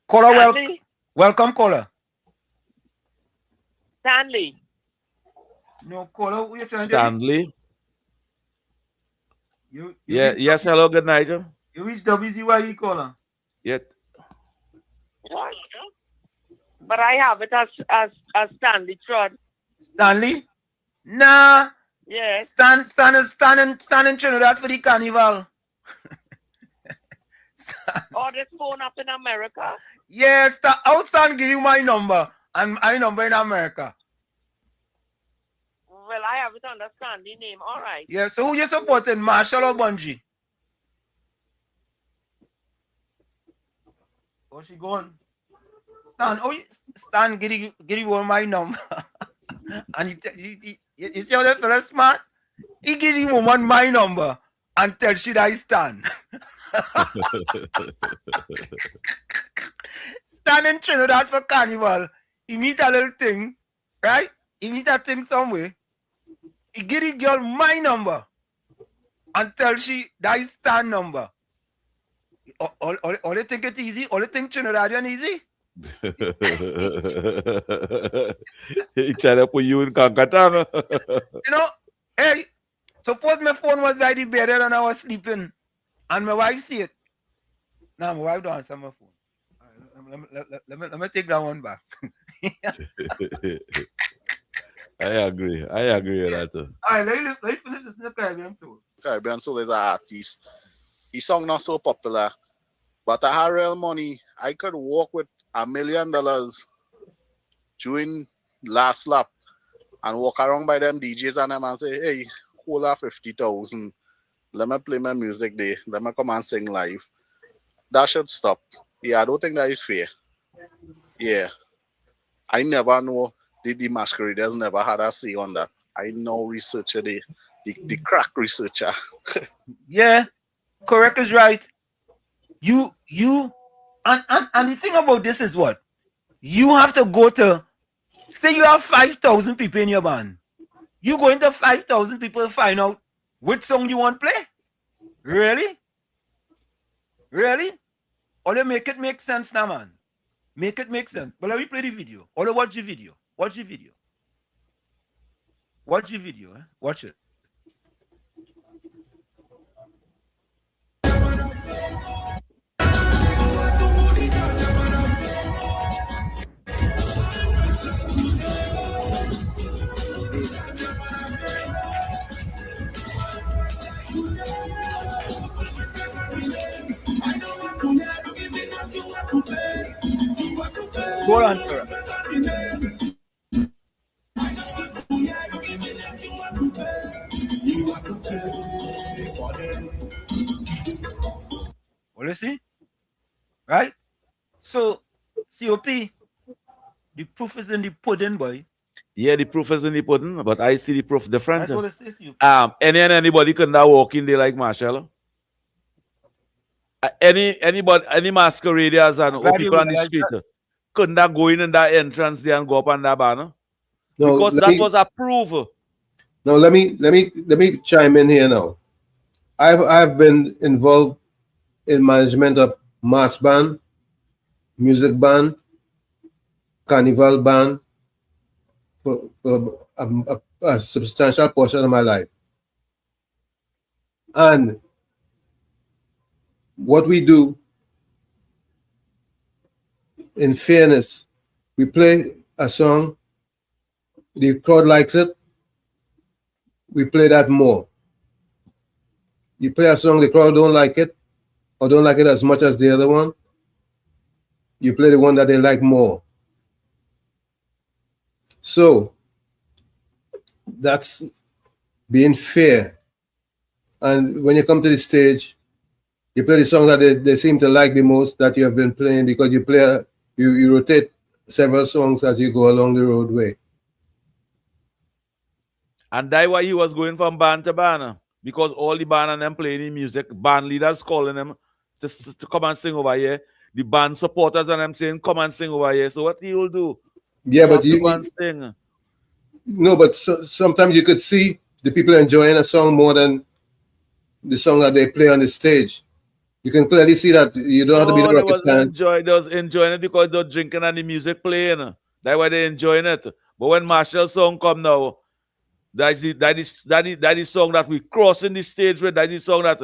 Caller, welcome. Welcome, caller.
Stanley.
No, caller, who you trying to
Stanley.
You
yes, hello, good night.
You reach WZYE, caller.
Yet.
What? But I have it as Stanley Trud.
Stanley? Nah.
Yes.
Stan in Trinidad for the carnival.
Or this phone up in America?
Yes, I'll Stan give you my number and my number in America.
Well, I have it under Stanley name. All right.
Yeah, so who you supporting, Marshall or Bungie? Oh, she gone. Stan, give you my number. And you see how that fella smart? He give the woman my number and tell she that I Stan. Stan in Trinidad for carnival. He meet a little thing, right? He meet that thing somewhere. He give the girl my number and tell she that is Stan number. All they think it's easy? All they think Trinidadian easy?
He tried to put you in Kankatana.
You know, hey, suppose my phone was by the bed and I was sleeping and my wife see it. Now my wife don't answer my phone. Let me take that one back.
I agree with that.
All right, let's finish this in the Caribbean Soul.
Caribbean Soul is an artist. His song not so popular, but I had real money. I could walk with $1 million during last lap and walk around by them DJs and them and say, hey, hold up 50,000. Let me play my music there. Let me come and sing live. That should stop. Yeah, I don't think that is fair. Yeah. I never know the masqueraders never had a say on that. I know researcher, the crack researcher.
Yeah, correct is right. And the thing about this is what? You have to go to, say you have 5,000 people in your band. You go into 5,000 people to find out which song you want to play? Really? Really? Or they make it make sense now, man. Make it make sense. But let me play the video. Or they watch the video. Watch the video. Watch the video. Watch it. Go on, sir. Well, you see? Right? So, COP, the proof is in the pudding, boy.
Yeah, the proof is in the pudding, but I see the proof different.
That's what it says, COP.
Anybody could now walk in there like Marshall. Any masqueraders and people on the street couldn't that go in that entrance there and go up on that banner? No, because that was approved.
No, let me chime in here now. I've been involved in management of mass band, music band, carnival band for a substantial portion of my life. And what we do, in fairness, we play a song, the crowd likes it, we play that more. You play a song, the crowd don't like it, or don't like it as much as the other one, you play the one that they like more. So, that's being fair. And when you come to the stage, you play the songs that they seem to like the most that you have been playing, because you rotate several songs as you go along the roadway.
And that's why he was going from band to band, because all the band and them playing in music, band leaders calling them to come and sing over here. The band supporters and them saying, come and sing over here. So what he will do?
Yeah, but No, but sometimes you could see the people enjoying a song more than the song that they play on the stage. You can clearly see that you don't have to be the
they
rocket
was
science.
they was enjoying it because they're drinking and the music playing. That's why they're enjoying it. But when Marshall's song come now, that is song that we crossing the stage with. That is song that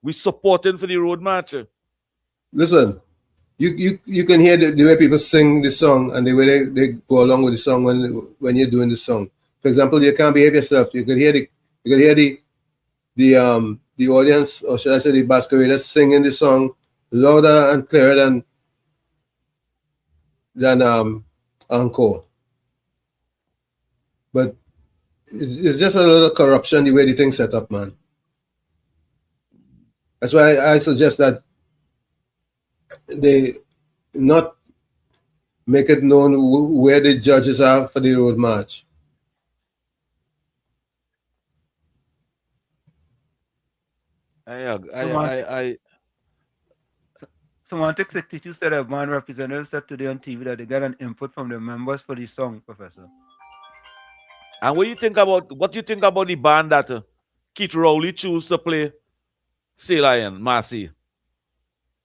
we supporting for the road march.
Listen, you can hear the way people sing the song and the way they go along with the song when you're doing the song. For example, you can't behave yourself. You could hear the audience, or should I say the masqueraders, singing the song louder and clearer than encore. But it's just a little corruption the way the thing's set up, man. That's why I suggest that they not make it known where the judges are for the road march.
Semantic 62 said a band representative said today on TV that they got an input from the members for the song, Professor.
And what do you think about the band that Keith Rowley chose to play Sea Lion, Marcy?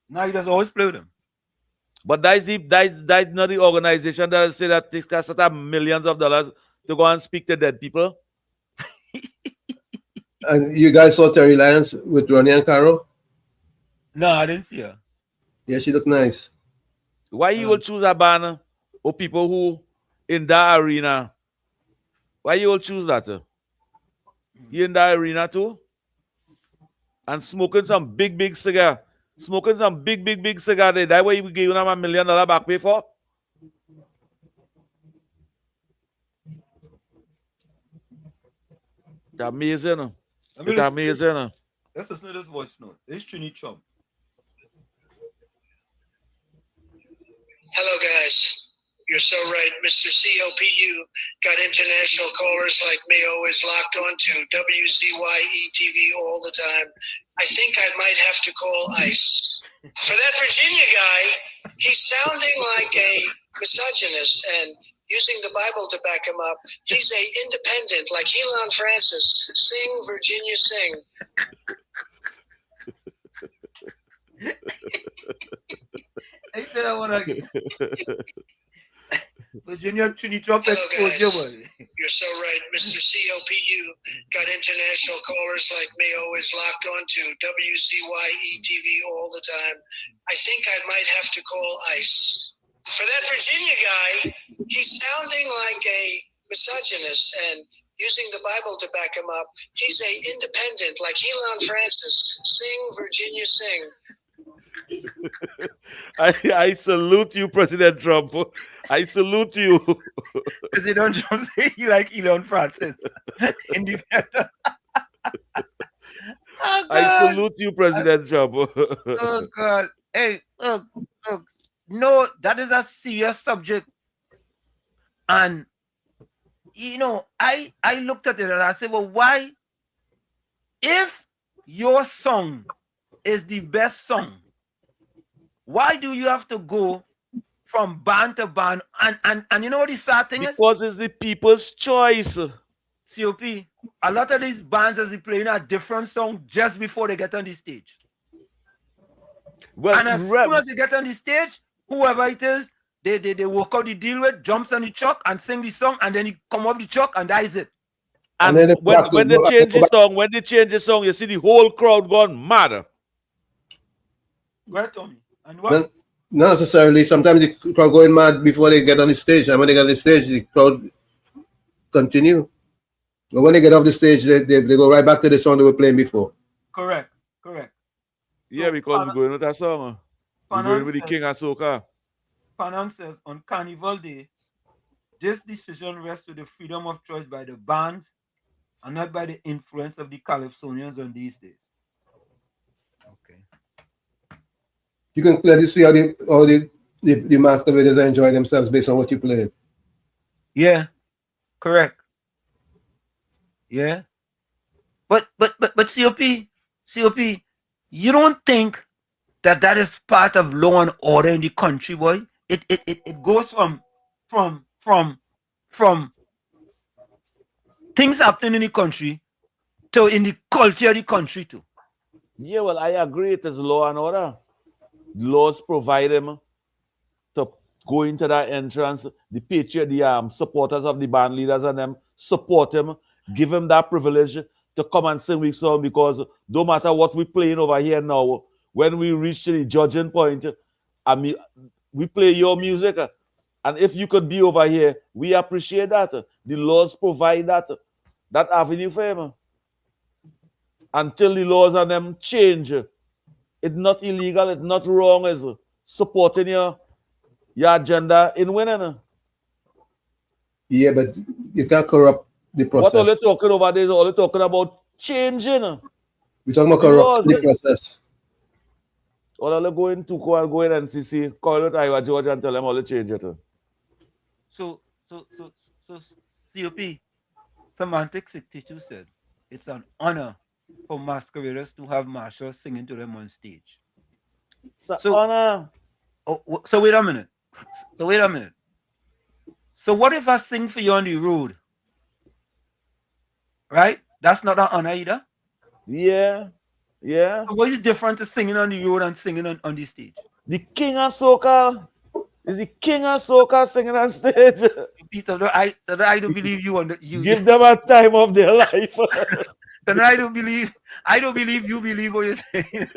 No, he does always play with them.
But that's not the organization that say that it costs millions of dollars to go and speak to dead people.
And you guys saw Terry Lyons with Ronnie and Caro?
No, I didn't see her.
Yeah, she looked nice.
Why you will choose a band of people who in that arena? Why you will choose that? You in that arena too? And smoking some big cigar. Smoking some big cigar there. That way we give them $1 million back pay for? It's amazing. It's amazing.
Let's listen to this voice note. It's Trini Chum.
Hello, guys. You're so right. Mr. COPU got international callers like me always locked onto WZYE TV all the time. I think I might have to call ICE. For that Virginia guy, he's sounding like a misogynist and using the Bible to back him up. He's a independent, like Elon Francis. Sing, Virginia, sing.
I said I want to Virginia Trini Trump exposed you.
You're so right. Mr. COPU got international callers like me always locked onto WZYE TV all the time. I think I might have to call ICE. For that Virginia guy, he's sounding like a misogynist and using the Bible to back him up. He's a independent, like Elon Francis. Sing, Virginia, sing.
I salute you, President Trump. I salute you.
President Trump say you like Elon Francis. Independent. Oh,
I salute you, President Trump.
Oh God. Hey, look. No, that is a serious subject. And you know, I looked at it and I said, well, why? If your song is the best song, why do you have to go from band to band? And you know what the sad thing is?
Because it's the people's choice.
COP, a lot of these bands are playing a different song just before they get on the stage.
Well,
and as soon as they get on the stage, whoever it is, they work out the deal with, jumps on the truck and sing the song, and then he come off the truck and that is it.
And when they change the song, you see the whole crowd gone mad.
Where, Tommy? And
what? Not necessarily. Sometimes the crowd going mad before they get on the stage, and when they get on the stage, the crowd continue. But when they get off the stage, they go right back to the song they were playing before.
Correct.
Yeah, because we're going with that song. We're going with the King of Soca.
Panan says, on Carnival Day, this decision rests with the freedom of choice by the band and not by the influence of the Calypsonians on these days. Okay.
You can clearly see how the masqueraders enjoy themselves based on what you play.
Yeah, correct. Yeah. But COP, you don't think that is part of law and order in the country, boy? It goes from things happening in the country, to in the culture of the country too.
Yeah, well, I agree. It is law and order. Laws provide them to go into that entrance. The patriot, the supporters of the band leaders and them support him, give him that privilege to come and sing with song, because no matter what we're playing over here now, when we reach the judging point, I mean, we play your music. And if you could be over here, we appreciate that. The laws provide that avenue for him. Until the laws and them change, it's not illegal, it's not wrong, it's supporting your agenda in winning.
Yeah, but you can't corrupt the process.
What are they talking about? Is all they talking about changing.
We're talking about corrupting the process.
All are they going to go in and see, call it Iowa George and tell them all to change it.
So COP, Semantic 62 said, it's an honor for masqueraders to have Marshall singing to them on stage.
So honor.
Oh, so wait a minute. So what if I sing for you on the road? Right? That's not an honor either.
Yeah. Yeah.
So what is different to singing on the road and singing on the stage?
The king of soca is the king of soca singing on stage.
So I don't believe you on you.
Give them a time of their life.
Then I don't believe you believe what you're saying.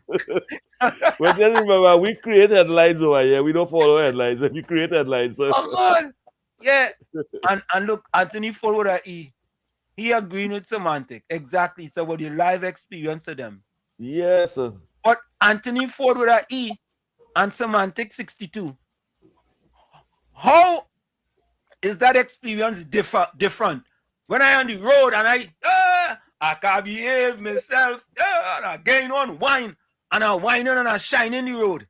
But just remember, we create headlines over here. We don't follow headlines. We create headlines. So.
Oh God. Yeah. And look, Anthony Ford he agreed with Semantic. Exactly. So about the live experience of them.
Yes.
But Anthony Ford and Semantic 62. How is that experience different? When I on the road and I can't behave myself, and I gain on wine, and I whine and I shine in the road.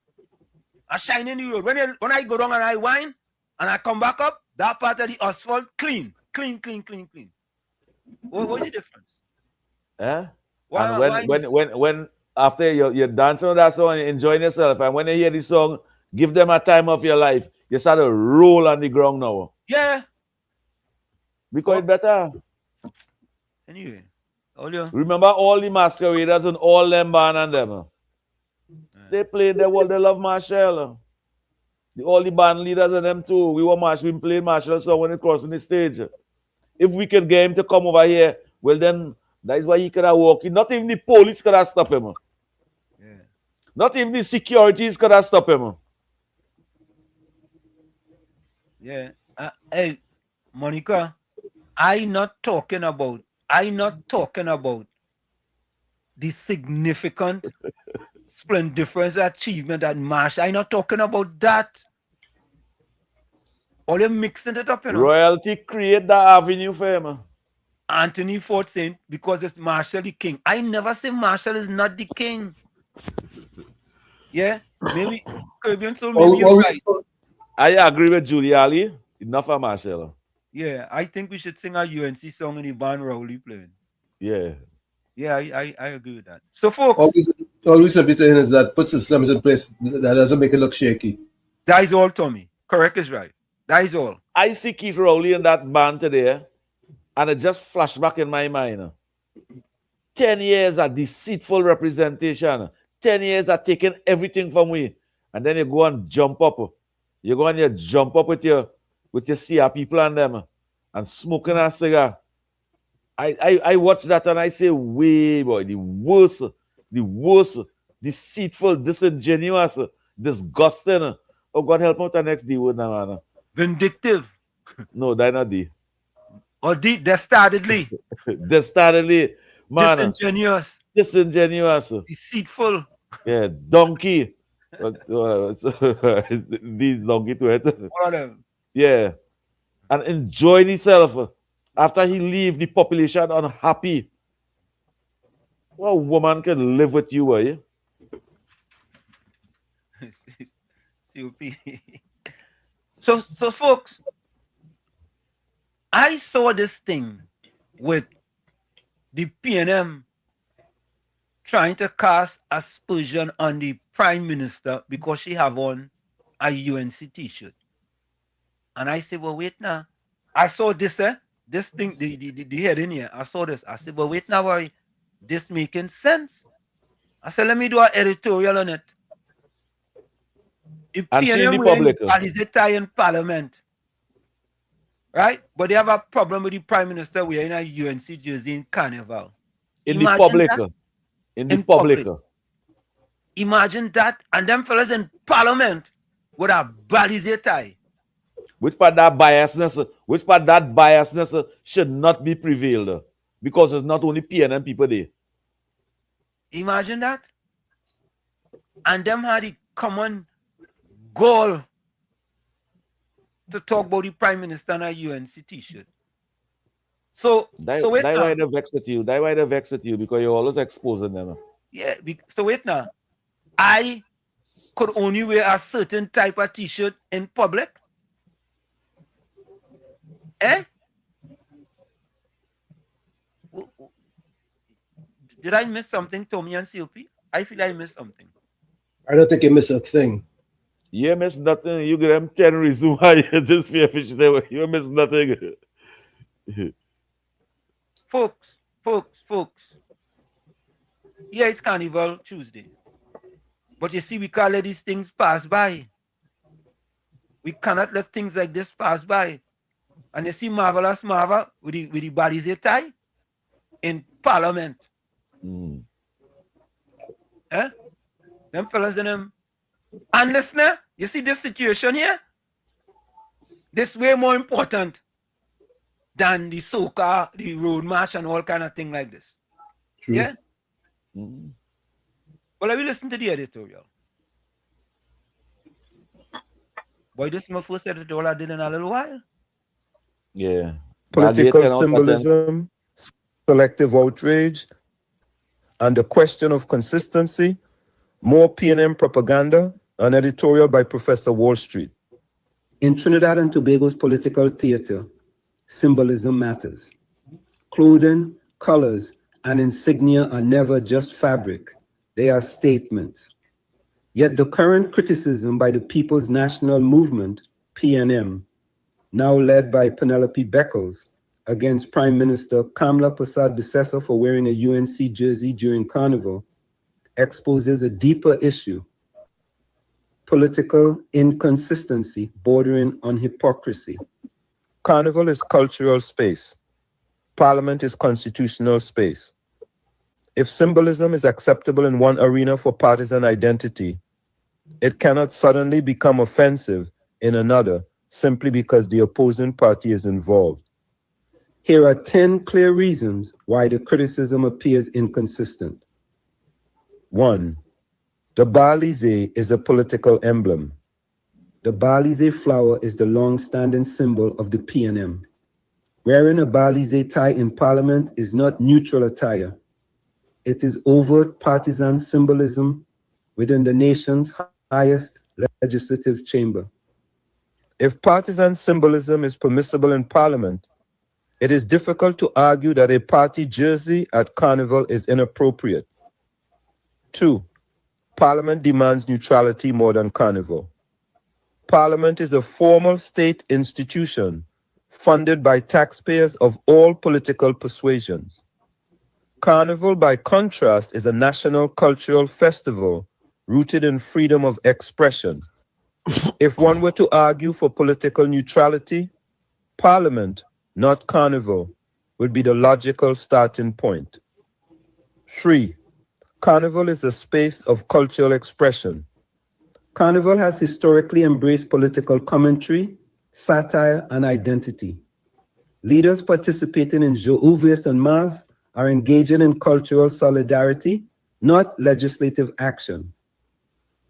When I go down and I whine and I come back up, that part of the asphalt clean. What's the difference?
Yeah. When after you're dancing on that song and enjoying yourself, and when you hear the song, give them a time of your life, you start to roll on the ground now.
Yeah.
Because it's better.
Anyway.
Remember all the masqueraders and all them band and them. They played their world, they love Marshall. All the band leaders and them too. We played Marshall song when he crossing the stage. If we could get him to come over here, well then that is why he could have walked in. Not even the police could have stopped him.
Yeah.
Not even the securities could have stopped him.
Yeah. Hey, Monica, I'm not talking about the significant splendiferous achievement at Marsh. I'm not talking about that. All you're mixing it up, you know.
Royalty create that avenue for him.
Anthony Ford saying because it's Marshall the king. I never say Marshall is not the king. Yeah, maybe Caribbean soul. Maybe you're right.
I agree with Julie Ali. Enough of Marshall.
Yeah, I think we should sing a UNC song in the band Rowley playing.
Yeah.
Yeah, I agree with that. So, folks,
always a bit is that put systems in place that doesn't make it look shaky.
That is all, Tommy. Correct is right. That is all.
I see Keith Rowley in that band today, and it just flashed back in my mind. 10 years of deceitful representation. 10 years of taking everything from me. And then you go and jump up. You go and you jump up with your CR people and them and smoking a cigar. I watch that and I say, way boy, the worst, deceitful, disingenuous, disgusting. Oh God, help me with the next D word now, man.
Vindictive.
No, that's not D.
Or dastardly.
Dastardly. Man. Disingenuous.
Deceitful.
Yeah, donkey. These donkey to it.
All of them.
Yeah. And enjoying himself. After he leave the population unhappy. What woman can live with you, are you?
So folks, I saw this thing with the PNM trying to cast aspersion on the Prime Minister because she have on a UNC t-shirt. And I say, well, wait now. I saw this, this thing, the heading here. I saw this. I said, but wait now, why this making sense? I said, let me do an editorial on it. The
And she in
PNM
the
wearing
public.
Balizeta in Parliament. Right? But they have a problem with the Prime Minister wearing a UNC jersey in Carnival.
In the public. In the public.
Imagine that. And them fellas in Parliament with a Balizeta.
Which part that biasness should not be prevailed, because it's not only PNM people there.
Imagine that. And them had the common goal to talk about the Prime Minister and a UNC t-shirt. So
That's
wait now.
why they vex with you. That's why they vex with you, because you're always exposing them.
Yeah, so wait now. I could only wear a certain type of t-shirt in public. Eh? Did I miss something, Tommy and COP? I feel I missed something.
I don't think you missed a thing.
You miss nothing. You give them 10 reasons why you just fear fish. You miss nothing.
Folks. Yeah, it's Carnival Tuesday. But you see, we can't let these things pass by. We cannot let things like this pass by. And you see Marvelous Marva with the Balize tie in Parliament. Eh? Them fellas in them. And listener, you see this situation here? This way more important than the soca, the road march, and all kind of thing like this.
True.
Yeah? Well, I will listen to the editorial. Boy, this is my first editorial I did in a little while.
Yeah.
Political symbolism, selective outrage, and the question of consistency, more PNM propaganda, an editorial by Professor Wall Street.
In Trinidad and Tobago's political theater, symbolism matters. Clothing, colors, and insignia are never just fabric. They are statements. Yet the current criticism by the People's National Movement, PNM, now led by Penelope Beckles, against Prime Minister Kamla Persad-Bissessar for wearing a UNC jersey during Carnival, exposes a deeper issue: political inconsistency bordering on hypocrisy.
Carnival is cultural space. Parliament is constitutional space. If symbolism is acceptable in one arena for partisan identity, it cannot suddenly become offensive in another simply because the opposing party is involved.
Here are 10 clear reasons why the criticism appears inconsistent.
1. The Balize is a political emblem.
The Balize flower is the long-standing symbol of the PNM. Wearing a Balize tie in Parliament is not neutral attire. It is overt partisan symbolism within the nation's highest legislative chamber.
If partisan symbolism is permissible in Parliament, it is difficult to argue that a party jersey at Carnival is inappropriate. 2. Parliament demands neutrality more than Carnival. Parliament is a formal state institution funded by taxpayers of all political persuasions. Carnival, by contrast, is a national cultural festival rooted in freedom of expression. If one were to argue for political neutrality, Parliament, not Carnival, would be the logical starting point. 3. Carnival is a space of cultural expression.
Carnival has historically embraced political commentary, satire, and identity. Leaders participating in Jouves and Mars are engaging in cultural solidarity, not legislative action.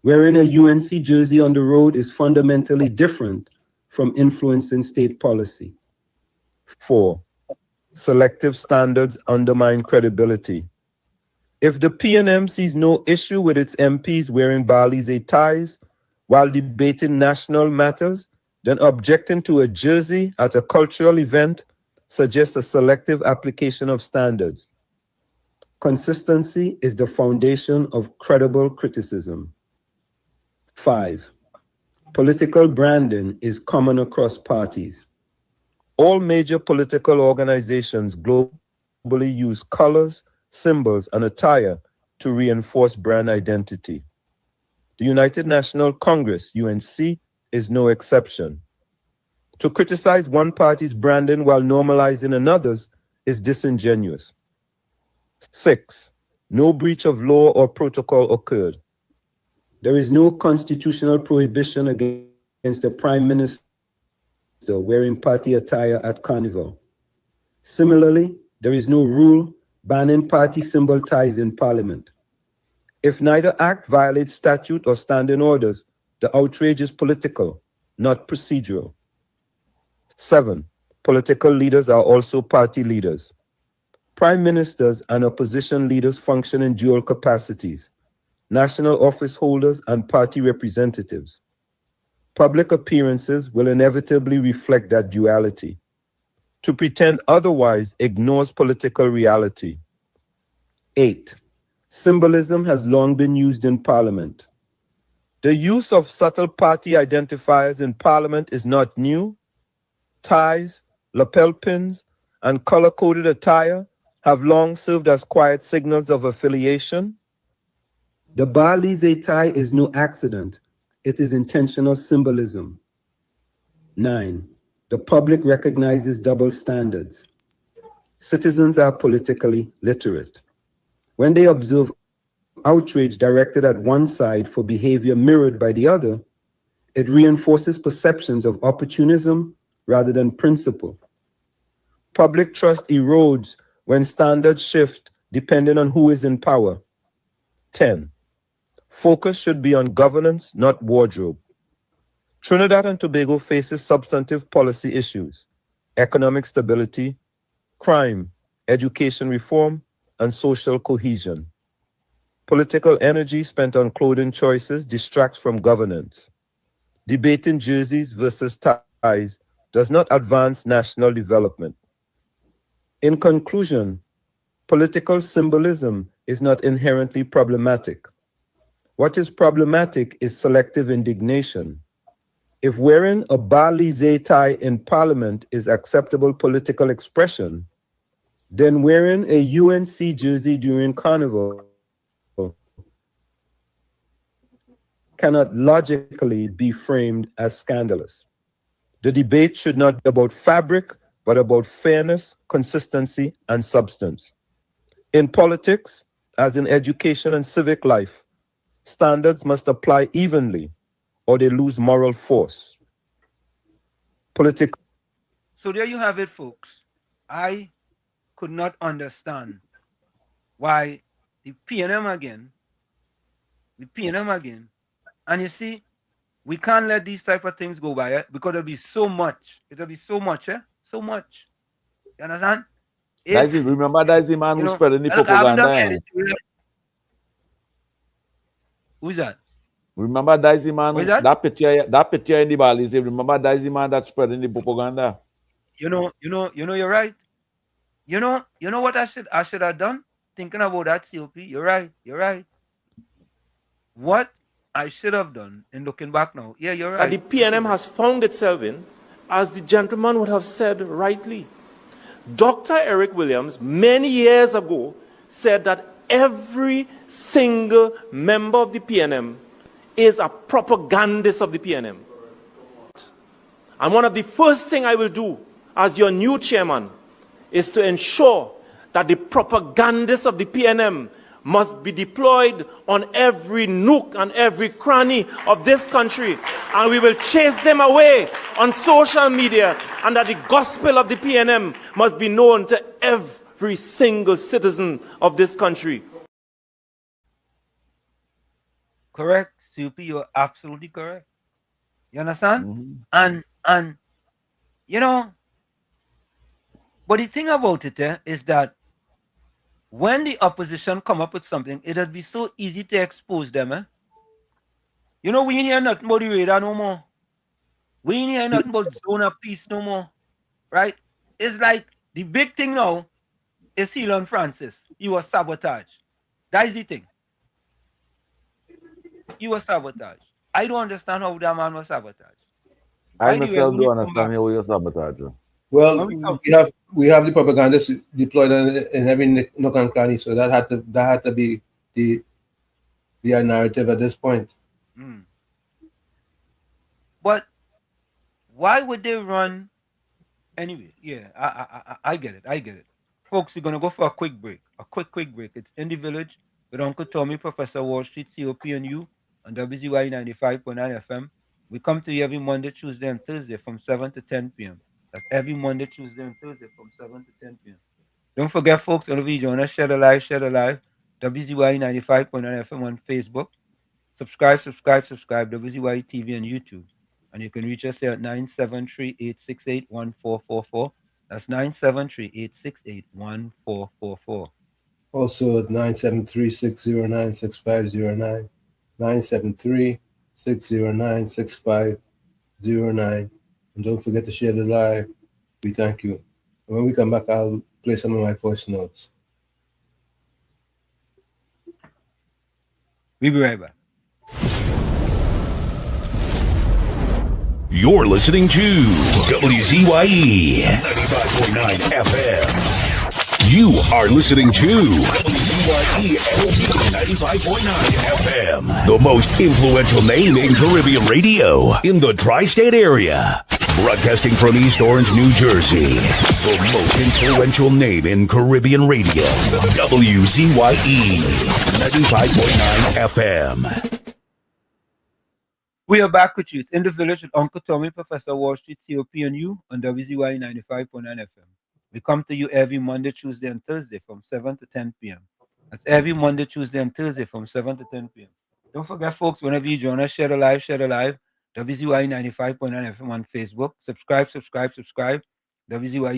Wearing a UNC jersey on the road is fundamentally different from influencing state policy.
4. Selective standards undermine credibility. If the PNM sees no issue with its MPs wearing Balize ties while debating national matters, then objecting to a jersey at a cultural event suggests a selective application of standards.
Consistency is the foundation of credible criticism. 5. Political branding is common across parties.
All major political organizations globally use colors, symbols, and attire to reinforce brand identity. The United National Congress, UNC, is no exception. To criticize one party's branding while normalizing another's is disingenuous. 6. No breach of law or protocol occurred.
There is no constitutional prohibition against the Prime Minister wearing party attire at Carnival. Similarly, there is no rule banning party symbol ties in Parliament. If neither act violates statute or standing orders, the outrage is political, not procedural. 7. Political leaders are also party leaders. Prime ministers and opposition leaders function in dual capacities: national office holders and party representatives. Public appearances will inevitably reflect that duality. To pretend otherwise ignores political reality. 8. Symbolism has long been used in Parliament. The use of subtle party identifiers in Parliament is not new. Ties, lapel pins, and color-coded attire have long served as quiet signals of affiliation. The Balize tie is no accident. It is intentional symbolism. 9. The public recognizes double standards. Citizens are politically literate. When they observe outrage directed at one side for behavior mirrored by the other, it reinforces perceptions of opportunism rather than principle. Public trust erodes when standards shift depending on who is in power. 10. Focus should be on governance, not wardrobe. Trinidad and Tobago faces substantive policy issues: economic stability, crime, education reform, and social cohesion. Political energy spent on clothing choices distracts from governance. Debating jerseys versus ties does not advance national development. In conclusion, political symbolism is not inherently problematic. What is problematic is selective indignation. If wearing a Balize tie in Parliament is acceptable political expression, then wearing a UNC jersey during Carnival cannot logically be framed as scandalous. The debate should not be about fabric, but about fairness, consistency, and substance. In politics, as in education and civic life, standards must apply evenly, or they lose moral force.
So there you have it, folks. I could not understand why the PNM again, and you see, we can't let these type of things go by, because it'll be so much. It'll be so much, so much. You understand?
Remember that's the man who spread the propaganda.
Who's that?
Remember that's the man that picture in the Balize. Remember that's the man that spread the propaganda.
You're right. You know what I should have done? Thinking about that, COP. You're right. What I should have done in looking back now, yeah, you're right.
That the PNM has found itself in, as the gentleman would have said rightly. Dr. Eric Williams, many years ago, said that every single member of the PNM is a propagandist of the PNM. And one of the first things I will do as your new chairman is to ensure that the propagandists of the PNM must be deployed on every nook and every cranny of this country, and we will chase them away on social media, and that the gospel of the PNM must be known to every single citizen of this country.
Correct, CP, you're absolutely correct. You understand? And you know, but the thing about it is that when the opposition come up with something, it'll be so easy to expose them. You know, we ain't hear nothing about the radar no more. We ain't hear nothing about zone of peace no more. Right? It's like the big thing now is Elon Francis. He was sabotaged. That is the thing. He was sabotaged. I don't understand how that man was sabotaged.
I myself don't understand how he was sabotaged.
Well, we have the propagandists deployed in every nook and cranny, so that had to be the narrative at this point.
Mm. But why would they run anyway? Yeah, I get it. I get it. Folks, we're gonna go for a quick break. A quick break. It's In the Village with Uncle Tommy, Professor Wall Street, COPNU, on WZYE 95.9 FM. We come to you every Monday, Tuesday, and Thursday from 7 to 10 p.m. That's every Monday, Tuesday, and Thursday from 7 to 10 p.m. Don't forget, folks, whenever you join us, share the live. WZYE 95.9 FM on Facebook. Subscribe, WZYE TV on YouTube. And you can reach us here at 973-868-1444. That's 973-868-1444.
Also at 973-609-6509. 973-609-6509. And don't forget to share the live. We thank you. And when we come back, I'll play some of my voice notes.
We'll be right back.
You're listening to WZYE 95.9 FM. You are listening to WZYE 95.9 FM, the most influential name in Caribbean radio in the tri-state area. Broadcasting from East Orange, New Jersey, the most influential name in Caribbean radio, WZYE 95.9 FM.
We are back with you. It's In the Village with Uncle Tommy, Professor Wall Street, COPNU, on WZYE 95.9 FM. We come to you every Monday, Tuesday, and Thursday from 7 to 10 p.m. That's every Monday, Tuesday, and Thursday from 7 to 10 p.m. Don't forget, folks, whenever you join us, share the live. WZYE 95.9 FM on Facebook. Subscribe. WZYE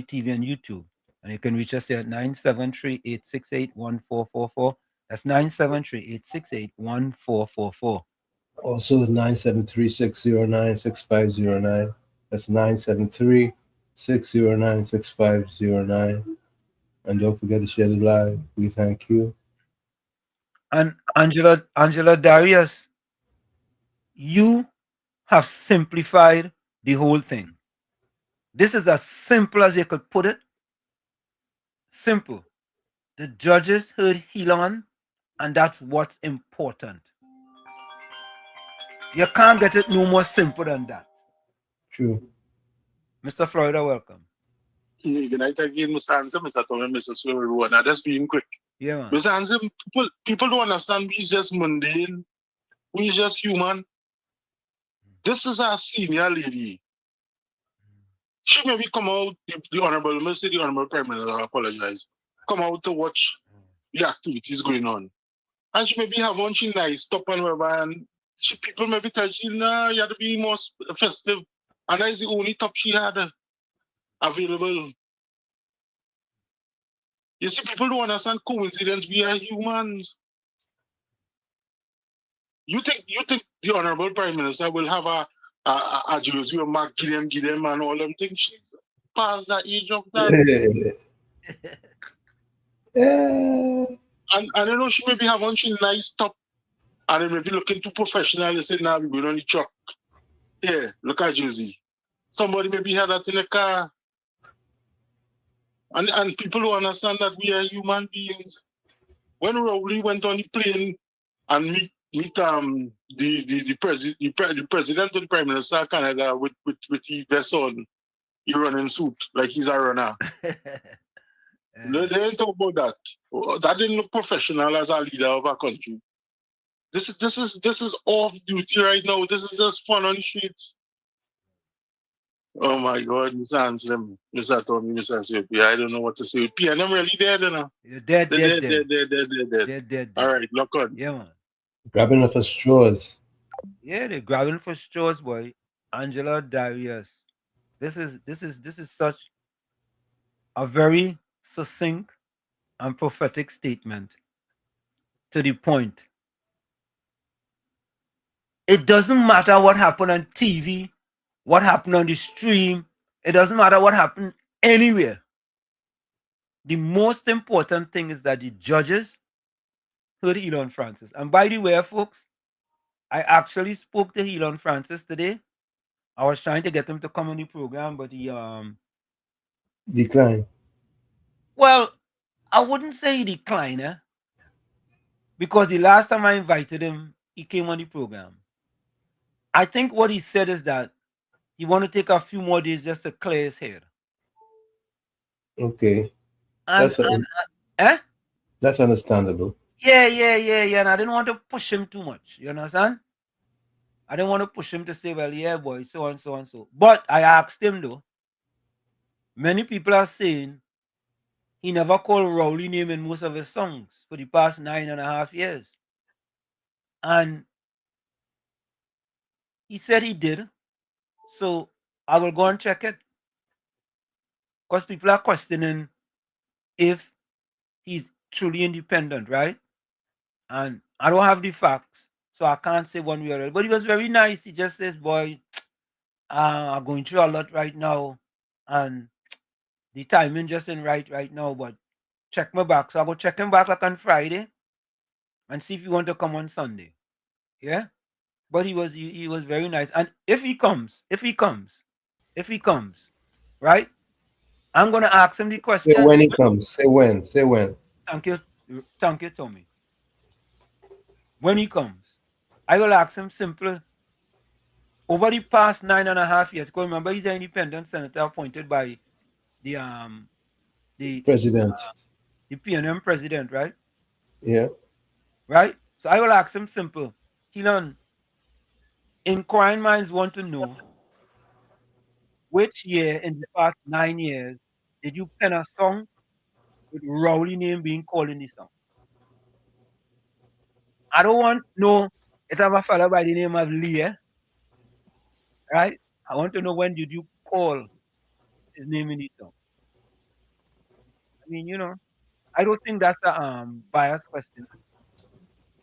TV on YouTube. And you can reach us here at 973-868-1444. That's 973-868-1444.
Also 973-609-6509. That's 973-609-6509. And don't forget to share the live. We thank you.
And Angela Darius, you have simplified the whole thing. This is as simple as you could put it. Simple. The judges heard Helon, and that's what's important. You can't get it no more simple than that.
True.
Mr. Florida, welcome.
Good night again, Mr. Ansem, Mr. Tommy, Mr. Slow. Now, just being quick.
Yeah, man.
Mr. Ansem, people don't understand we're just mundane. We're just human. This is our senior lady. She maybe come out, the Honorable, let me say the Honorable Prime Minister, I apologize, come out to watch the activities going on. And she maybe have one, she nice, stop and whatever, and people maybe tell she, nah, you have to be more festive. And that is the only top she had available. You see, people don't understand coincidence. We are humans. You think the Honorable Prime Minister will have a jersey of Mark Gideon and all them things? She's past the age of that. And you know, she maybe have on she nice top and then maybe looking too professional and say, now we're going on the truck. Yeah, look at jersey. Somebody maybe had that in the car. And people who understand that we are human beings. When Rowley went on the plane and meet the president of the Prime Minister of Canada with the vest on, he running suit like he's a runner. They didn't talk about that. That didn't look professional as a leader of our country. This is off duty right now. This is just fun on the streets. Oh my God, Mr. Anselm, Mr. Tommy, Mr. CP, I don't know what to say. PNM really dead, you know?
You're dead.
Dead. All right, lock on.
Yeah, man.
Grabbing for straws.
Yeah, they're grabbing for straws, boy. Angela Darius. This is such a very succinct and prophetic statement to the point. It doesn't matter what happened on TV, what happened on the stream. It doesn't matter what happened anywhere. The most important thing is that the judges heard Elon Francis. And by the way, folks, I actually spoke to Elon Francis today. I was trying to get him to come on the program, but he
Decline.
Well, I wouldn't say he declined, because the last time I invited him, he came on the program. I think what he said is that he want to take a few more days just to clear his head.
Okay.
That's
understandable.
Yeah. And I didn't want to push him too much. You understand? I didn't want to push him to say, well, yeah, boy, so and so and so. But I asked him, though. Many people are saying he never called Rowley name in most of his songs for the past 9.5 years. And he said he did. So I will go and check it. Because people are questioning if he's truly independent, right? And I don't have the facts, so I can't say one way or the other. But he was very nice. He just says, boy, I'm going through a lot right now, and the timing just ain't right now, but check me back. So I'll go check him back like on Friday and see if he want to come on Sunday. Yeah? But he was very nice. And if he comes, right? I'm gonna ask him the question.
Say when he comes. Say when.
Thank you, Tommy. When he comes, I will ask him simple. Over the past 9.5 years, because remember he's an independent senator appointed by the
president,
the PNM president, right?
Yeah.
Right. So I will ask him simple. Helan, inquiring minds want to know which year in the past 9 years did you pen a song with Rowley name being called in the song? I don't want no it have a fellow by the name of Lee, right? I want to know when did you call his name in the song. I mean, I don't think that's a biased question.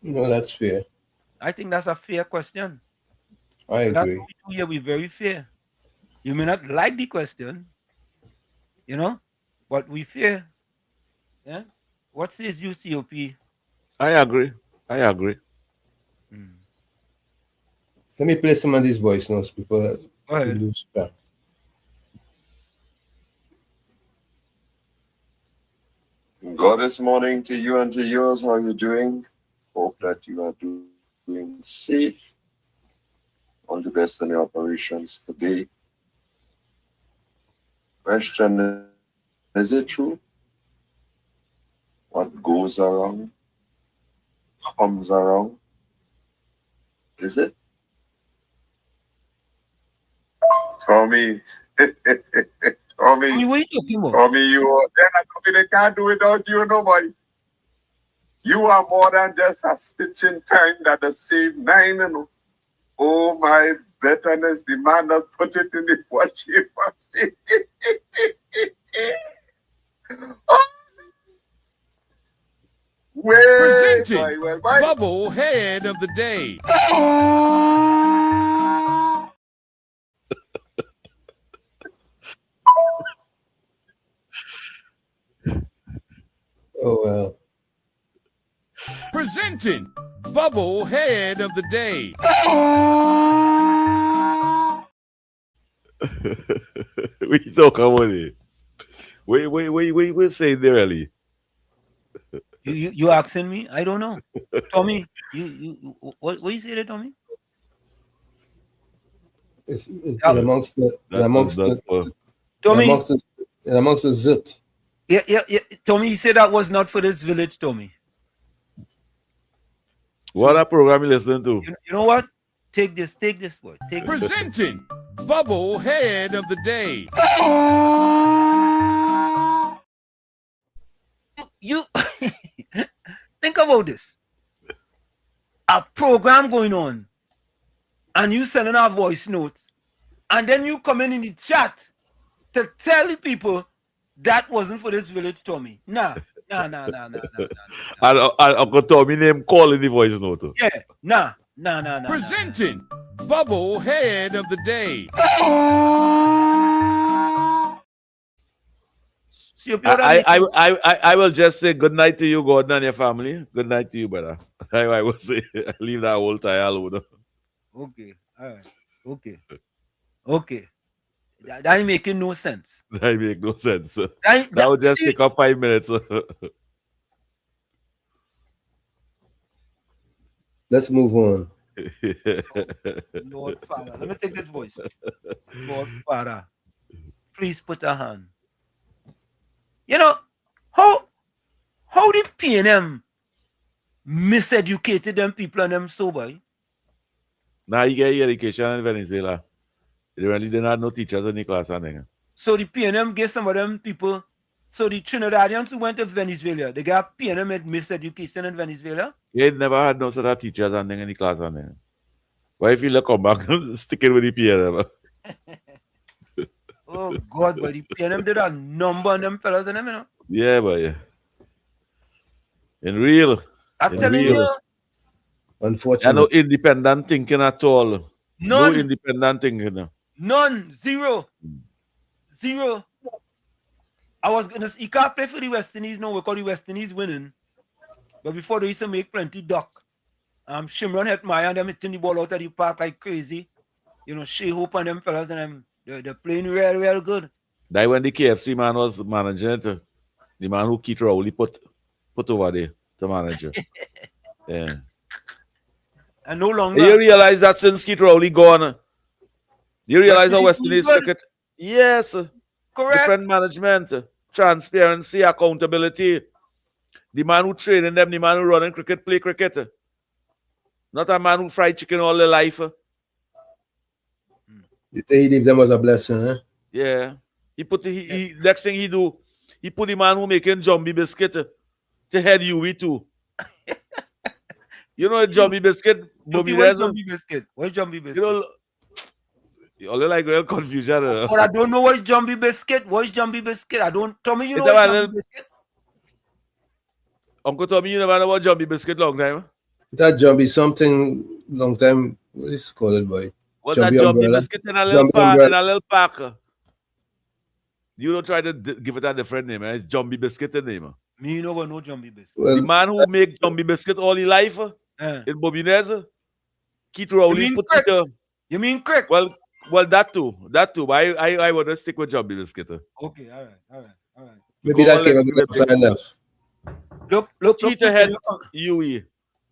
No, that's fair.
I think that's a fair question.
I agree.
That's what we do here. We're very fair. You may not like the question, but we fair. Yeah. What says you, COP?
I agree.
Let me play some of these voice notes before we lose track.
God this morning to you and to yours. How are you doing? Hope that you are doing safe. All the best in your operations today. Question, is it true? What goes around comes around. Is it? Tommy. Tommy.
What are you talking about?
Tommy, they can't do without you, nobody. You are more than just a stitch in time that the same nine, Oh my betterness, the man that put it in the washing machine.
Presenting Bubble Head of the Day.
Oh well.
Presenting Bubble Head of the Day.
We talk about it. Wait, say there, Ali.
You asking me? I don't know. Tommy, you what you say there, Tommy?
It's amongst the zit.
Yeah. Tommy, you said that was not for this village, Tommy.
What a program you listen to?
You know what? Take this word.
Presenting Bubble Head of the Day.
You think about this. A program going on, and you sending out voice notes, and then you come in the chat to tell the people that wasn't for this village, Tommy. Nah.
Uncle Tommy name call in the voice note.
Yeah, nah.
Presenting Bubble Head of the Day.
I will just say good night to you, Gordon, and your family. Good night to you, brother. I will say leave that whole tie alone.
Okay, all right. Okay. That ain't making no sense.
That make no sense.
That
would just take up 5 minutes.
Let's move on.
Lord Father, let me take this voice. Lord Father, please put a hand. You know, how the PNM miseducated them people and them sober?
Now you get education in Venezuela. They really didn't have no teachers in the class.
So the PNM gave some of them people, so the Trinidadians who went to Venezuela, they got PNM had miseducation in Venezuela?
They never had no sort of teachers in the class. Why if you look come back, sticking with the PNM?
Oh God, but the PNM did a number on them fellas and them, you know?
Yeah, but yeah. In real.
I'm telling you.
Unfortunately.
No independent thinking at all.
None.
No independent thinking.
None. Zero. Zero. I was gonna. You can't play for the West Indies now because the West Indies winning. But before they used to make plenty duck. Shimron hit my and them hitting the ball out of the park like crazy. You know, Shea Hope and them fellas and them they're playing real good.
That when the KFC man was managing it, the man who Keith Rowley put over there to manage it. Yeah.
And no longer.
You realize that since Keith Rowley gone, you realize how West Indies cricket. Yes.
Correct.
Different management, transparency, accountability. The man who training them, the man who running cricket, play cricket. Not a man who fried chicken all their life.
He leave them as a blessing, eh?
Yeah. He next thing he do, he put the man who making Jumbie biscuit to head UE too. You know Jumbie biscuit?
What is Jumbie biscuit? What is Jumbie biscuit?
You know, all like real confusion.
But I don't know what is Jumbie biscuit. What is Jumbie biscuit? I don't. Tommy, you know what is Jumbie biscuit?
Uncle Tommy, you never know what Jumbie biscuit long time?
That Jumbie something long time. What is it called, boy?
What's that Jumbie biscuit in a little pack? You don't try to give it a different name. It's Jumbie biscuit the name.
Me, you know what? No Jumbie biscuit.
Well, the man who make Jumbie biscuit all his life in Bobinez, Keith Rowley put it.
You mean crick?
Well, that too. But I want to stick with Jumbie biscuit.
Okay, all right.
Maybe that came a good enough.
Look,
Keith ahead, UE.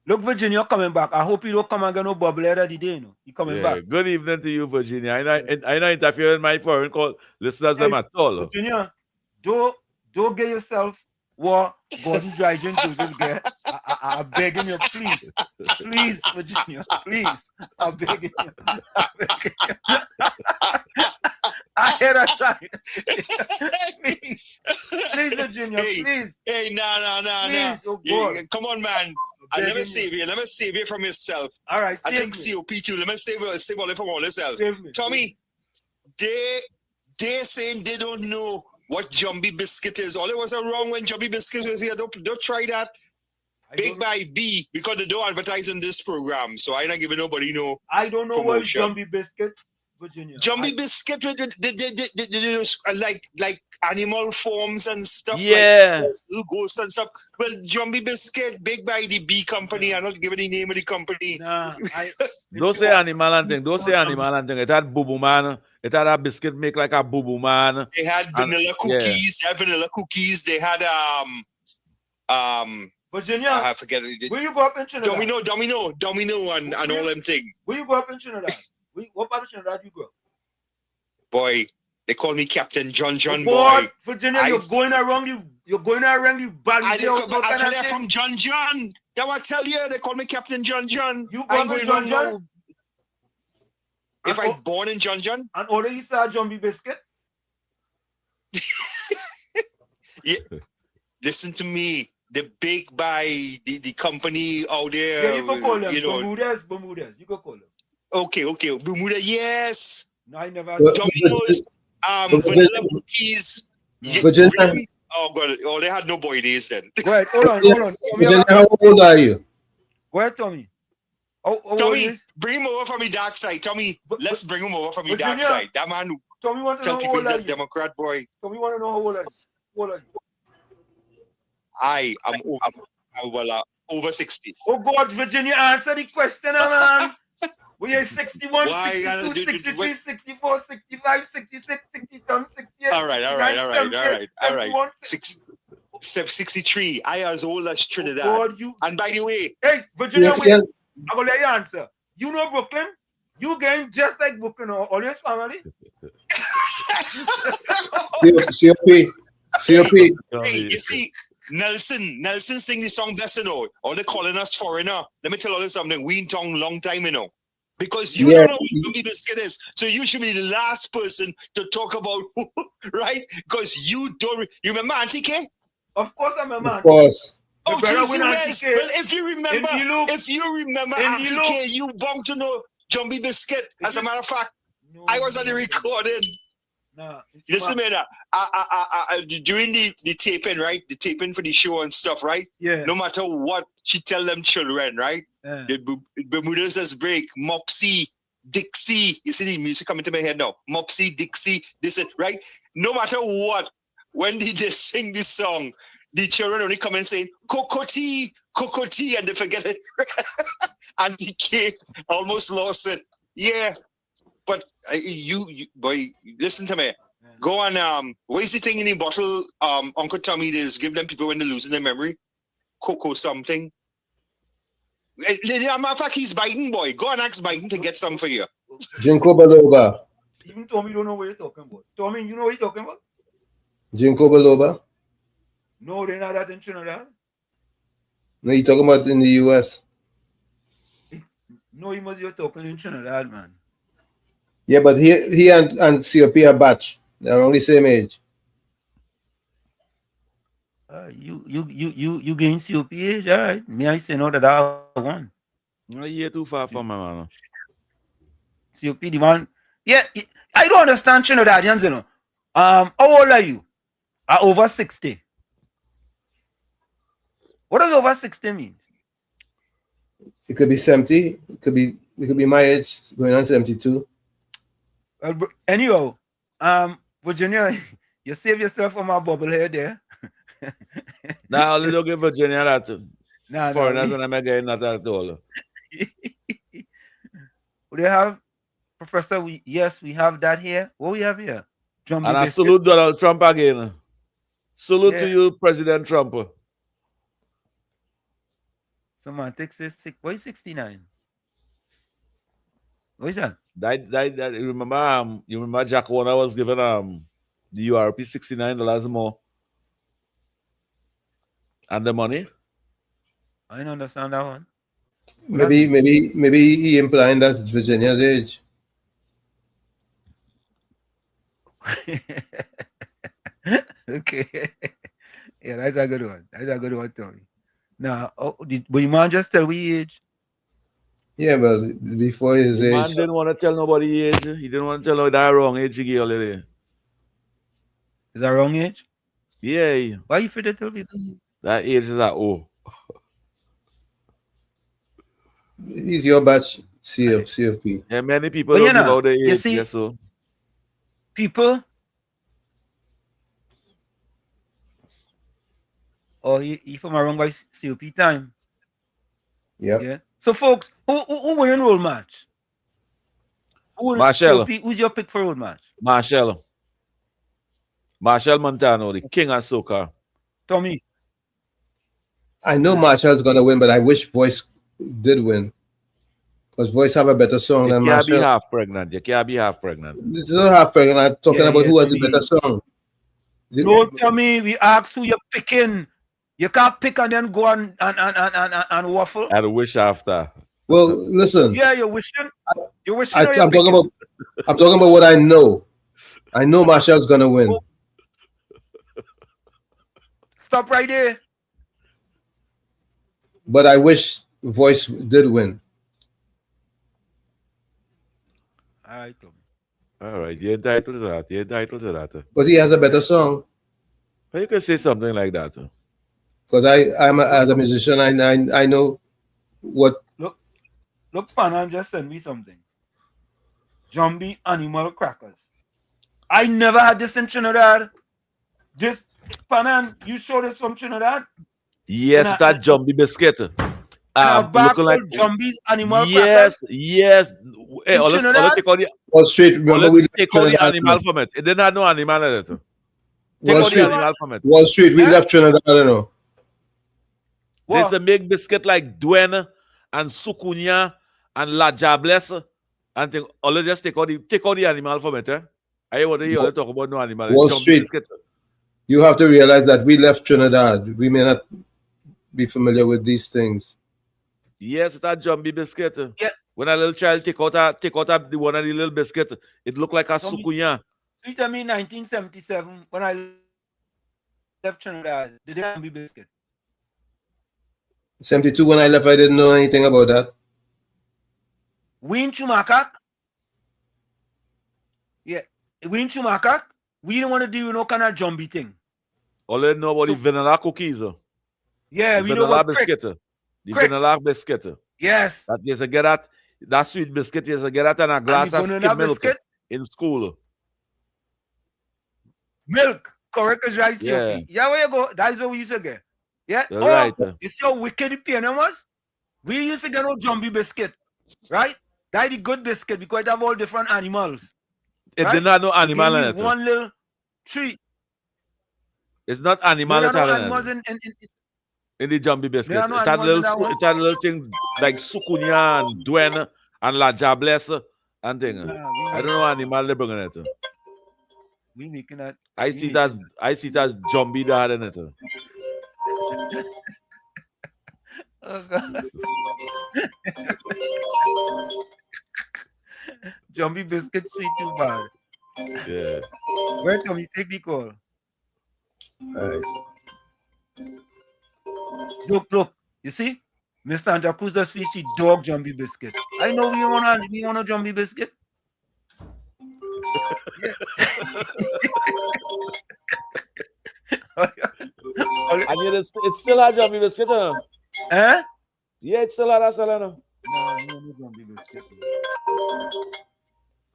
Look, Virginia coming back. I hope you don't come and get no bubble head of the day, you know. You coming back.
Good evening to you, Virginia. I not interfere in my foreign call listeners them at all.
Virginia, don't get yourself what Gordon Dryden Joseph get. I'm begging you, please. Please, Virginia, please. I'm begging you. I hear that time. Please, Virginia, please.
Hey, nah.
Oh, God.
Come on, man. Let me save you from yourself.
All right,
I think COP2. Let me save all from all yourself. Tommy, they saying they don't know what Jumbie biscuit is. All it was wrong when Jumbie biscuit was here. Don't try that. Big by B, because they don't advertise in this program. So I not giving nobody no.
I don't know what Jumbie biscuit, Virginia.
Jumbie biscuit with like animal forms and stuff.
Yeah.
Like ghosts and stuff. Well, Jumbie biscuit, big by the B company. I'm not giving the name of the company.
Nah,
don't say animal and thing. Don't say animal and thing. It had boo boo man. It had a biscuit make like a boo boo man.
They had vanilla cookies.
Yeah.
They had vanilla cookies. They had
Virginia,
I forget it.
Where you go up in Trinidad?
Domino and all them thing.
Where you go up in Trinidad? What part of Trinidad you go?
Boy, they call me Captain John
boy. Virginia, you're going around the valley.
I'm from John. That what I tell you, they call me Captain John.
You going John?
If I born in John.
And order you saw Jumbie biscuit?
Yeah. Listen to me. The big by the company out there.
Yeah, you go call them. Bermudez. You go call them.
Okay. Bermuda, yes.
No, I never.
Domino's, vanilla cookies. Oh God! Oh, they had no boy days then.
Wait, hold on.
How old are you?
Where, Tommy?
Tommy, bring him over from the dark side. Tommy, let's bring him over from the dark side. That man who
Tommy want to
tell
know
people
how old
he's a Democrat boy.
Tommy want to know how old are you? How old are you?
I am over 60.
Oh God, Virginia, answer the question, man. We are 61,
Why
62, 63, 64, 65, 66, 67, 68.
All right. 63. I as old as Trinidad.
God, you.
And by the way,
hey, Virginia, wait. I'm gonna let you answer. You know Brooklyn? You game just like Brooklyn or all your family?
COP.
Hey, you see, Nelson sing the song best, you know. All they calling us foreigner. Let me tell you something. We in tongue long time, you know. Because you don't know what Jumbie Biscuit is. So you should be the last person to talk about who, right? Because you don't. You remember Auntie K?
Of course I remember.
Of course.
Oh, Jesus. Well, if you remember Auntie K, you bound to know Jumbie Biscuit. As a matter of fact, I was at the recording. Listen, man, during the taping, right? The taping for the show and stuff, right?
Yeah.
No matter what she tell them children, right?
Yeah.
The Bermudas says break, Mopsy, Dixie. You see the music coming to my head now. Mopsy, Dixie, this, right? No matter what, when they sing this song, the children only come and say, Kokoti, Kokoti, and they forget it. And the kid almost lost it. Yeah. But you boy, listen to me. Yeah. Go on. What is the thing in the bottle? Uncle Tommy is give them people when they're losing their memory. Cocoa something. Matter of fact, he's Biden, boy. Go and ask Biden to get some for you.
Jinko Baloba.
Even Tommy don't know what you're talking about. Tommy, you know what you're talking about?
Jinko Baloba.
No, they're not that in Trinidad.
No, you're talking about in the US.
No, you're talking in Trinidad, man.
Yeah, but he and COP are batch. They're only same age.
You gain COP age, all right? Me, I say no that I won.
No, you're too far from my man.
COP the one. Yeah, I don't understand Trinidadians, you know. How old are you? Over 60. What does over 60 mean?
It could be 70. It could be my age, going on 72.
Anyhow, Virginia, you save yourself from our bubble here there.
Nah, only don't give Virginia that.
Nah,
foreigners and I'm getting that at all.
They have, Professor, yes, we have that here. What we have here?
And I salute Donald Trump again. Salute to you, President Trump.
Semantics is 69. What is that?
That you remember Jack Warner was given the URP $69 more. And the money?
I don't understand that one.
Maybe he implying that's Virginia's age.
Okay. Yeah, that's a good one. That's a good one, Tommy. Now, but your man just tell we age?
Yeah, well, before his age.
Man didn't want to tell nobody age. He didn't want to tell nobody that wrong age he gave already.
Is that wrong age?
Yeah.
Why you fit to tell people?
That age is that old.
He's your batch, COP.
Yeah, many people don't give out the age.
You see,
yes, so.
People, he from around by COP time.
Yep.
Yeah. So, folks, who win road match?
Marshall.
COP, who's your pick for road match?
Marshall Montano, the king of soca.
Tommy.
I know Marshall's gonna win, but I wish Voice did win. Because Voice have a better song than Marshall.
You can't be half pregnant.
This is not half pregnant. I'm talking about who has the better song.
No, Tommy, we ask who you're picking. You can't pick and then go and waffle.
And wish after.
Well, listen.
Yeah, you're wishing. You're wishing.
I'm talking about what I know. I know Marshall's gonna win.
Stop right there.
But I wish Voice did win.
All right, you're entitled to that.
But he has a better song.
But you can say something like that.
Because as a musician, I know what.
Look, Panan just sent me something. Jumbie animal crackers. I never had this in Trinidad. Just Panan, you showed us from Trinidad?
Yes, that Jumbie biscuit.
And a bar
looking like
called Jumbie's Animal
yes,
Crackers.
yes. Hey,
In
all
Trinidad?
take out the
Wall Street, remember we left
take out the
Trinidad.
animal from it. It didn't have no animal in it. Take
Wall
out the
Street,
animal from it.
Wall Street, we left Trinidad, I don't know.
There's a big biscuit like Duen and Sukunya and La Jablesse and thing. All just take out the animal from it. I want to hear you talk about no animal.
Wall Street, you have to realize that we left Trinidad. We may not be familiar with these things.
Yes, it's a Jumbie biscuit.
Yeah.
When a little child take out the one of the little biscuit, it look like a Sukunya.
You tell me 1977 when I left Trinidad, did they have Jumbie biscuit?
72 when I left, I didn't know anything about that.
We in Chumakak? Yeah. We in Chumakak? We didn't want to do no kind of Jumbie thing.
All I know about the vanilla cookies.
Yeah,
the
we know
vanilla
about
biscuit. The vanilla biscuit.
Yes.
That is a get that sweet biscuit is a get at and a glass of skim milk in school.
Milk, correct as right,
Yeah.
Yeah, where you go? That's where we used to get. Yeah.
You're right.
You see how wicked the PNM was? We used to get no Jumbie biscuit, right? That's the good biscuit because it have all different animals.
It
right?
did not know animal in it.
One little tree.
It's not animal
no,
in
animals
it.
In
the Jumbie biscuit.
There are no
It had
animals in that
it had little thing like Sukunya and Duen and La Jablesse and thing. I don't know what animal they bring in it.
We making that.
I see it as Jumbie that in it.
Oh God. Jumbie biscuit sweet too bad.
Yeah.
Where can we take the call?
All right.
Look. You see? Mr. Santa Cruz just finished the dog Jumbie biscuit. I know we want a Jumbie biscuit.
And yet it's still a Jumbie biscuit, huh?
Eh?
Yeah, it's still a that salad.
No Jumbie biscuit.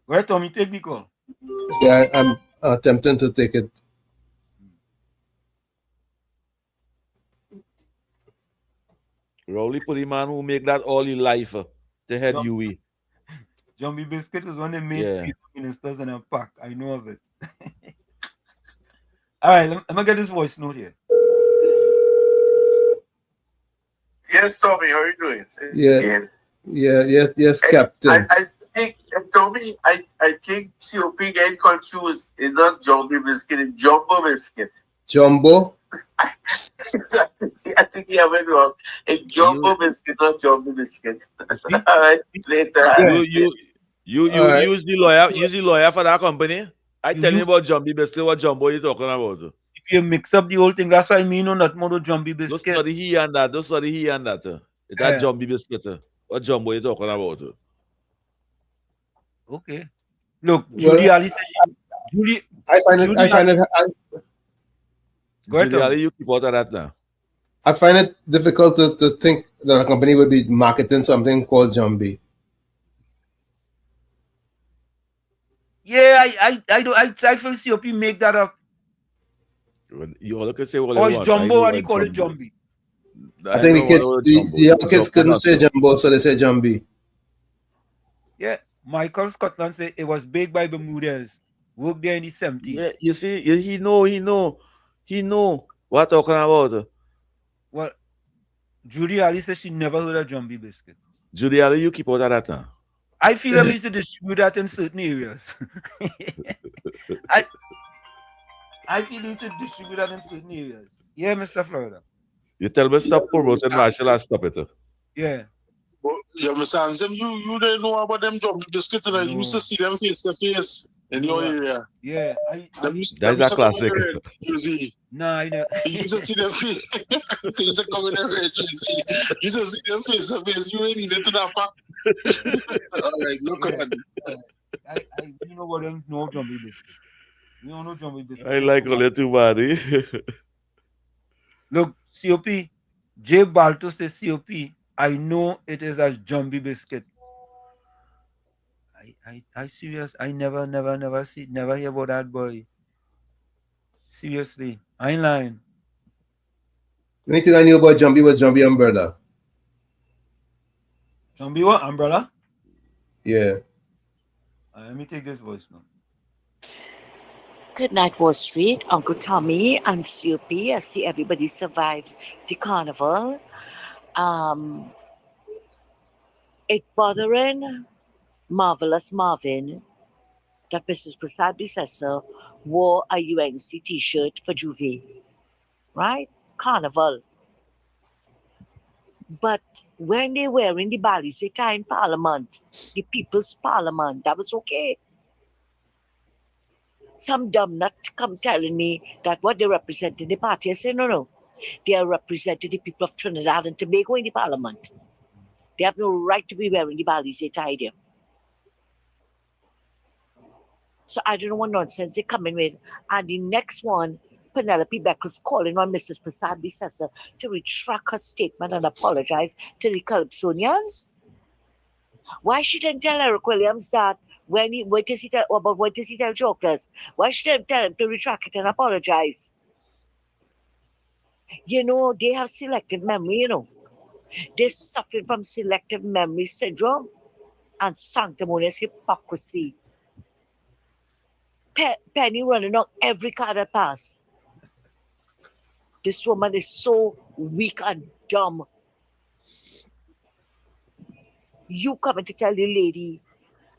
Where Tommy take the call?
Yeah, I'm attempting to take it.
Rowley put the man who make that all his life to head UE.
Jumbie biscuit was one of the main people ministers in a pack. I know of it. All right, let me get this voice note here.
Yes, Tommy, how are you doing?
Yes, Captain.
I think, Tommy, I think COP getting confused. It's not Jumbie biscuit, it's Jumbo biscuit.
Jumbo?
Exactly. I think you have it wrong. It's Jumbo biscuit, not Jumbie biscuit. All right, later.
You use the lawyer for that company. I tell you about Jumbie biscuit, what Jumbo you talking about?
If you mix up the whole thing, that's why I mean not more Jumbie biscuit.
Those are the he and that. It's that Jumbie biscuit. What Jumbo you talking about?
Okay. Look, Julie Ali says
I find it
Go ahead, Julie Ali, you keep out of that now.
I find it difficult to think that a company would be marketing something called Jumbie.
Yeah, I feel COP make that up.
You all can say what
or it's Jumbo and you call it Jumbie.
I think the young kids couldn't say Jumbo, so they say Jumbie.
Yeah, Michael Scotland said it was baked by Bermudez. Worked there in the 70s.
Yeah, you see, he know what talking about.
Well, Judy Ali says she never heard of Jumbie biscuit.
Judy Ali, you keep out of that now.
I feel I used to distribute that in certain areas. I feel you should distribute that in certain areas. Yeah, Mr. Florida.
You tell me stop promoting Marshall and stop it.
Yeah.
Yeah, Mr. Ansem, you didn't know about them Jumbie biscuits, and I used to see them face to face in your area.
Yeah.
That's a classic.
No, I know.
You used to see them face. They used to come in the red, you used to see them face to face. You ain't needed to that pack. All right, look on.
You know what? No Jumbie biscuit. You don't know Jumbie biscuit.
I like all that too bad.
Look, COP, Jay Balto says COP, I know it is a Jumbie biscuit. I serious. I never hear about that boy. Seriously. I ain't lying.
The only thing I knew about Jumbie was Jumbie umbrella.
Zombie what? Umbrella?
Yeah.
Let me take this voice now.
Good night, Wall Street. Uncle Tommy and COP. I see everybody survived the carnival. It bothering Marvelous Marvin that Mrs. Prasad Bissessar wore a UNC t-shirt for Juve, right? Carnival. But when they were in the Baliseta in Parliament, the People's Parliament, that was okay. Some dumb nut come telling me that what they represent in the party. I say, no. They are representing the people of Trinidad and Tobago in the Parliament. They have no right to be wearing the Baliseta either. So I don't know what nonsense they're coming with. And the next one, Penelope Beckles calling on Mrs. Prasad Bissessar to retract her statement and apologize to the Calypsonians. Why she didn't tell Eric Williams that what does he tell jokers? Why she didn't tell him to retract it and apologize? You know, they have selective memory, you know. They're suffering from selective memory syndrome and sanctimonious hypocrisy. Penny running on every card that pass. This woman is so weak and dumb. You coming to tell the lady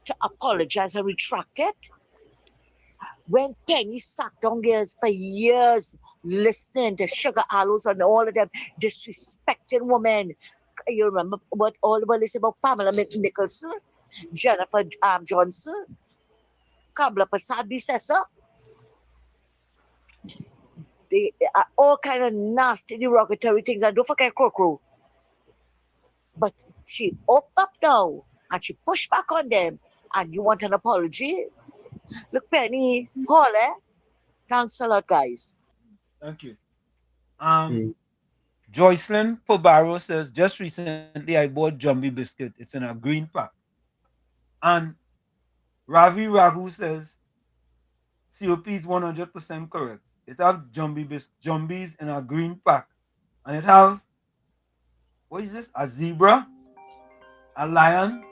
to apologize and retract it? When Penny sat down there for years listening to Sugar Aloes and all of them disrespecting women. You remember what all the listen about Pamela Nicholson, Jennifer Johnson, Kamala Prasad Bissessar? They are all kind of nasty, derogatory things. And don't forget Crocro. But she opened up now and she pushed back on them. And you want an apology? Look, Penny, Paula, thanks a lot, guys.
Thank you. Joycelyn Pobaro says, just recently I bought Jumbie biscuit. It's in a green pack. And Ravi Raghu says, COP is 100% correct. It have Jumbies in a green pack. And it have, what is this? A zebra, a lion,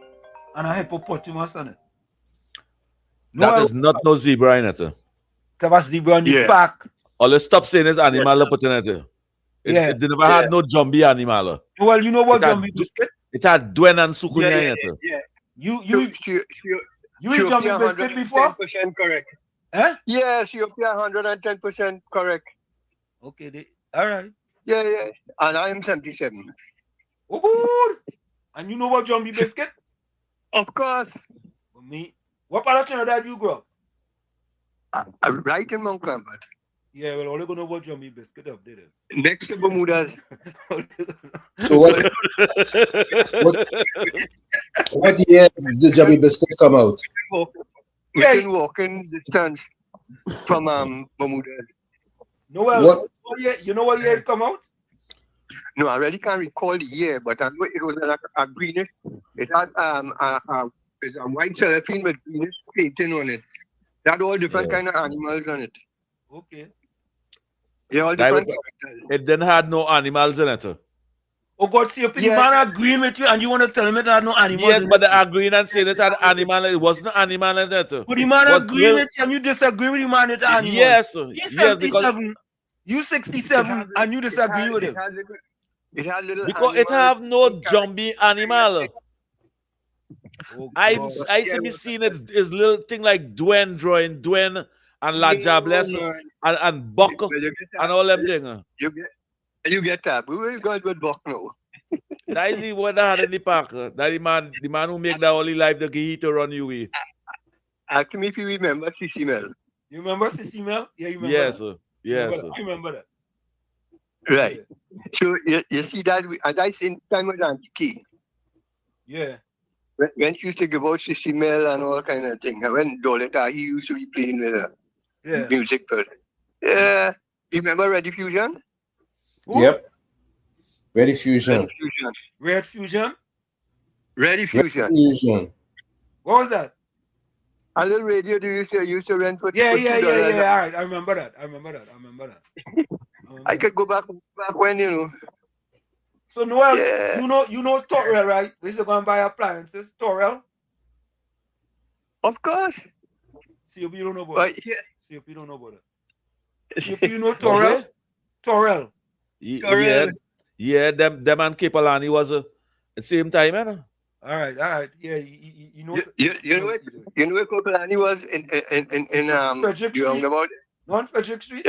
and a hippopotamus on it.
That is not no zebra in it.
It have a zebra in the pack.
All the stop saying is animal put in it. It never had no Jumbie animal.
Well, you know what Jumbie biscuit?
It had Dwen and Sukunya in it.
Yeah.
You eat Jumbie biscuit before?
110% correct.
Huh?
Yes, you're 110% correct.
Okay, all right.
Yeah. And I am 77.
Oh, good. And you know what Jumbie biscuit?
Of course.
Me. What part of Trinidad you grow up?
Right in Mount Lambert.
Yeah, well, only gonna know what Jumbie biscuit up there.
Next to Bermuda's.
So what year did Jumbie biscuit come out?
Within walking distance from Bermuda's.
No, well, you know what year it come out?
No, I really can't recall the year, but I know it was a greenish. It had a white cellophane with greenish painting on it. It had all different kind of animals on it.
Okay.
Yeah, all different.
It didn't have no animals in it.
Oh God, see, the man agreeing with you and you want to tell him it had no animals
yes,
in
but
it?
they agreeing and saying it had animal. It wasn't animal in it.
But the man agreeing with you and you disagree with the man it's animals.
Yes.
He's 77, you 67 and you disagree with him.
It had little
because it have no Jumbie animal. I see me seeing it is little thing like Dwen drawing Dwen and La Jabless and Buck and all them things.
You get that. We will go with Buck now.
That is the one that had in the park. That the man who make that all his life the key to run you.
Ask me if you remember Sissy Mel.
You remember Sissy Mel? Yeah, you remember
yes,
that?
Sir. Yes,
I remember that.
Right. So you see that, and that's in time of Auntie Key.
Yeah.
When she used to give out Sissy Mel and all kind of thing. And when Doleta, he used to be playing with her.
Yeah.
Music person. Yeah. You remember Ready Fusion?
Who?
Yep. Ready Fusion.
Red Fusion?
Ready Fusion.
Ready Fusion.
What was that?
A little radio they used to rent for
Yeah.
$2.
All right, I remember that.
I could go back when, you know.
So Noel, you know Torel, right? We used to go and buy appliances. Torel.
Of course.
COP don't know about it.
Yeah.
COP don't know about it. COP, you know Torel? Torel.
Yeah, them and Kepalani was at the same time, man.
All right. Yeah, you know.
You know where Kopalani was in
Frederick
you
Street.
about
On Frederick Street.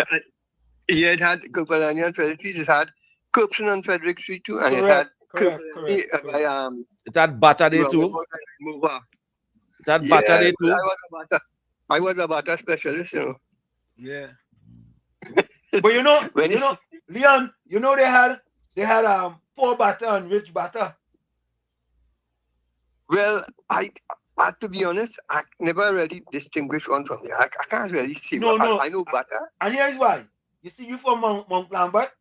Yeah, it had Kopalani on Frederick Street. It had Coopson on Frederick Street too, and
correct.
It had Bata there too. It had Bata there too.
I was a Bata specialist, you know.
Yeah. But you know, Leon, you know they had poor butter and rich butter.
Well, I to be honest, I never really distinguish one from the other. I can't really see.
No.
I know butter.
And here's why. You see, you from Mont Lambert,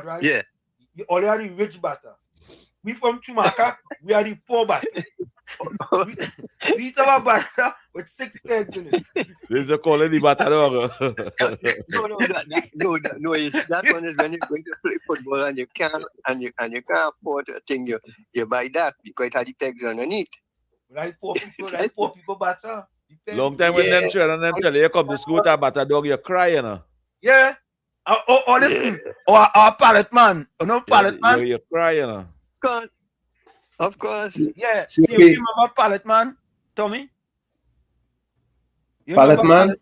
right?
Yeah.
You already rich butter. We from Chumaka, we are the poor butter. we eat our butter with 6 eggs in it.
There's a quality butter.
No. That one is when you're going to play football and you can't afford a thing. You buy that because it had the pegs underneath.
Like poor people butter.
Long time when them children them tell you come to school with a butter dog, you cry, you know.
Yeah. Listen. Our pallet man. No pallet man.
You cry, you know.
Of course.
Yeah. See, you remember pallet man, Tommy?
Pallet man?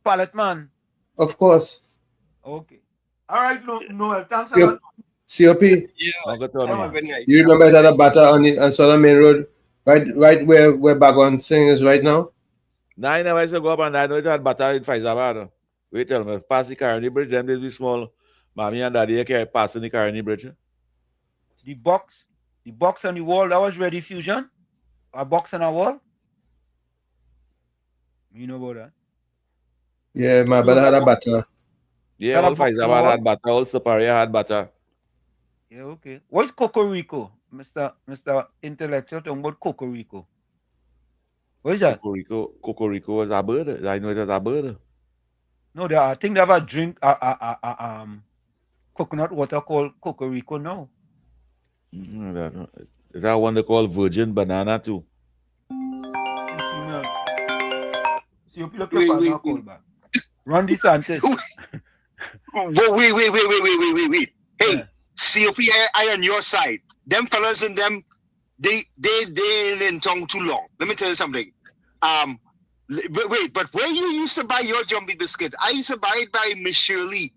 Pallet man.
Of course.
Okay. All right, Noel. Thanks a lot.
COP.
Yeah.
You remember that butter on Southern Main Road, right where Bagon Singh is right now?
Nah, I never used to go up and I know it had butter in Faizabad. Wait till me, pass the Carney Bridge, them days be small. Mommy and daddy carry passing the Carney Bridge.
The box on the wall, that was Ready Fusion. A box on a wall. You know about that?
Yeah, my brother had a butter.
Yeah, all Faizabad had butter, all Superior had butter.
Yeah, okay. What's Cocorico, Mr. Intellectual talking about Cocorico? What is that?
Cocorico is a bird. I know it is a bird.
No, I think they have a drink, coconut water called Cocorico now.
Is that one they call Virgin Banana too?
See, you look your call back. Ron DeSantis.
Wait. Hey, COP, I on your side. Them fellas and them, they in tongue too long. Let me tell you something. Wait, but where you used to buy your Jumbie biscuit? I used to buy it by Miss Shirley,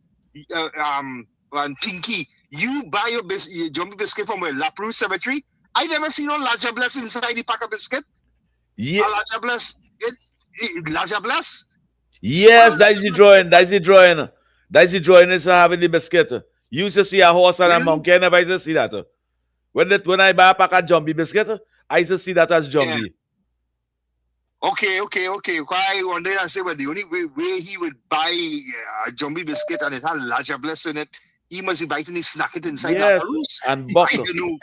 and Pinky. You buy your Jumbie biscuit from where? La Prue Cemetery? I never seen no Laja Bless inside the pack of biscuit.
Yeah.
Laja Bless. Laja Bless?
Yes, that's the drawing. That's the drawing is having the biscuit. You used to see a horse and a monkey. I never used to see that. When I buy a pack of Jumbie biscuit, I used to see that as Jumbie.
Yeah. Okay. I wonder and say, well, the only way he would buy a Jumbie biscuit and it had Laja Bless in it, he must be biting his snack it inside that loose.
And buckle.
I don't know.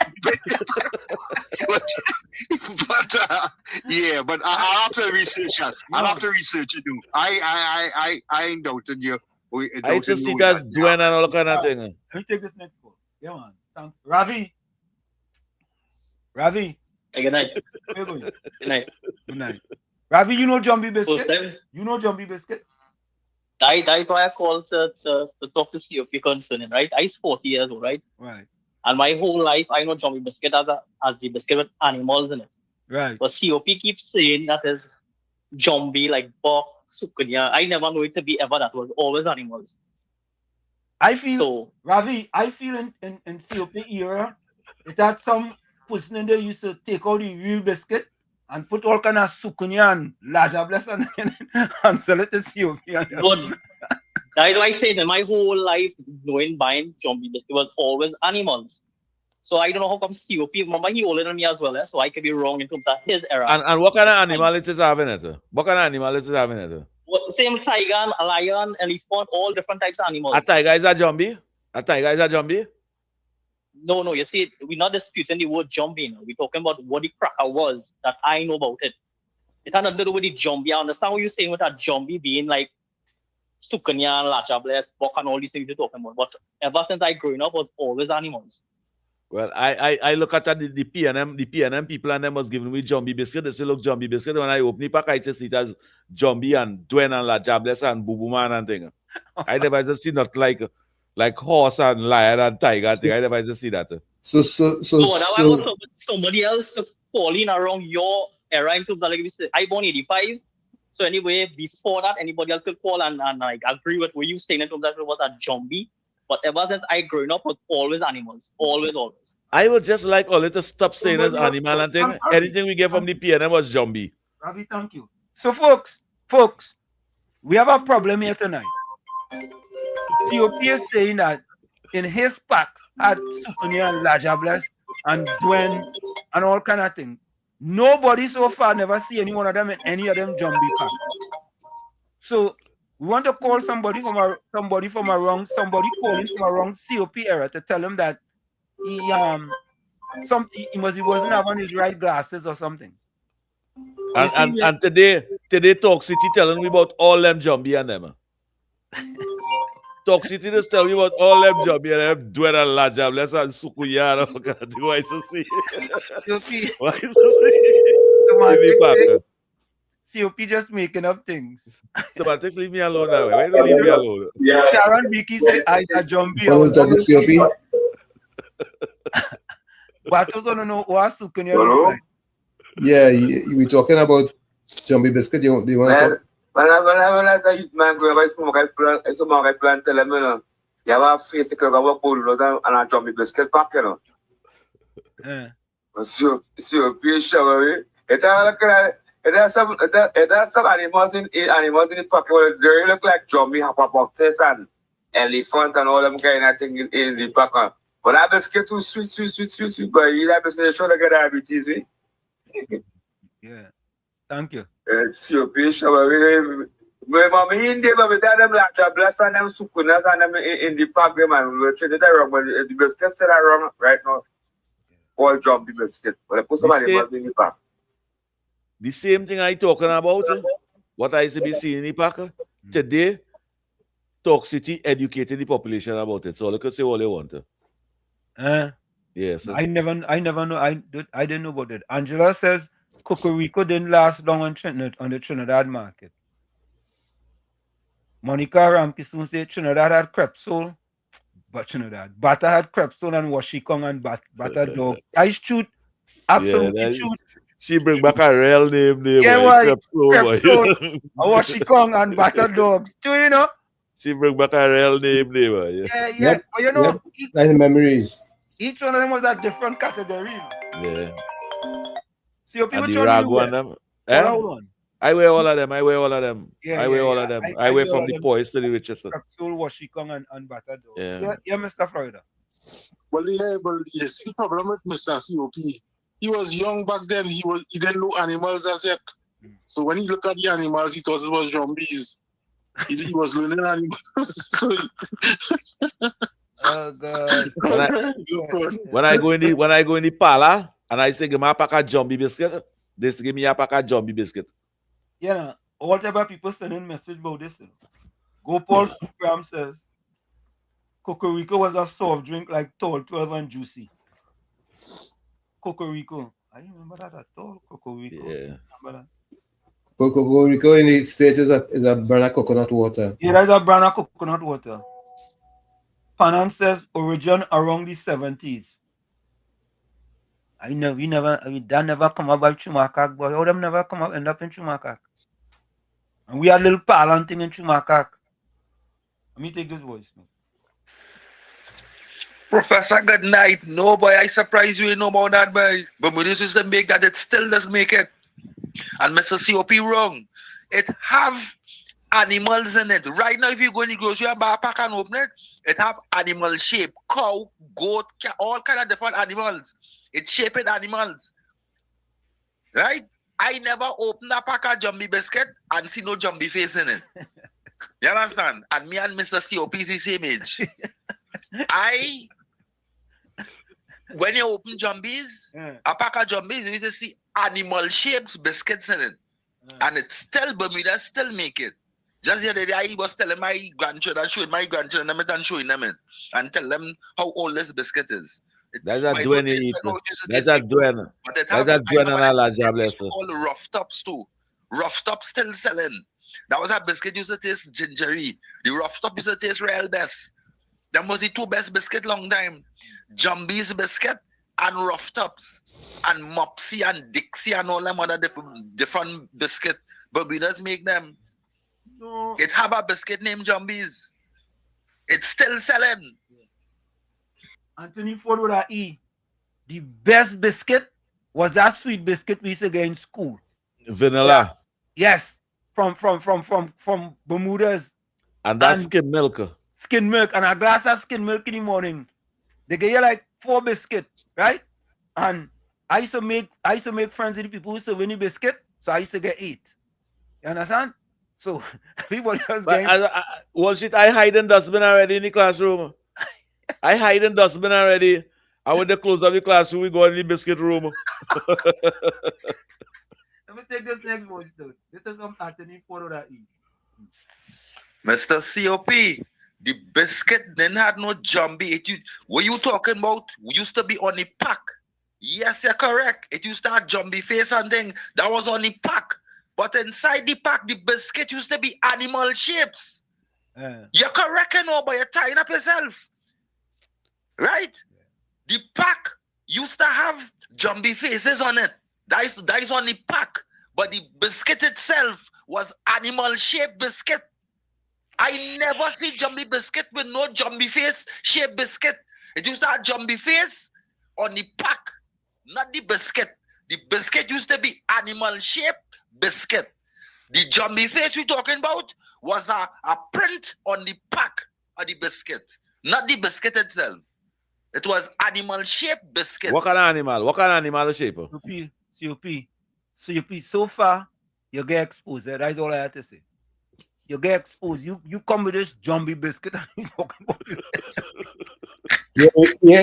but I'll have to research that. I'll have to research it too. I ain't doubting you.
I used to see guys doing and all kind of thing.
Let me take this next call. Yeah, man. Thanks. Ravi.
Hey, good night.
Where going?
Good night.
Ravi, you know Jumbie biscuit? You know Jumbie biscuit?
That's why I called to talk to COP concerning, right? I'm 40 years old, right?
Right.
And my whole life, I know Jumbie biscuit as the biscuit with animals in it.
Right.
But COP keeps saying that is Jumbie, like Bok, Sukunya. I never know it to be ever that was always animals.
I feel, Ravi, in COP era, it had some person in there used to take out the real biscuit and put all kind of Sukunya and Laja Bless and sell it to COP.
But that's why I say that my whole life buying Jumbie biscuit was always animals. So I don't know how come COP, remember he older than me as well, so I could be wrong in terms of his era.
And what kind of animal it is having it? What kind of animal is it having it?
Same tiger, a lion, elephant, all different types of animals.
A tiger is a Jumbie?
No, you see, we're not disputing the word Jumbie. We're talking about what the cracker was that I know about it. It had nothing to do with the Jumbie. I understand what you're saying with that Jumbie being like Sukanya, Lacha Bless, Bok, and all these things you're talking about. But ever since I growing up, it was always animals.
Well, I look at the PNM people and them was giving me Jumbie biscuit. They say, look, Jumbie biscuit. When I open the pack, I just see it as Jumbie and Dwen and La Jabless and Boo Boo Man and thing. I never just see not like horse and lion and tiger thing. I never just see that.
So that I was somebody else to call in around your era in terms of like we said, I born 85. So anyway, before that, anybody else could call and like agree with what you saying in terms of it was a Jumbie. But ever since I growing up, was always animals. Always.
I would just like all to stop saying as animal and thing. Anything we get from the PNM was Jumbie.
Ravi, thank you. So folks, we have a problem here tonight. COP is saying that in his packs had Sukunia and Lajables and Dwen and all kind of things. Nobody so far never see any one of them in any of them Jumbie packs. So we want to call somebody calling from a wrong COP era to tell him that he wasn't having his right glasses or something.
And today Talk City telling me about all them Jumbie and them. Talk City just tell me about all them Jumbie and them Dwen and La Jabless and Sukuya and all kind of thing. Why so see? Why so see?
COP just making up things.
Semantics, leave me alone now. Why don't leave me alone?
Yeah. Sharon Beaky said, I said Jumbie. But I don't know what's Sukunya like.
Yeah, we're talking about Jumbie biscuit. Do you want to talk?
When I tell you, man, go away from my plan, tell them, you know, you have a face because I work for and a Jumbie biscuit pack, you know.
Yeah.
So, be sure, it has some animals in the pack. They look like Jumbie, hippopotamus and elephant and all them kind of things in the pack. But that biscuit too sweet, but you that biscuit should get diabetes,
Yeah. Thank you.
It's your patient. My mommy in there, but we tell them like bless and them sukunas and them in the pack, man. We're trying to wrong, but the biscuit still are wrong right now. All Jumbie biscuit, but I put some animals in the pack.
The same thing I talking about, what I used to be seeing in the pack. Today, Talk City educated the population about it. So they could say all they want. Yes.
I never know. I didn't know about it. Angela says Cocorico didn't last long on the Trinidad market. Monica Ramki soon said Trinidad had crepe soul, but Bata had crepe soul and washikong and Bata dog. I shoot, absolutely shoot.
She bring back a real name.
Yeah, why? Crepe soul, a washikong and Bata dogs. Do you know?
She bring back a real name.
Yeah.
Yep.
But you know,
Nice memories.
Each one of them was a different category.
Yeah.
See, your people
and the
trying to
ragu and them. Hold on. I wear all of them.
Yeah,
I wear all of them. I wear from the poorest to the richest.
Soul, washikong, and Bata dog.
Yeah.
Yeah, Mr. Florida.
Well, you see the problem with Mr. COP. He was young back then. He didn't know animals as yet. So when he looked at the animals, he thought it was zombies. He was learning animals.
Oh God! When I go in the parlor and I say give me a pack of Jumbie biscuit, they say give me a pack of Jumbie biscuit.
Yeah, whatever people sending message about this. Go Paul Supram says Cocorico was a soft drink like tall, 12 and juicy. Cocorico. I remember that at all. Cocorico.
Yeah.
Cocorico in the States is a brand of coconut water.
Yeah, that's a brand of coconut water. Panan says origin around the 70s. That never come up by Chumakak, boy. All them never come up, end up in Chumakak. And we had little parlant thing in Chumakak. Let me take this voice now.
Professor, good night. No, boy, I surprise you know about that, boy. But this is the make that it still does make it. And Mr. COP wrong. It have animals in it. Right now, if you go in the grocery and buy a pack and open it, it have animal shape. Cow, goat, cat, all kind of different animals. It's shaped animals. Right? I never opened a pack of Jumbie biscuit and see no Jumbie face in it. You understand? And me and Mr. COP is the same age. When you open Jumbies, a pack of Jumbies, you just see animal shapes biscuits in it. And it's still Bermuda, still make it. Just the other day, I was telling my grandchildren, showing my grandchildren them it and showing them it. And tell them how old this biscuit is.
That's a
I
Dwayne
don't taste
eat.
like how it used to
That's
taste
a
before.
Dwayne.
But it
That's
have,
a
I know
Dwayne and
when
a
I
la
was used
Jables.
to call rough tops too. Rough top still selling. That was a biscuit used to taste gingery. The rough top used to taste real best. That was the two best biscuit long time. Jumbie's biscuit and rough tops. And Mopsy and Dixie and all them other different biscuit. But we just make them.
No.
It have a biscuit named Jumbie's. It's still selling.
Anthony Ford with a E. The best biscuit was that sweet biscuit we used to get in school.
Vanilla.
Yes. From Bermuda's.
And that's skim milk.
Skim milk. And a glass of skim milk in the morning. They get you like 4 biscuits, right? And I used to make friends with the people who serve any biscuit. So I used to get 8. You understand? So everybody was getting.
I hide in dustbin already in the classroom. I hide in dustbin already. I when they close up the classroom, we go in the biscuit room.
Let me take this next voice note. This is from Anthony Ford.
Mr. COP, the biscuit didn't have no jumbie. What you talking about? We used to be on the pack. Yes, you're correct. It used to have jumbie face and thing. That was on the pack. But inside the pack, the biscuit used to be animal shapes. You're correct, you know, but you're tying up yourself. Right? The pack used to have jumbie faces on it. That is on the pack. But the biscuit itself was animal shaped biscuit. I never see jumbie biscuit with no jumbie face shaped biscuit. It used to have jumbie face on the pack, not the biscuit. The biscuit used to be animal shaped biscuit. The jumbie face we're talking about was a print on the pack of the biscuit, not the biscuit itself. It was animal shaped biscuit.
What kind of animal? What kind of animal shape?
COP. So far, you get exposed. That is all I have to say. You get exposed. You come with this jumbie biscuit and you talking about it.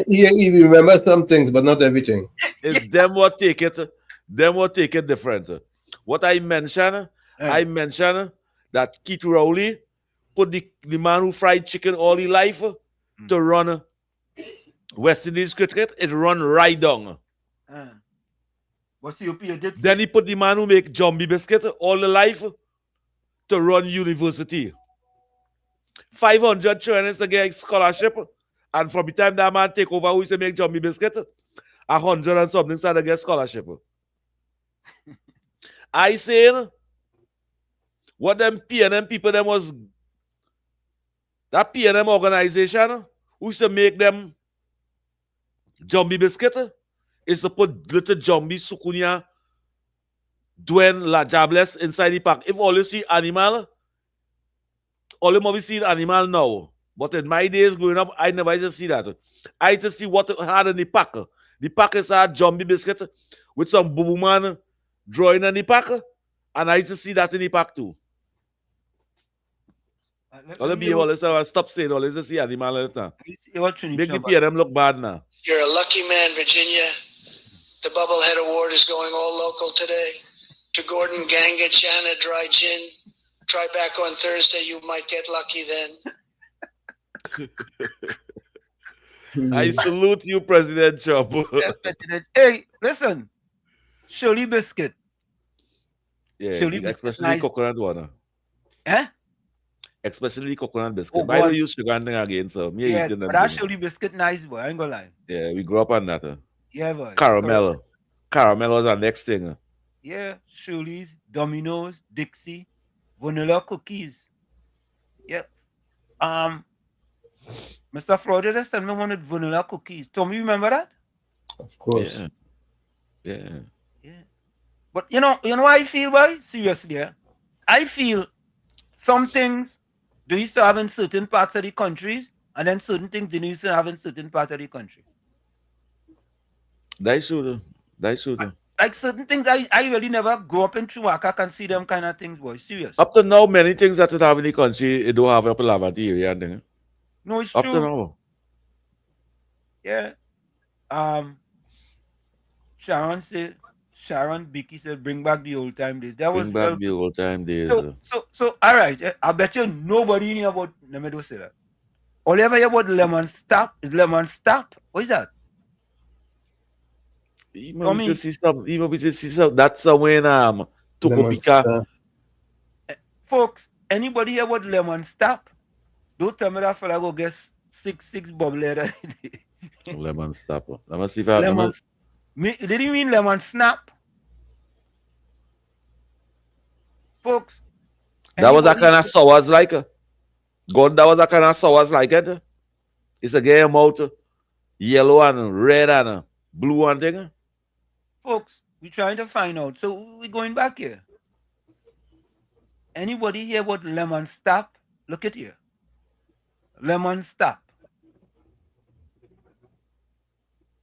You remember some things, but not everything.
It's them what take it. Them what take it different. What I mentioned that Keith Rowley put the man who fried chicken all his life to run West Indies cricket. It run right down.
What's COP you did?
Then he put the man who make jumbie biscuit all the life to run university. 500 children to get scholarship. And from the time that man take over, who used to make jumbie biscuit, 100 and something started to get scholarship. I saying what them PNM people them was that PNM organization who used to make them jumbie biscuit is to put little jumbie sukunya Dwayne La Jables inside the pack. If all you see animal, all you maybe see animal now. But in my days growing up, I never used to see that. I used to see what it had in the pack. The pack is a jumbie biscuit with some boo man drawing in the pack. And I used to see that in the pack too. All be able to stop saying all this see animal all the time. Make the PNM look bad now.
You're a lucky man, Virginia. The Bubblehead Award is going all local today. To Gordon Ganga, Jana Dry Gin. Try back on Thursday. You might get lucky then.
I salute you, President Trump.
Hey, listen. Shirley biscuit.
Yeah,
Shirley biscuit
especially
nice.
coconut one.
Eh?
Especially coconut biscuit.
Oh,
But I don't
God.
use sugar and thing again, so me
Yeah,
eating them.
but that Shirley biscuit nice, boy. I ain't gonna lie.
Yeah, we grew up on that.
Yeah, boy.
Caramel. Caramel was our next thing.
Yeah, Shirley's, Domino's, Dixie, vanilla cookies. Yep. Mr. Florida just tell me wanted vanilla cookies. Tommy, you remember that?
Of course.
Yeah.
But you know how I feel, boy? Seriously, yeah? I feel some things they used to have in certain parts of the countries, and then certain things they used to have in certain parts of the country.
That's true.
Like certain things, I really never grew up in Chewacca and see them kind of things, boy. Serious.
Up to now, many things that it have in the country, it don't have up in Lavati area and thing.
No, it's
Up
true.
to now.
Yeah. Sharon Bicky said, bring back the old time days. That was
Bring back the old time days.
So all right. I bet you nobody knew about, let me do say that. All you ever hear about lemon stop is lemon stop. What is that?
Even we just see some. That's somewhere in Tokopika.
Folks, anybody here what lemon stop? Don't tell me that fella go get six bubbler.
Lemon stop. Let me see if
lemon. Did you mean lemon snap? Folks.
That was a kind of sours like God, that was a kind of sours like it. It's a game out yellow and red and blue and thing.
Folks, we're trying to find out. So we're going back here. Anybody hear what lemon stop? Look at here. Lemon stop.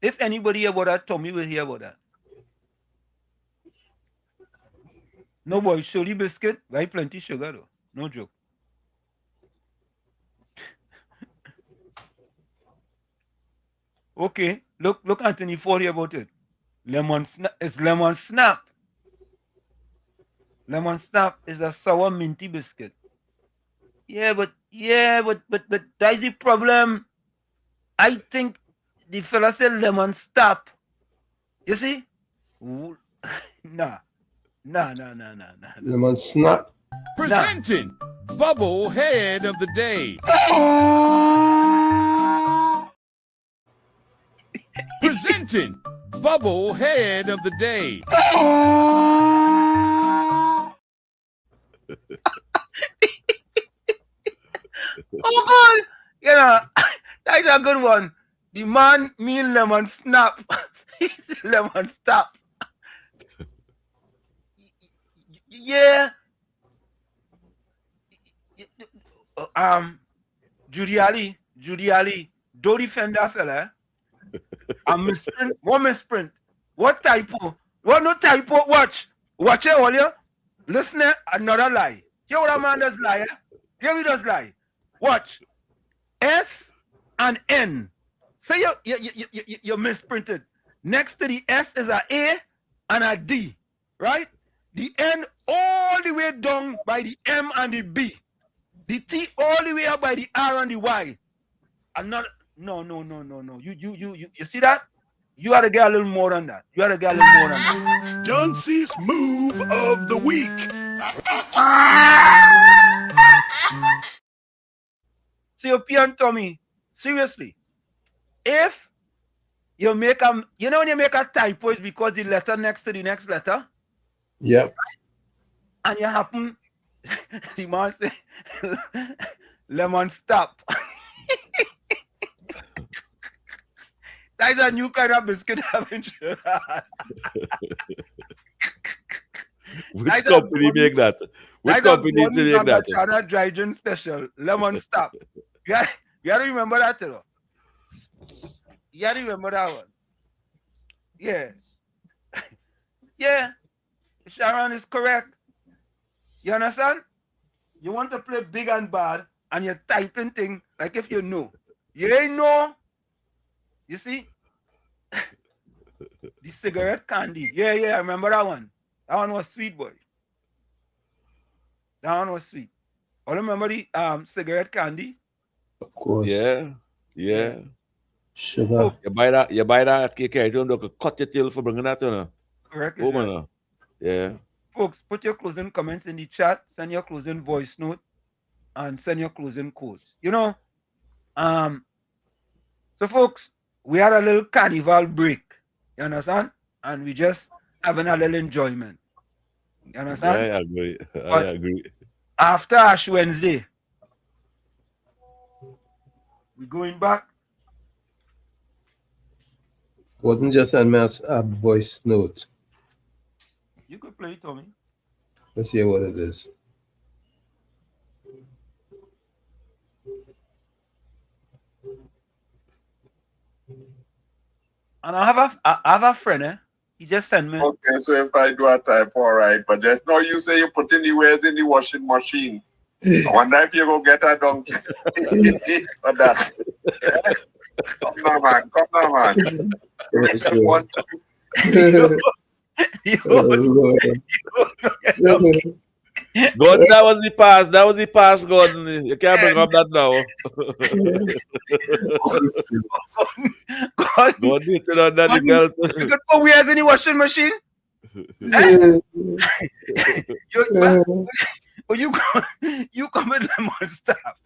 If anybody hear about that, Tommy will hear about that. No boy, surely biscuit, right? Plenty sugar though. No joke. Okay, look, Anthony Ford here about it. It's lemon snap. Lemon snap is a sour minty biscuit. Yeah, but that's the problem. I think the fella said lemon stop. You see? Nah.
Lemon snap.
Presenting Bubble Head of the Day. Presenting Bubble Head of the Day.
Oh God! You know, that's a good one. The man mean lemon snap. He's lemon stop. Yeah. Judy Ali, don't defend that fella. One misprint. What typo? What no typo? Watch it all you. Listen, another lie. Hear what a man does lie. Here he does lie. Watch. S and N. Say you misprinted. Next to the S is a A and a D, right? The N all the way down by the M and the B. The T all the way up by the R and the Y. Another no. You see that? You ought to get a little more than that.
Dunce's move of the week.
COP and Tommy, seriously, if you make when you make a typo, it's because the letter next to the next letter.
Yep.
And you happen, the man say, lemon stop. That's a new kind of biscuit having.
Which company make that? Which company make that?
China dry gin special, lemon stop. You gotta remember that, you know. You gotta remember that one. Yeah. Yeah. Sharon is correct. You understand? You want to play big and bad, and you're typing thing like if you know. You ain't know. You see? The cigarette candy. Yeah, I remember that one. That one was sweet, boy. That one was sweet. I remember the cigarette candy.
Of course.
Yeah.
Sugar.
You buy that cake, you don't cut your tail for bringing that, you know.
Correct.
Oh, man. Yeah.
Folks, put your closing comments in the chat, send your closing voice note, and send your closing quotes. You know, so folks, we had a little carnival break. You understand? And we just having a little enjoyment. You understand?
Yeah, I agree.
After Ash Wednesday, we going back.
Wasn't just a voice note.
You could play it, Tommy.
Let's hear what it is.
And I have a friend, he just sent me.
Okay, so if I do a type, all right, but there's no use say you putting the wares in the washing machine. I wonder if you go get a donkey for that. Come now, man.
God, that was the past. That was the past, Gordon. You can't bring up that now.
God,
God, you turn on that the
you
belt.
could put wheels in the washing machine. But you come with lemon stuff.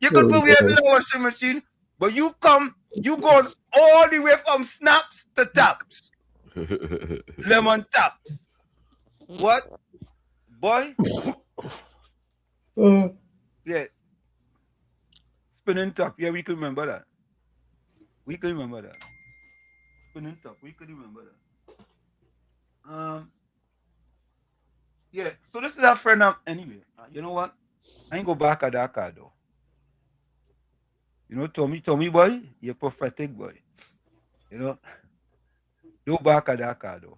You could put wheels in the washing machine, but you go all the way from snaps to taps. Lemon taps. What? Boy? Yeah. Spinning top. Yeah, we can remember that. We can remember that. Spinning top. We could remember that. Yeah. So this is our friend. Anyway, you know what? I ain't go back at that card though. You know, Tommy boy, you're prophetic boy. You know, don't back at that card though.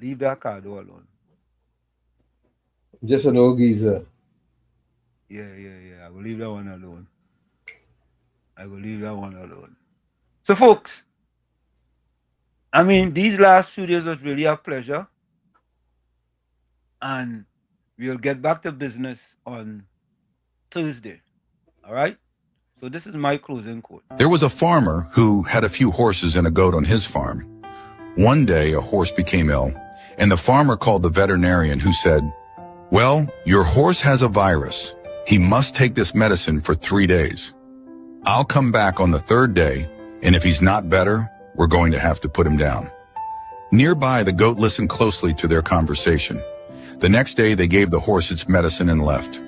Leave that card alone.
Just an old geezer.
Yeah. I will leave that one alone. So, folks, I mean, these last few days was really a pleasure. And we'll get back to business on Thursday. All right? So this is my closing quote.
There was a farmer who had a few horses and a goat on his farm. One day, a horse became ill, and the farmer called the veterinarian, who said, "Well, your horse has a virus. He must take this medicine for 3 days. I'll come back on the 3rd day, and if he's not better, we're going to have to put him down." Nearby, the goat listened closely to their conversation. The next day, they gave the horse its medicine and left.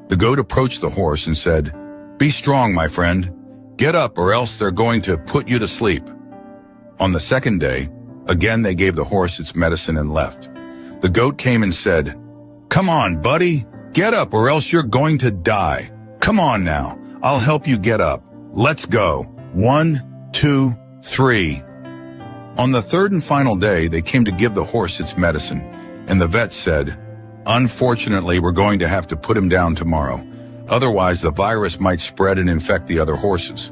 The goat approached the horse and said, "Be strong, my friend. Get up, or else they're going to put you to sleep." On the 2nd day, again they gave the horse its medicine and left. The goat came and said, "Come on, buddy. Get up, or else you're going to die. Come on now. I'll help you get up. Let's go. 1, 2, 3. On the 3rd and final day, they came to give the horse its medicine, and the vet said, "Unfortunately, we're going to have to put him down tomorrow. Otherwise, the virus might spread and infect the other horses."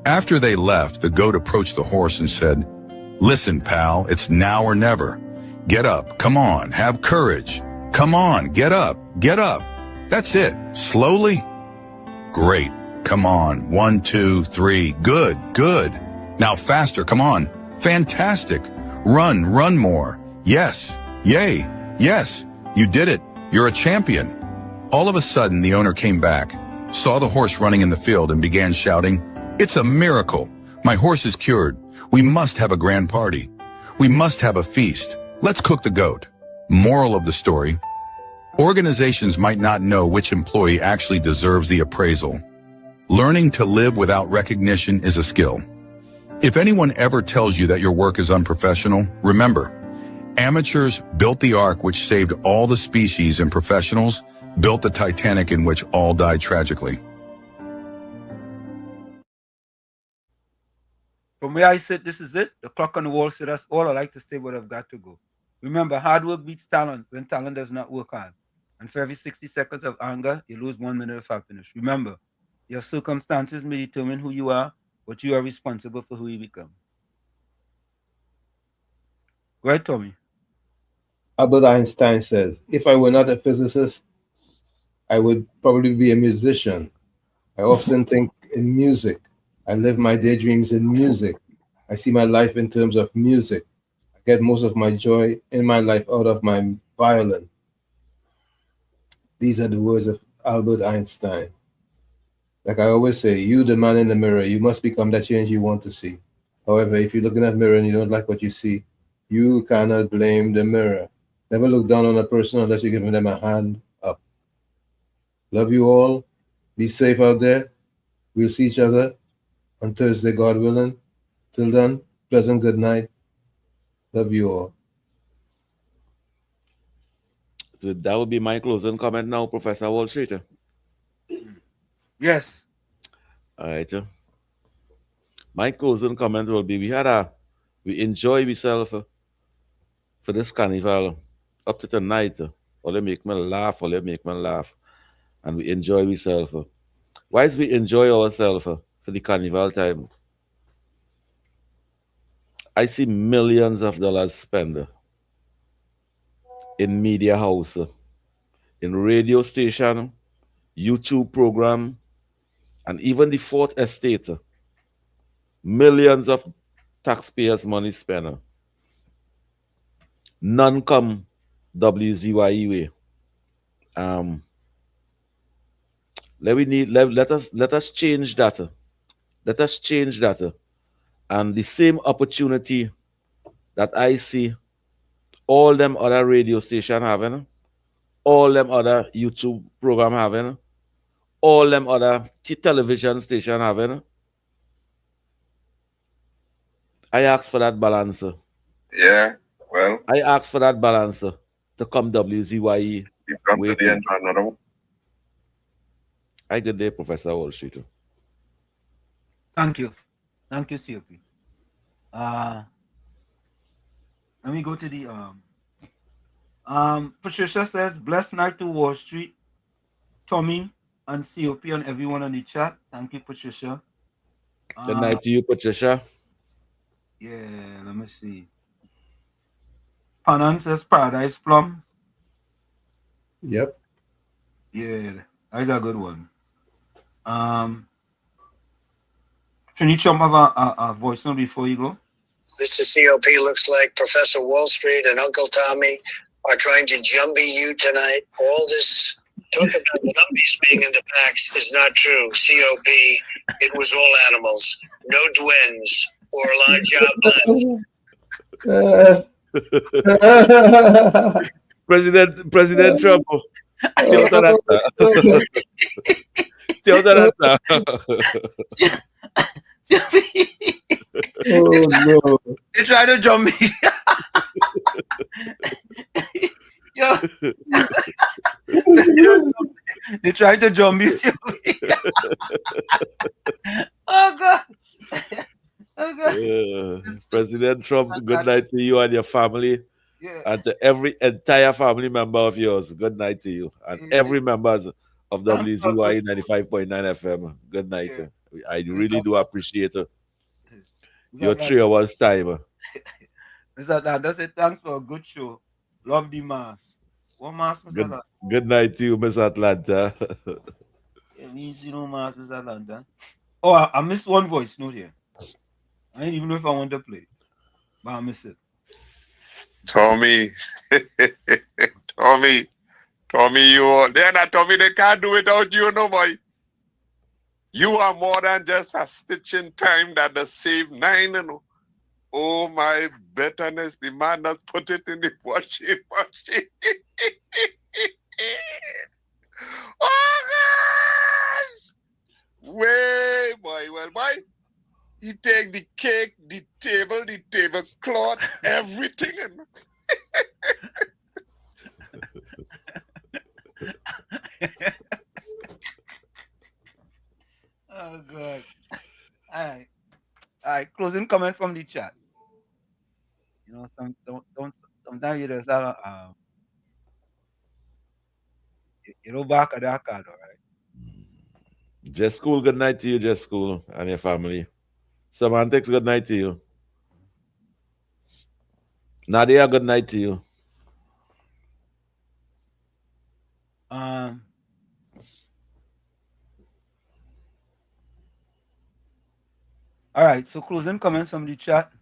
After they left, the goat approached the horse and said, "Listen, pal, it's now or never. Get up, come on, have courage. Come on, get up, get up. That's it, slowly. Great, come on, 1, 2, 3, good. Now faster, come on, fantastic. Run more. Yes, yay, yes, you did it, you're a champion." All of a sudden, the owner came back, saw the horse running in the field, and began shouting, "It's a miracle. My horse is cured. We must have a grand party. We must have a feast. Let's cook the goat." Moral of the story: organizations might not know which employee actually deserves the appraisal. Learning to live without recognition is a skill. If anyone ever tells you that your work is unprofessional, remember, amateurs built the ark which saved all the species, and professionals built the Titanic in which all died tragically.
From where I sit, this is it. The clock on the wall said that's all I like to say, but I've got to go. Remember, hard work beats talent when talent does not work hard. And for every 60 seconds of anger, you lose 1 minute of happiness. Remember, your circumstances may determine who you are, but you are responsible for who you become. Go ahead, Tommy.
Albert Einstein says, "If I were not a physicist, I would probably be a musician. I often think in music. I live my daydreams in music. I see my life in terms of music. I get most of my joy in my life out of my violin." These are the words of Albert Einstein. Like I always say, you, the man in the mirror, you must become that change you want to see. However, if you look in that mirror and you don't like what you see, you cannot blame the mirror. Never look down on a person unless you're giving them a hand up. Love you all. Be safe out there. We'll see each other on Thursday, God willing. Till then, pleasant good night. Love you all.
So that would be my closing comment now, Professor Wall Street.
Yes.
All right. My closing comment will be: we enjoy ourselves for this carnival up to tonight. All they make me laugh, and we enjoy ourselves. Why is we enjoy ourselves for the carnival time? I see millions of dollars spent in media house, in radio station, YouTube program, and even the fourth estate. Millions of taxpayers' money spent. None come WZYE way. Let us change that. Let us change that. And the same opportunity that I see all them other radio station having, all them other YouTube program having, all them other television station having. I ask for that balance.
Yeah, well.
I ask for that balance to come WZYE.
You've come to the end of another one.
I good day, Professor Wall Street.
Thank you. Thank you, COP. Let me go to the Patricia says, blessed night to Wall Street, Tommy and COP and everyone on the chat. Thank you, Patricia.
Good night to you, Patricia.
Yeah, let me see. Panan says Paradise Plum.
Yep.
Yeah, that's a good one. Can you chum have a voice note before you go?
Mr. COP looks like Professor Wall Street and Uncle Tommy are trying to jumbie you tonight. All this talk about zombies being in the packs is not true. COP, it was all animals. No duendes or Elijah Bless.
President Trump.
Oh no.
They try to jump me. Yo. They try to jump me. Oh God. Oh God.
President Trump, good night to you and your family.
Yeah.
And to every entire family member of yours, good night to you. And every members of WZYE 95.9 FM, good night. Yeah. I really do appreciate your 3 hours time.
Mr. Atlanta say thanks for a good show. Love the mass. What mass, Mr. Atlanta?
Good night to you, Miss Atlanta.
It means you know mass, Mr. Atlanta. Oh, I missed one voice note here. I didn't even know if I want to play, but I missed it.
Tommy, Tommy, you are there. Now, Tommy, they can't do without you, no boy. You are more than just a stitch in time that the save 9, you know. Oh my bitterness, the man that put it in the washing machine. Oh gosh! Way, boy, well, boy. He take the cake, the tablecloth, everything.
Oh God. All right. Closing comment from the chat. You know, sometimes you just you know back at that card, all right?
Just cool, good night to you, Just Cool, and your family. Semantics, good night to you. Nadia, good night to you.
All right, so closing comments from the chat.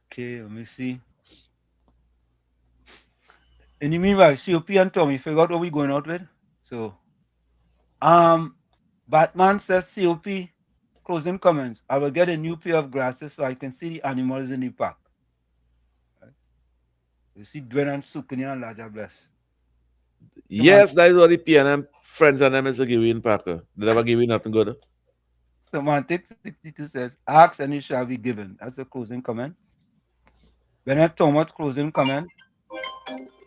Okay, let me see. In the meanwhile, COP and Tommy figure out what we're going out with. So, Batman says COP, closing comments. I will get a new pair of glasses so I can see the animals in the park. Right. You see Dwayne and Sukuni and Laja Bless.
Yes, that is what the PNM friends and them is giving in Parker. They never give you nothing good.
Semantic 62 says, ask and it shall be given. That's a closing comment. Bennett Thomas, closing comment.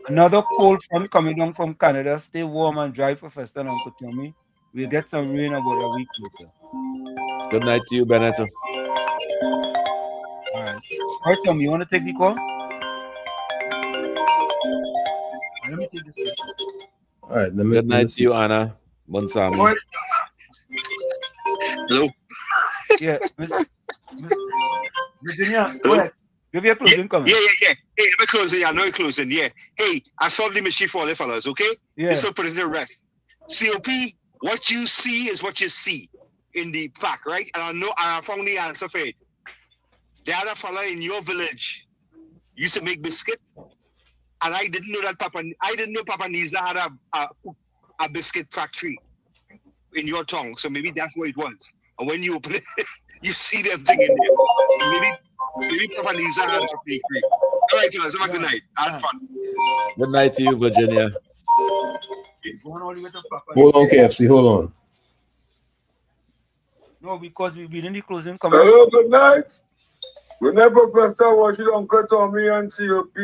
Another cold front coming down from Canada. Stay warm and dry, Professor and Uncle Tommy. We'll get some rain about a week later.
Good night to you, Bennett.
All right. All right, Tommy, you want to take the call? Let me take this one.
All right.
Good night to you, Anna. Bonsami.
Hello.
Yeah, Miss Virginia, go ahead. Give your closing comment.
Yeah. Hey, let me close it. I know you're closing. Yeah. Hey, I solved the mystery for all the fellas, okay?
Yeah.
This will put it to rest. COP, what you see is what you see in the fact, right? And I found the answer for it. The other fella in your village used to make biscuit, and I didn't know Papa Niza had a biscuit factory in your tongue, so maybe that's what it was. And when you open it, you see them thing in there. Maybe Papa Niza had a bakery. All right, guys, have a good night. I had fun.
Good night to you, Virginia.
Hold on, KFC. Hold on.
No, because we in the closing comment.
Hello, good night. Good night, Professor. Watch it, Uncle Tommy and COP.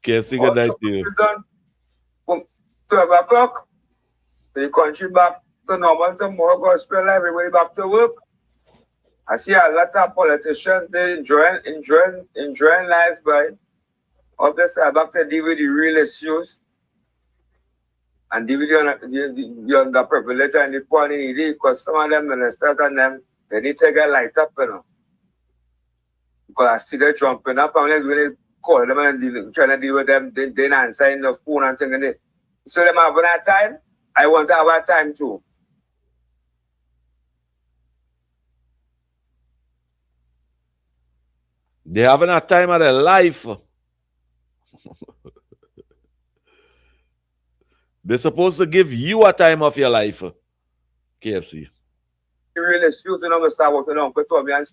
KFC, good night to you.
12 o'clock. The country back to normal tomorrow. Gospel everybody back to work. I see a lot of politicians they enjoying life, but obviously I back to deal with the real issues and deal with the underprivileged and the poor and needy, because some of them ministers and them they need to get light up, you know. Because I see them jumping up and when they call them and trying to deal with them, they not answering the phone and things. So them having that time, I want to have that time too.
They having a time of their life. They're supposed to give you a time of your life, KFC.
The real issues, you know, Mr. Walker, Uncle Tommy and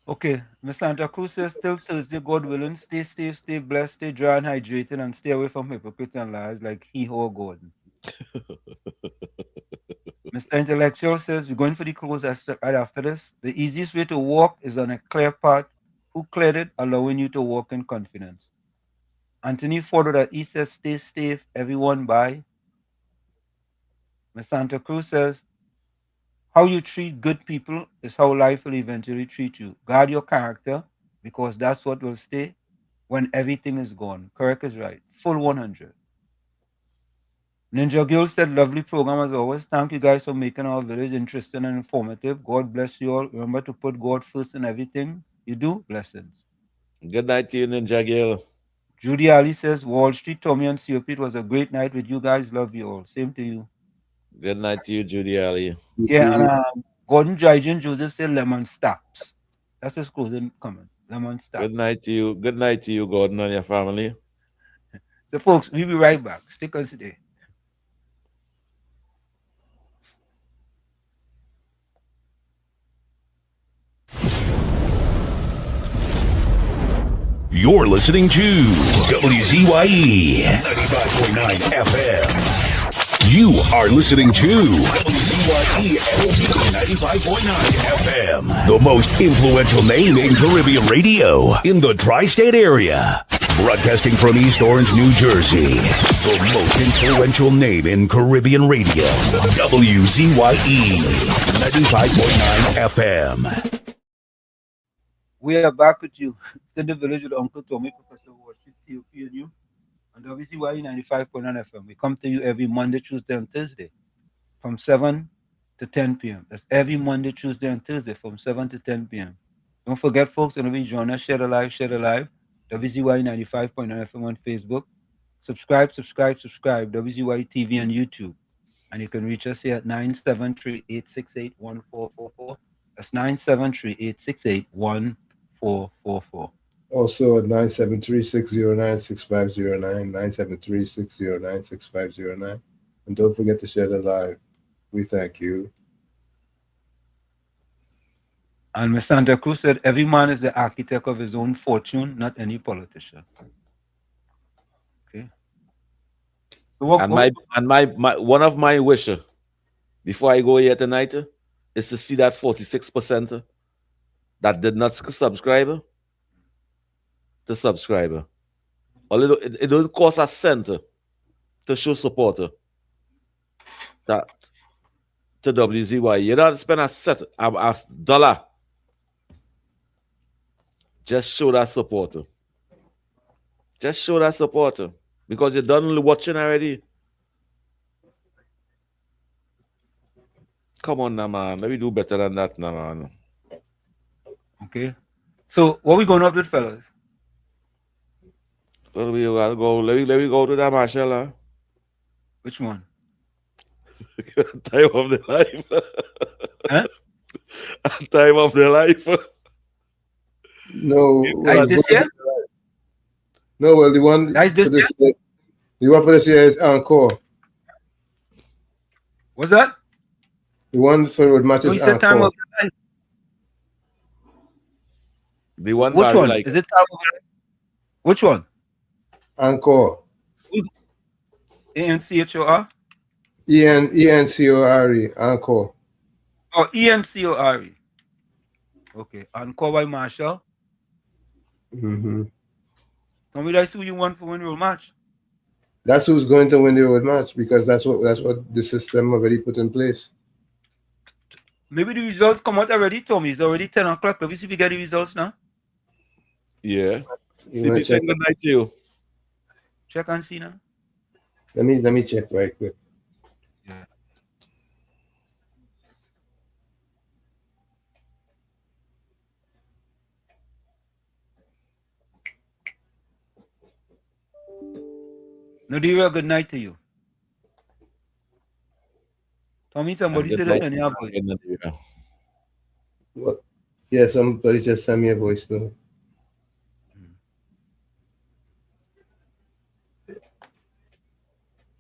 Okay, Miss Santa Cruz says till Thursday, God willing, stay safe, stay blessed, stay dry and hydrated, and stay away from hypocrites and lies like he or Gordon. Mr. Intellectual says we're going for the close right after this. The easiest way to walk is on a clear path. Who cleared it, allowing you to walk in confidence? Anthony followed that he says stay safe, everyone, bye. Miss Santa Cruz says how you treat good people is how life will eventually treat you. Guard your character because that's what will stay when everything is gone. Correct is right. Full 100. Ninja Gill said, lovely program as always. Thank you guys for making our village interesting and informative. God bless you all. Remember to put God first in everything you do. Blessings.
Good night to you, Ninja Gill.
Judy Ali says, Wall Street, Tommy and COP, it was a great night with you guys. Love you all. Same to you.
Good night to you, Judy Ali.
Yeah, and Gordon Jajan Joseph said lemon stops. That's his closing comment. Lemon stops.
Good night to you. Good night to you, Gordon, and your family.
So, folks, we'll be right back. Stick on today.
You're listening to WZYE 95.9 FM. You are listening to WZYE 95.9 FM, the most influential name in Caribbean radio in the tri-state area. Broadcasting from East Orange, New Jersey, the most influential name in Caribbean radio, WZYE 95.9 FM.
We are back with you. It's in the village with Uncle Tommy, Professor Washington, COP, and you. And WZYE 95.9 FM. We come to you every Monday, Tuesday, and Thursday from 7 to 10 p.m. That's every Monday, Tuesday, and Thursday from 7 to 10 p.m. Don't forget, folks, whenever you join us, share the live. WZYE 95.9 FM on Facebook. Subscribe. WZYE TV on YouTube. And you can reach us here at 973-868-1444. That's 973-868-1444.
Also at 973-609-6509, 973-609-6509. And don't forget to share the live. We thank you.
And Ms. Santa Cruz said, every man is the architect of his own fortune, not any politician. Okay. So
and my one of my wishes before I go here tonight is to see that 46% that did not subscribe to subscribe. It don't cost a cent to show support to WZYE. You don't spend a dollar. Just show that support. Just show that support. Because you're done watching already. Come on now, man. Let me do better than that now, man.
Okay. So what we going up with, fellas?
Well, we gotta go. Let me go to that Marshall. Huh?
Which one?
Time of the life.
Huh?
Time of the life.
No, well,
Is this year?
No, well, the one
That is this
for this year, the one for this year is Encore.
What's that?
The one for road match
No,
is
he said time
Encore.
of life.
The one
Which
Barry
one?
like.
Is it time of life? Which one?
Encore.
ANCHOR?
ENCORE. Encore.
Oh, ENCORE. Okay. Encore by Marshall.
Mm-hmm.
Tell me that's who you want for win your match.
That's who's going to win the road match because that's what the system already put in place.
Maybe the results come out already, Tommy. It's already 10 o'clock. Let me see if we get the results now.
Yeah.
You want to check?
Good night to you.
Check and see now.
Let me check right quick.
Yeah. No, dear, good night to you. Tommy, somebody said to send you a voice.
What? Yeah, somebody just sent me a voice note.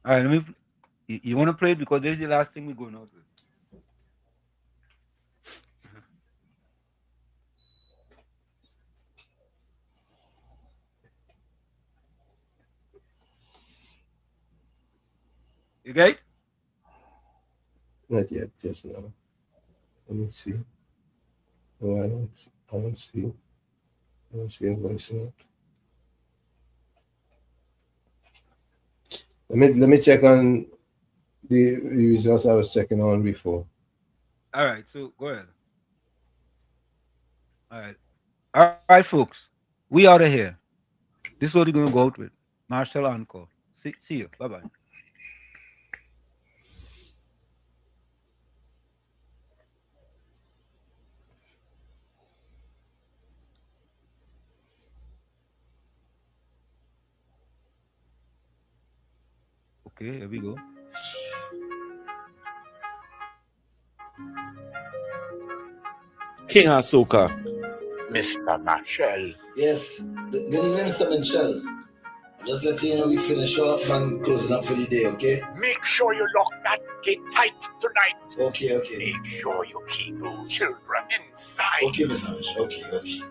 All right, let me. You want to play it because this is the last thing we're going out with. You get it?
Not yet, just now. Let me see. No, I don't see. I don't see a voice note. Let me check on the results I was checking on before.
All right, so go ahead. All right, folks. We out of here. This is what we're going to go out with. Marshall Encore. See you. Bye-bye. Okay, here we go.
King Asuka.
Mr. Marshall.
Yes. Good evening, Mr. Mitchell. Just let you know we finish off and closing up for the day, okay?
Make sure you lock that gate tight tonight.
Okay.
Make sure you keep those children inside.
Okay, Mr. Mitchell. Okay.